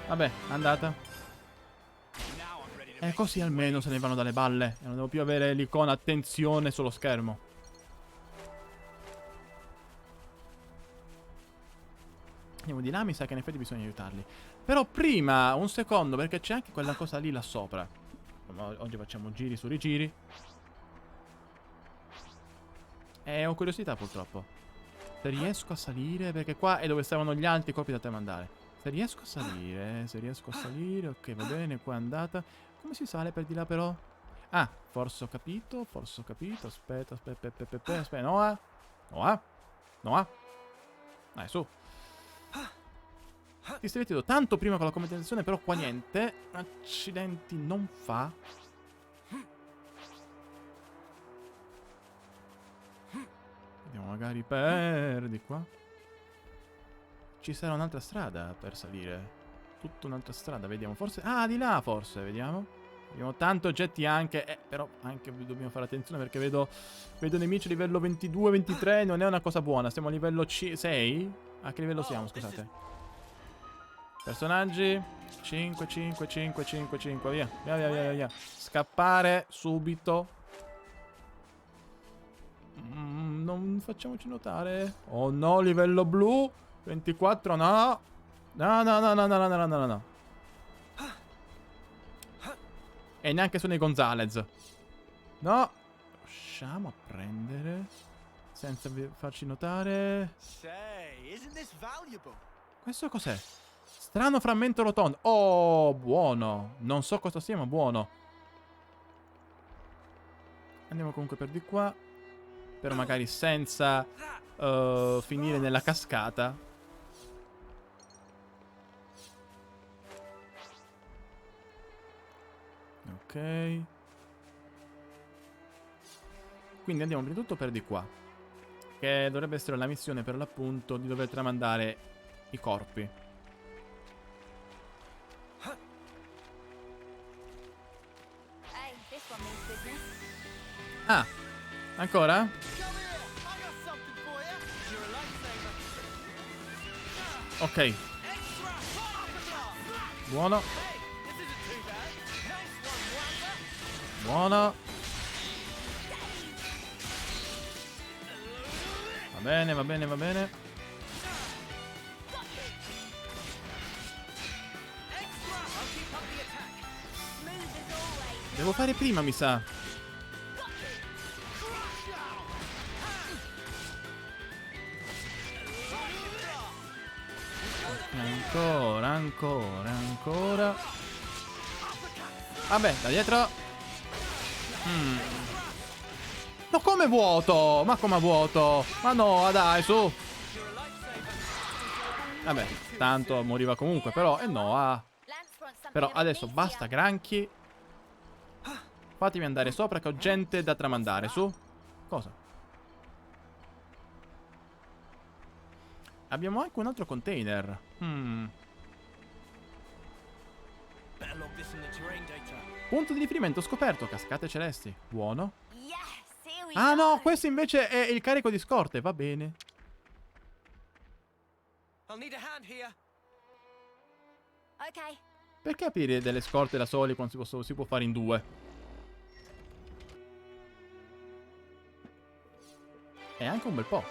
A: Vabbè, andata. E così almeno se ne vanno dalle balle. E non devo più avere l'icona attenzione sullo schermo. Andiamo di là, mi sa che in effetti bisogna aiutarli. Però prima, un secondo, perché c'è anche quella cosa lì là sopra. Oggi facciamo giri su rigiri. E ho curiosità purtroppo. Se riesco a salire, perché qua è dove stavano gli altri colpi da te mandare. Se riesco a salire, ok, va bene, qua è andata. Come si sale per di là però? Ah, forse ho capito. Aspetta, Noah. Dai, su. Ti stai mettendo tanto prima con la commentazione, però qua niente. Accidenti, non fa. magari per di qua. Ci sarà un'altra strada per salire. Tutta un'altra strada, vediamo. Forse... Ah, di là forse, vediamo. Abbiamo tanti oggetti anche... però anche dobbiamo fare attenzione perché vedo nemici a livello 22, 23. Non è una cosa buona. Siamo a livello 6? A che livello siamo, scusate? Personaggi. 5, 5, 5, 5, 5. Via, via, via, via, via. Scappare subito. Non facciamoci notare. Oh no, livello blu. 24, no. No, no, no, no, no, no, no, no, no. E neanche sono i Gonzalez. No. Riusciamo a prendere senza farci notare. Questo cos'è? Strano frammento rotondo. Oh, buono. Non so cosa sia, ma buono. Andiamo comunque per di qua. Però magari senza finire nella cascata. Ok. Quindi andiamo prima di tutto per di qua. Che dovrebbe essere la missione per l'appunto di dover tramandare i corpi. Ah, ancora? Ok. Buono. Buono. Va bene, va bene, va bene. Devo fare prima, mi sa. Ancora, ancora, ancora. Vabbè, da dietro. Ma come vuoto? Ma come vuoto? Ma no, dai, su. Vabbè, tanto moriva comunque, però. No, Però adesso basta granchi. Fatemi andare sopra che ho gente da tramandare, su. Cosa? Abbiamo anche un altro container. Punto di riferimento scoperto. Cascate celesti. Buono. Ah no, questo invece è il carico di scorte. Va bene. Perché aprire delle scorte da soli quando si può fare in due? E anche un bel po'.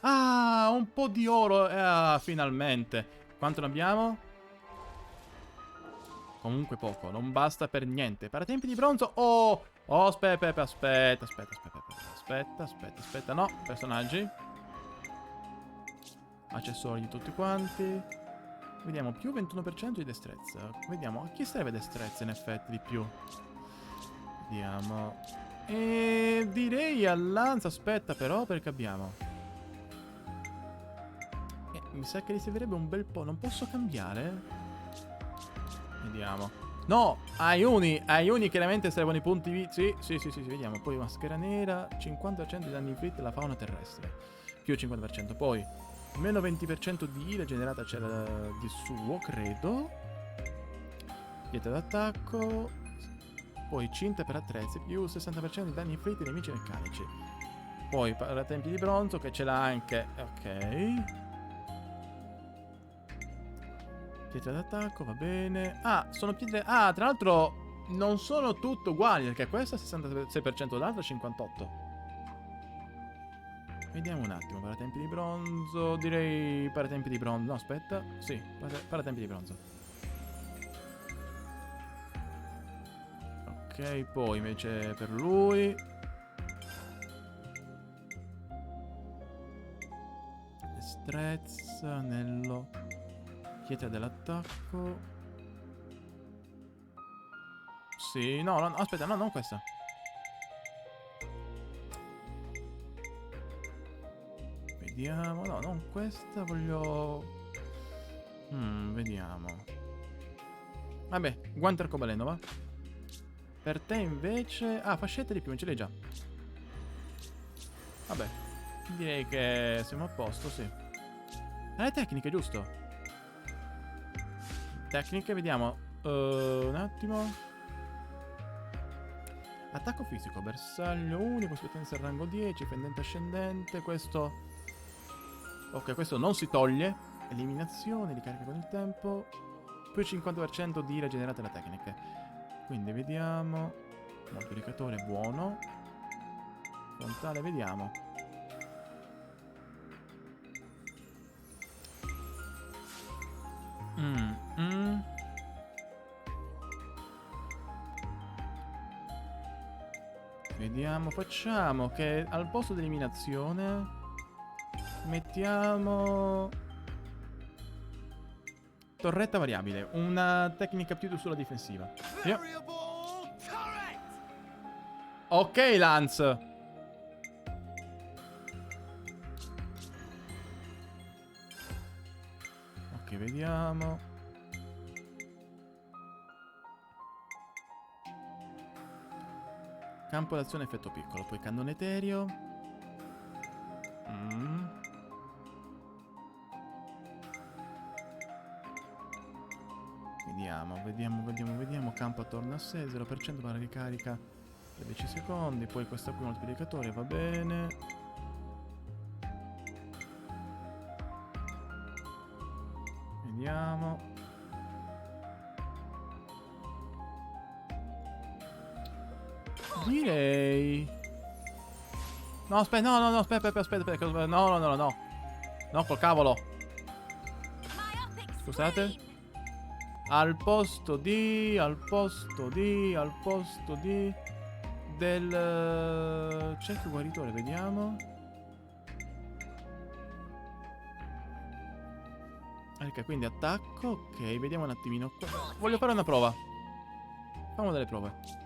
A: Ah, un po' di oro. Ah, finalmente. Quanto ne abbiamo? Comunque poco, non basta per niente. Paratempi di bronzo. Oh, aspetta. No, personaggi. Accessori di tutti quanti. Vediamo, più 21% di destrezza. Vediamo, a chi serve destrezza in effetti di più? Vediamo. E direi al lanza. Aspetta però, perché abbiamo. Mi sa che gli servirebbe un bel po'. Non posso cambiare? Vediamo. No, Aiuni chiaramente servono i punti. Sì, vediamo. Poi maschera nera, 50% di danni inflitti alla fauna terrestre. Più 50%. Poi meno 20% di ira generata c'era di suo, credo. Pietra d'attacco. Poi cinta per attrezzi, più 60% di danni inflitti ai nemici meccanici. Poi paratempi di bronzo, che ce l'ha anche. Ok. Pietra d'attacco, va bene. Ah, sono pietre... Ah, tra l'altro non sono tutte uguali, perché questa è 66%, l'altra è 58%. Vediamo un attimo, paratempi di bronzo. Direi paratempi di bronzo. No, aspetta. Sì, paratempi di bronzo. Ok, poi invece per lui destrezza, anello, pietra dell'attacco. Sì, no, aspetta, no, non questa. Vediamo, no, non questa, voglio... vediamo. Vabbè, guanto arcobaleno, va? Per te invece... Ah, fascette di più, ce l'hai già. Vabbè. Direi che siamo a posto, sì. Le tecniche, giusto? Tecniche, vediamo. Un attimo. Attacco fisico, bersaglio unico, potenza al rango 10, fendente ascendente. Questo... Ok, questo non si toglie. Eliminazione, ricarica con il tempo. Più 50% di rigenerate la tecnica. Quindi vediamo. Moltiplicatore buono. Frontale, vediamo. Vediamo, facciamo che al posto dell'eliminazione mettiamo torretta variabile, una tecnica più sulla difensiva. Via. Ok, Lance. Ok, vediamo. Campo d'azione effetto piccolo, poi cannone etereo. Vediamo. Campo attorno a sé, 0% per la ricarica per 10 secondi. Poi questo qui moltiplicatore, va bene. Vediamo. Direi... No, aspetta, no, aspetta. No. No, col cavolo. Scusate. Al posto di del cerchio guaritore, vediamo. Ok, quindi attacco. Ok, vediamo un attimino. Voglio fare una prova. Facciamo delle prove.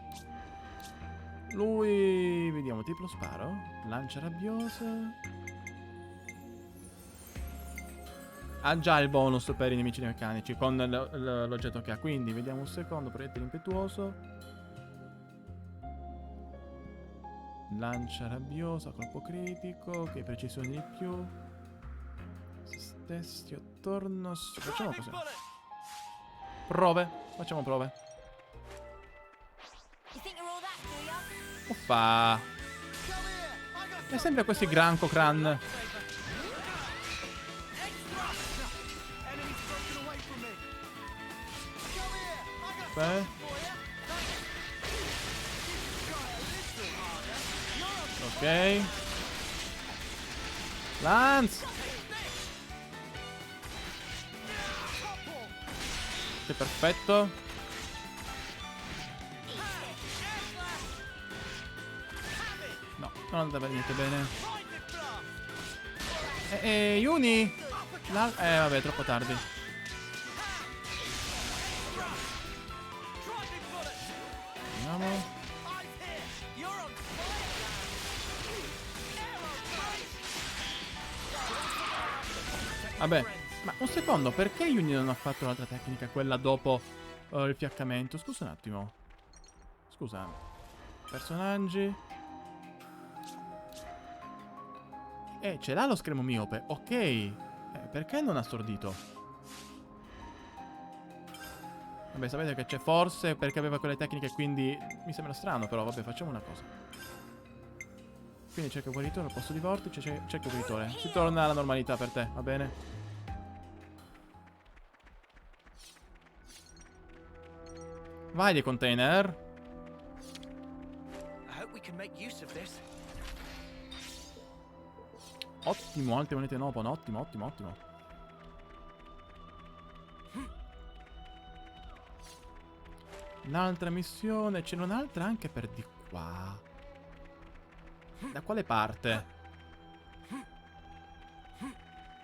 A: Lui, vediamo, triplo sparo. Lancia rabbiosa. Ha già il bonus per i nemici meccanici con l'oggetto che ha. Quindi vediamo un secondo. Proiettile impetuoso. Lancia rabbiosa, colpo critico. Ok, precisione di più. Stessi attorno. Facciamo così. Prove. Facciamo prove. Uffa. È sempre questi Granco Cran. Ok. Lance. Ok, perfetto. No, non andava niente bene. Yuni. Vabbè, troppo tardi. Andiamo. Vabbè, ma un secondo, perché Yuni non ha fatto l'altra tecnica, quella dopo il fiaccamento? Scusa un attimo. Scusa. Personaggi. Ce l'ha lo schermo miope, ok. Perché non ha stordito? Vabbè, sapete che c'è forse perché aveva quelle tecniche, quindi mi sembra strano, però vabbè, facciamo una cosa. Quindi cerco guaritore al posto di vortice, cerco guaritore. Si torna alla normalità per te, va bene? Vai dei container. Ottimo, altre monete Nopon, ottimo. Un'altra missione, ce n'è un'altra anche per di qua. Da quale parte?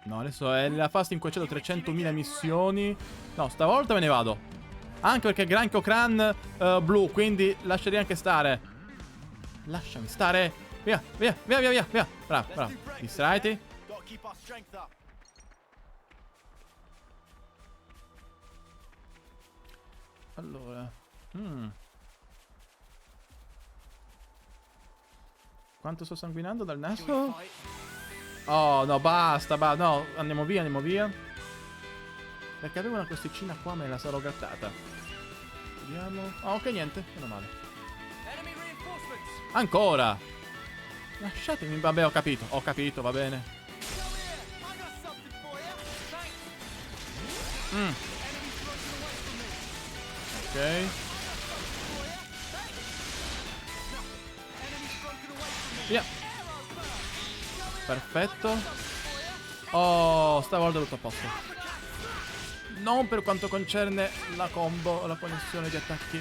A: No, adesso è la fase in cui ho 300.000 missioni. No, stavolta me ne vado. Anche perché Granco Cran blu, quindi lascerei anche stare. Lasciami stare. Via. Bravo. Distraiti. Allora. Quanto sto sanguinando dal naso? Oh, no, basta, no, andiamo via, andiamo via. Perché avevo una costicina qua, me la sarò grattata. Vediamo. Oh, ok, niente, meno male. Ancora! Lasciatemi, vabbè, ho capito, va bene. Ok. Via. Perfetto. Oh, stavolta tutto a posto. Non per quanto concerne la combo, la connessione di attacchi.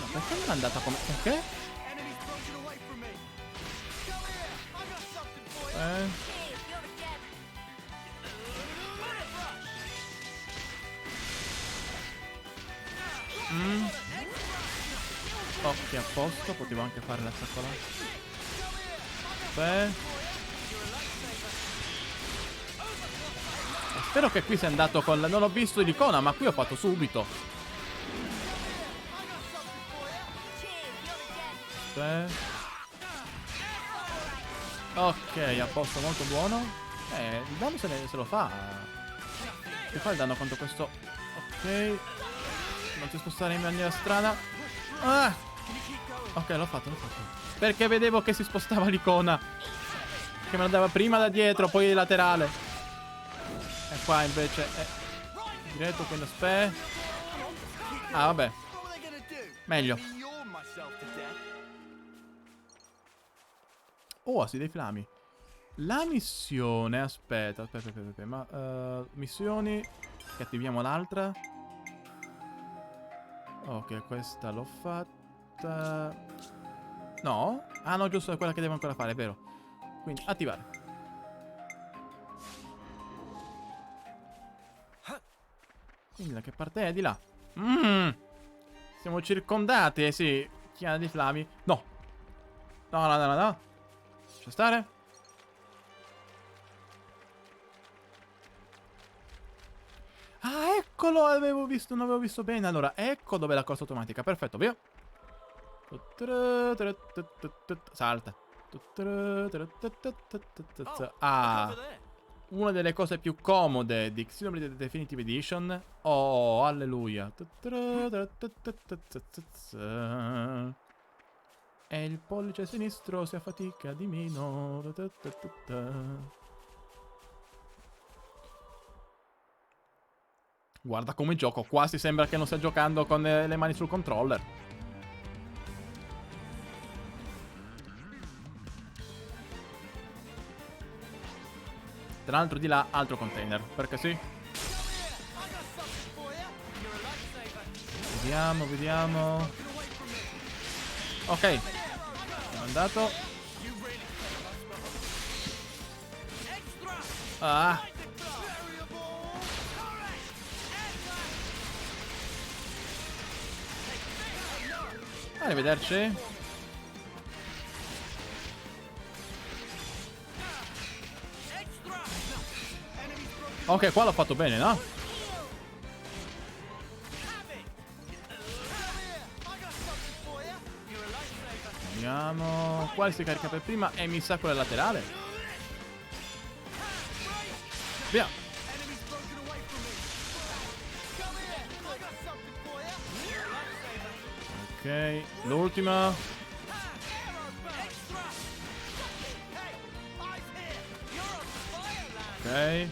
A: No, perché non è andata come... Perché? Ok, a posto, potevo anche fare la cioccolata. Spero che qui sia andato con... Non ho visto l'icona, ma qui ho fatto subito. Ok, a posto, molto buono. Il danno se lo fa. Si fa il danno contro questo. Ok. Non ti spostare in maniera strana. Ah! Ok, l'ho fatto. Perché vedevo che si spostava l'icona. Che me la dava prima da dietro, poi di laterale. E qua invece è diretto, quindi aspe. Ah, vabbè. Meglio. Oh, sì, dei flami. La missione, aspetta, ma missioni, che attiviamo l'altra. Ok, questa l'ho fatta. No? Ah no, giusto, è quella che devo ancora fare, è vero. Quindi, attivare. Quindi da che parte è? Di là. Siamo circondati, sì. Chiara di flami. No. No. Lascia stare. Ah, eccolo, non avevo visto bene. Allora, ecco dove è la corsa automatica. Perfetto, via. Salta. Ah, una delle cose più comode di Xenoblade Definitive Edition. Oh, alleluia. E il pollice sinistro si affatica di meno. Guarda come gioco, quasi sembra che non stia giocando con le mani sul controller. Tra l'altro di là, altro container, perché sì. Vediamo. Ok. È andato. Ah. Arrivederci. Ok, qua l'ho fatto bene, no? Vediamo. Quale si carica per prima? E mi sa quella laterale. Via. Ok, l'ultima. Ok.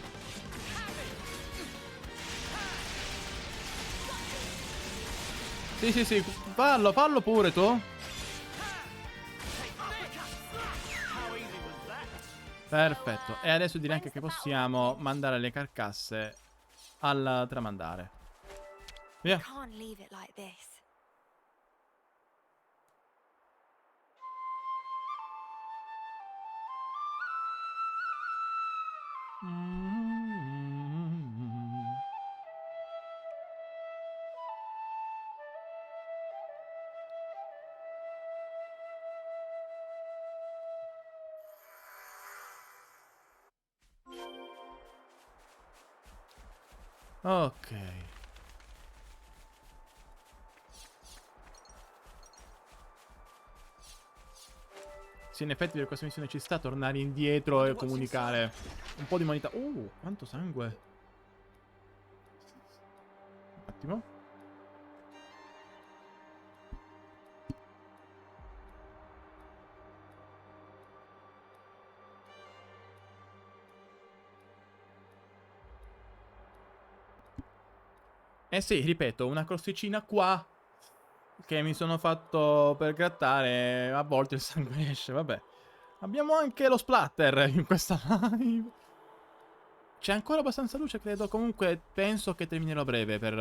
A: Sì, fallo pure tu. Perfetto. E adesso direi anche che possiamo mandare le carcasse al tramandare. Via.
H: Can't leave it like this.
A: Ok. Sì, in effetti per questa missione ci sta tornare indietro e comunicare un po' di umanità. Quanto sangue. Un attimo. Eh sì, ripeto, una crosticina qua che mi sono fatto per grattare, a volte il sangue esce, vabbè. Abbiamo anche lo splatter in questa live. C'è ancora abbastanza luce, credo. Comunque penso che terminerò breve per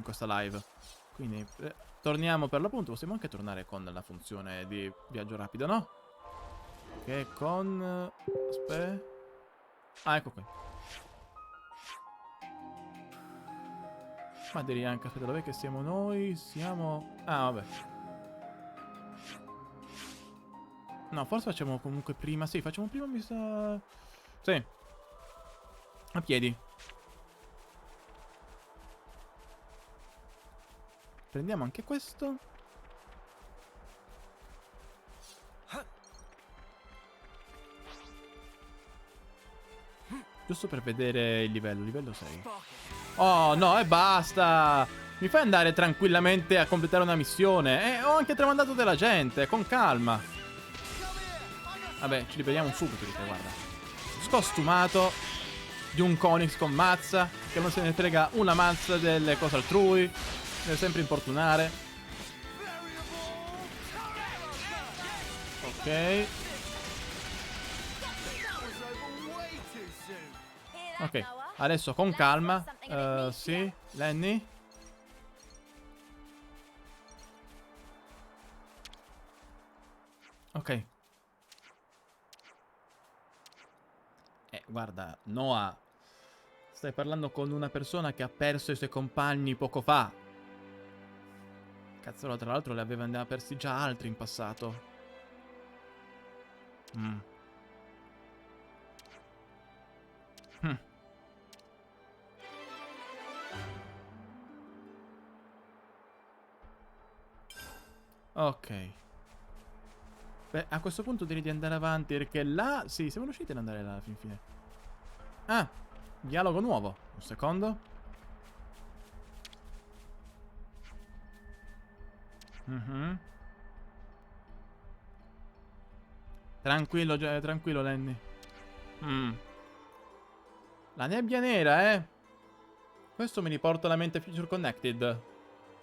A: questa live. Quindi torniamo per l'appunto. Possiamo anche tornare con la funzione di viaggio rapido, no? Che con... aspetta. Ah, ecco qui. Ma direi anche, aspetta, dov'è che siamo noi? Siamo... ah, vabbè. No, forse facciamo comunque prima... sì, facciamo prima, mi sa... sì. A piedi. Prendiamo anche questo. Giusto per vedere il livello. Livello 6. Oh no, e basta. Mi fai andare tranquillamente a completare una missione. Ho anche tramandato della gente. Con calma. Vabbè, ci liberiamo subito di te, guarda. Scostumato di un Conix con mazza, che non se ne frega una mazza delle cose altrui. Deve sempre importunare. Ok. Ok, adesso con calma. Sì, Lenny. Ok. Guarda, Noah, stai parlando con una persona che ha perso i suoi compagni poco fa. Cazzolo, tra l'altro ne aveva persi già altri in passato. Ok. Beh, a questo punto direi di andare avanti, perché là... sì, siamo riusciti ad andare là alla fin fine. Ah, dialogo nuovo. Un secondo. Tranquillo, tranquillo, Lenny. La nebbia nera, eh. Questo mi riporta alla mente Future Connected.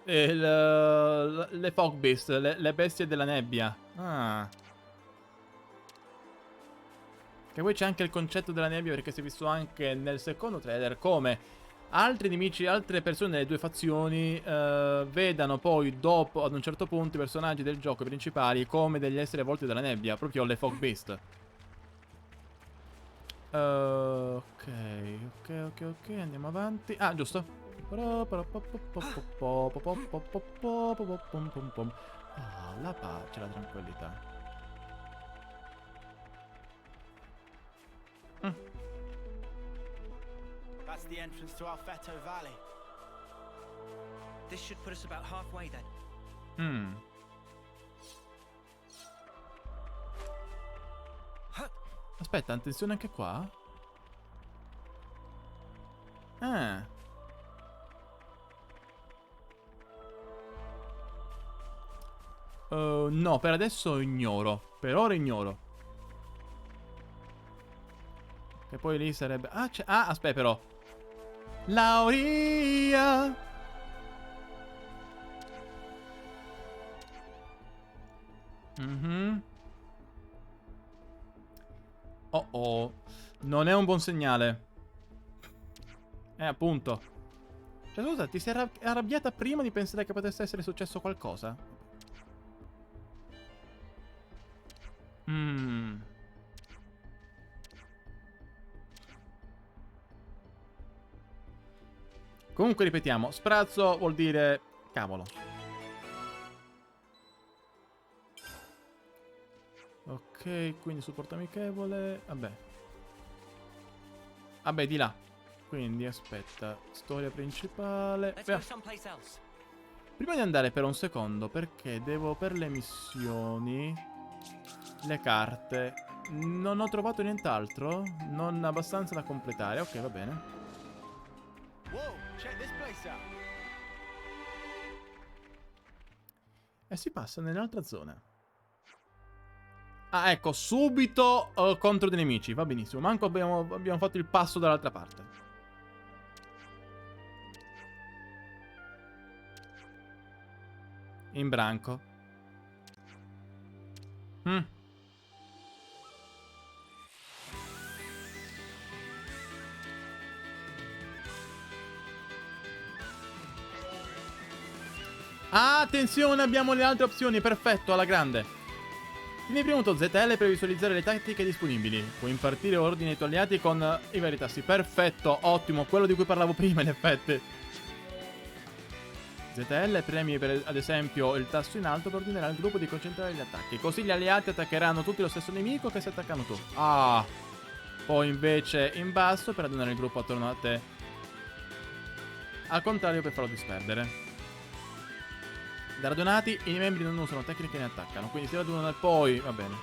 A: Le Fog Beast, le bestie della nebbia. Ah. Che poi c'è anche il concetto della nebbia, perché si è visto anche nel secondo trailer come altri nemici, altre persone delle due fazioni vedano poi dopo, ad un certo punto, i personaggi del gioco principali come degli esseri avvolti dalla nebbia, proprio le Fog Beast. Ok, andiamo avanti. Ah, giusto. Ah, la pace, la tranquillità.
G: That's the entrance to Alfetto Valley.
D: This should put us about halfway then.
A: Aspetta, attenzione anche qua. Ah. No, per adesso ignoro. Per ora ignoro. Che poi lì sarebbe... ah, aspetta però. Lauria. Oh. Non è un buon segnale. Appunto. Cioè, scusa, ti sei arrabbiata prima di pensare che potesse essere successo qualcosa? Comunque ripetiamo, sprazzo vuol dire cavolo. Ok, quindi supporto amichevole. Vabbè, di là. Quindi aspetta, storia principale. Prima di andare per un secondo, perché devo per le missioni Le carte. Non ho trovato nient'altro. Non abbastanza da completare. Ok, va bene.
E: Whoa, check this place out.
A: E si passa nell'altra zona. Ah, ecco, subito contro dei nemici. Va benissimo. Manco abbiamo fatto il passo dall'altra parte. In branco. Attenzione, abbiamo le altre opzioni. Perfetto, alla grande. Tieni premuto ZL per visualizzare le tattiche disponibili. Puoi impartire ordini ai tuoi alleati con i vari tasti. Perfetto, ottimo, quello di cui parlavo prima in effetti. ZL premi per, ad esempio, il tasto in alto per ordinare al gruppo di concentrare gli attacchi. Così gli alleati attaccheranno tutti lo stesso nemico che si attaccano tu. Ah! Poi invece in basso per radunare il gruppo attorno a te. Al contrario per farlo disperdere. Da radunati i membri non usano tecniche né attaccano. Quindi si radunano e poi... va bene.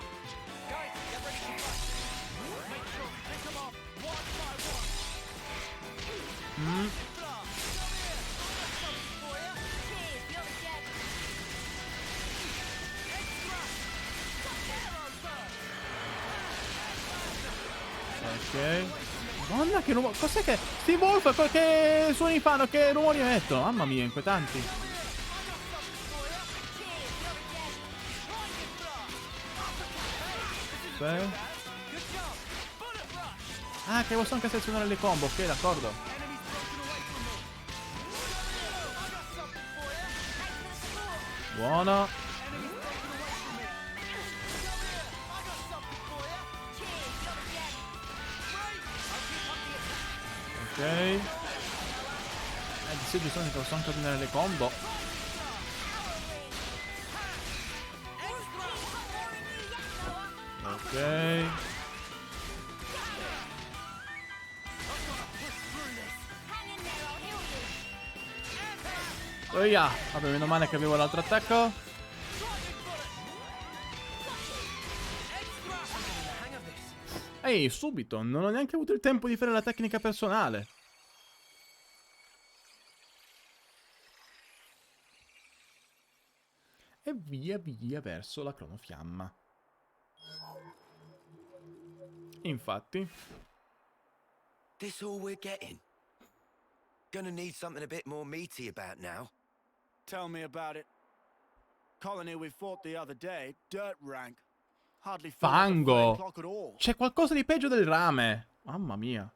A: Ok. Madonna che rumore. Cos'è che... Sti Wolf che suoni fanno? Che rumori emettono? Mamma mia, inquietanti. Ah, che posso anche selezionare le combo. Ok, d'accordo. Buono. Ok. Sì, bisogna che posso anche ordinare le combo. Ok. Oh yeah. Vabbè, meno male che avevo l'altro attacco. Ehi, subito. Non ho neanche avuto il tempo di fare la tecnica personale. E via via verso la cronofiamma. Infatti.
C: This all we're getting? Gonna need something a bit more meaty about now.
E: Tell me about it. Colony we fought the other day, dirt rank. Hardly feel like a
A: Fango.
E: clock at all.
A: C'è qualcosa di peggio del rame. Mamma mia.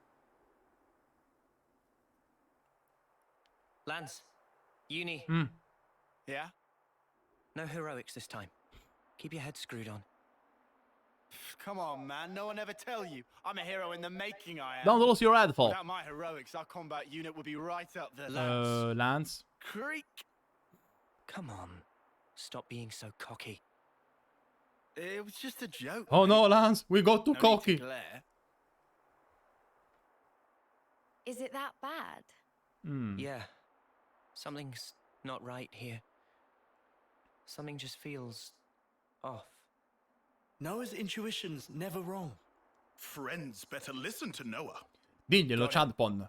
D: Lance, Uni.
E: Yeah?
D: No heroics this time. Keep your head screwed on.
E: Come on, man. No one ever tell you. I'm a hero in the making, I am.
A: Don't lose your head, Fall.
E: Without my heroics, our combat unit would be right up there.
A: Lance.
E: Creak.
D: Come on. Stop being so cocky.
E: It was just a joke.
A: Oh no, Lance. We got too
E: No need to
A: cocky.
E: glare.
B: Is it that bad?
D: Yeah. Something's not right here. Something just feels off.
L: Noah's intuition's never wrong.
I: Friends better listen to Noah.
A: Diglielo, Chadpon.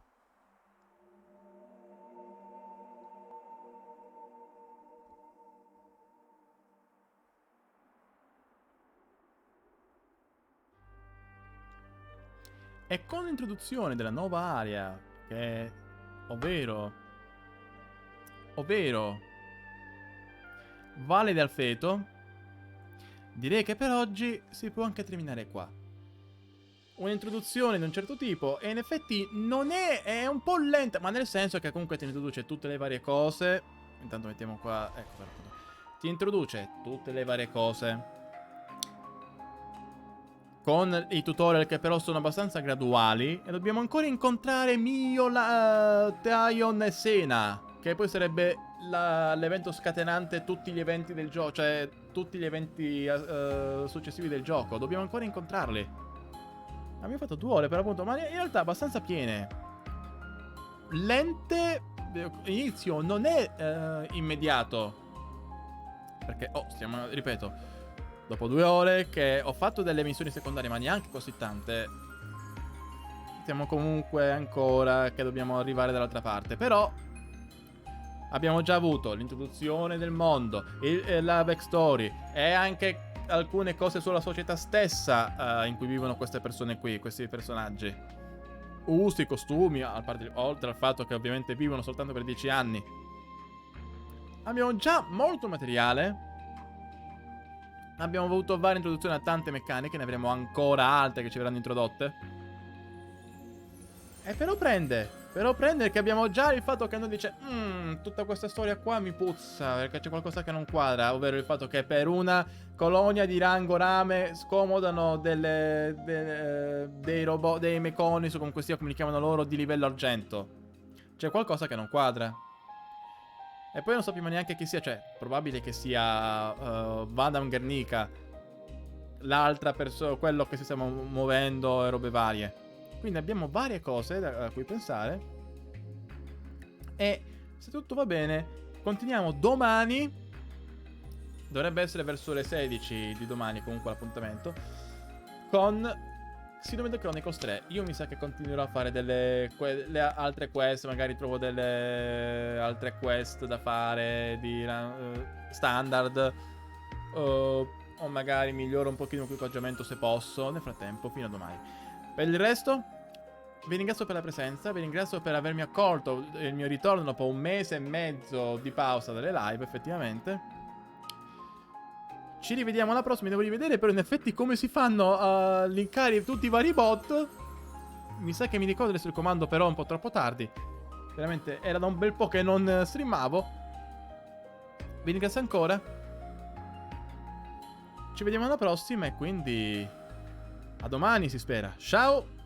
A: E con l'introduzione della nuova area, che ovvero Valle del Feto, direi che per oggi si può anche terminare qua. Un'introduzione di un certo tipo, e in effetti non è un po' lenta, ma nel senso che comunque ti introduce tutte le varie cose. Intanto mettiamo qua, ecco, perfetto. Ti introduce tutte le varie cose con i tutorial che però sono abbastanza graduali. E dobbiamo ancora incontrare Mio, Taion e Sena, che poi sarebbe l'evento scatenante tutti gli eventi del gioco, cioè tutti gli eventi successivi del gioco. Dobbiamo ancora incontrarli. Abbiamo fatto 2 ore per appunto, ma in realtà abbastanza piene. Lente. Inizio non è immediato. Perché, ripeto, Dopo 2 ore che ho fatto delle missioni secondarie, ma neanche così tante, siamo comunque ancora che dobbiamo arrivare dall'altra parte. Però abbiamo già avuto l'introduzione del mondo, la backstory e anche alcune cose sulla società stessa in cui vivono queste persone qui, questi personaggi. Usi, costumi, oltre al fatto che ovviamente vivono soltanto per 10 anni. Abbiamo già molto materiale. Abbiamo avuto varie introduzioni a tante meccaniche, ne avremo ancora altre che ci verranno introdotte. E però prende che abbiamo già il fatto che uno dice tutta questa storia qua mi puzza, perché c'è qualcosa che non quadra, ovvero il fatto che per una colonia di rango rame scomodano dei robot, dei meconici, comunque sia come li chiamano loro, di livello argento. C'è qualcosa che non quadra. E poi non sappiamo neanche chi sia, cioè probabile che sia Madame Guernica, l'altra persona, quello che si sta muovendo e robe varie. Quindi abbiamo varie cose a cui pensare. E se tutto va bene, continuiamo domani. Dovrebbe essere verso le 16 di domani comunque l'appuntamento, con Xenoblade Chronicles 3. Io mi sa che continuerò a fare delle altre quest. Magari trovo delle altre quest da fare di standard, o magari miglioro un pochino l'equipaggiamento se posso. Nel frattempo, fino a domani. Per il resto, vi ringrazio per la presenza, vi ringrazio per avermi accolto il mio ritorno dopo 1 mese e mezzo di pausa dalle live, effettivamente. Ci rivediamo alla prossima. Devo rivedere però in effetti come si fanno a linkare tutti i vari bot. Mi sa che mi ricordo adesso il comando, però un po' troppo tardi. Veramente era da un bel po' che non streamavo. Vi ringrazio ancora. Ci vediamo alla prossima e quindi a domani si spera. Ciao!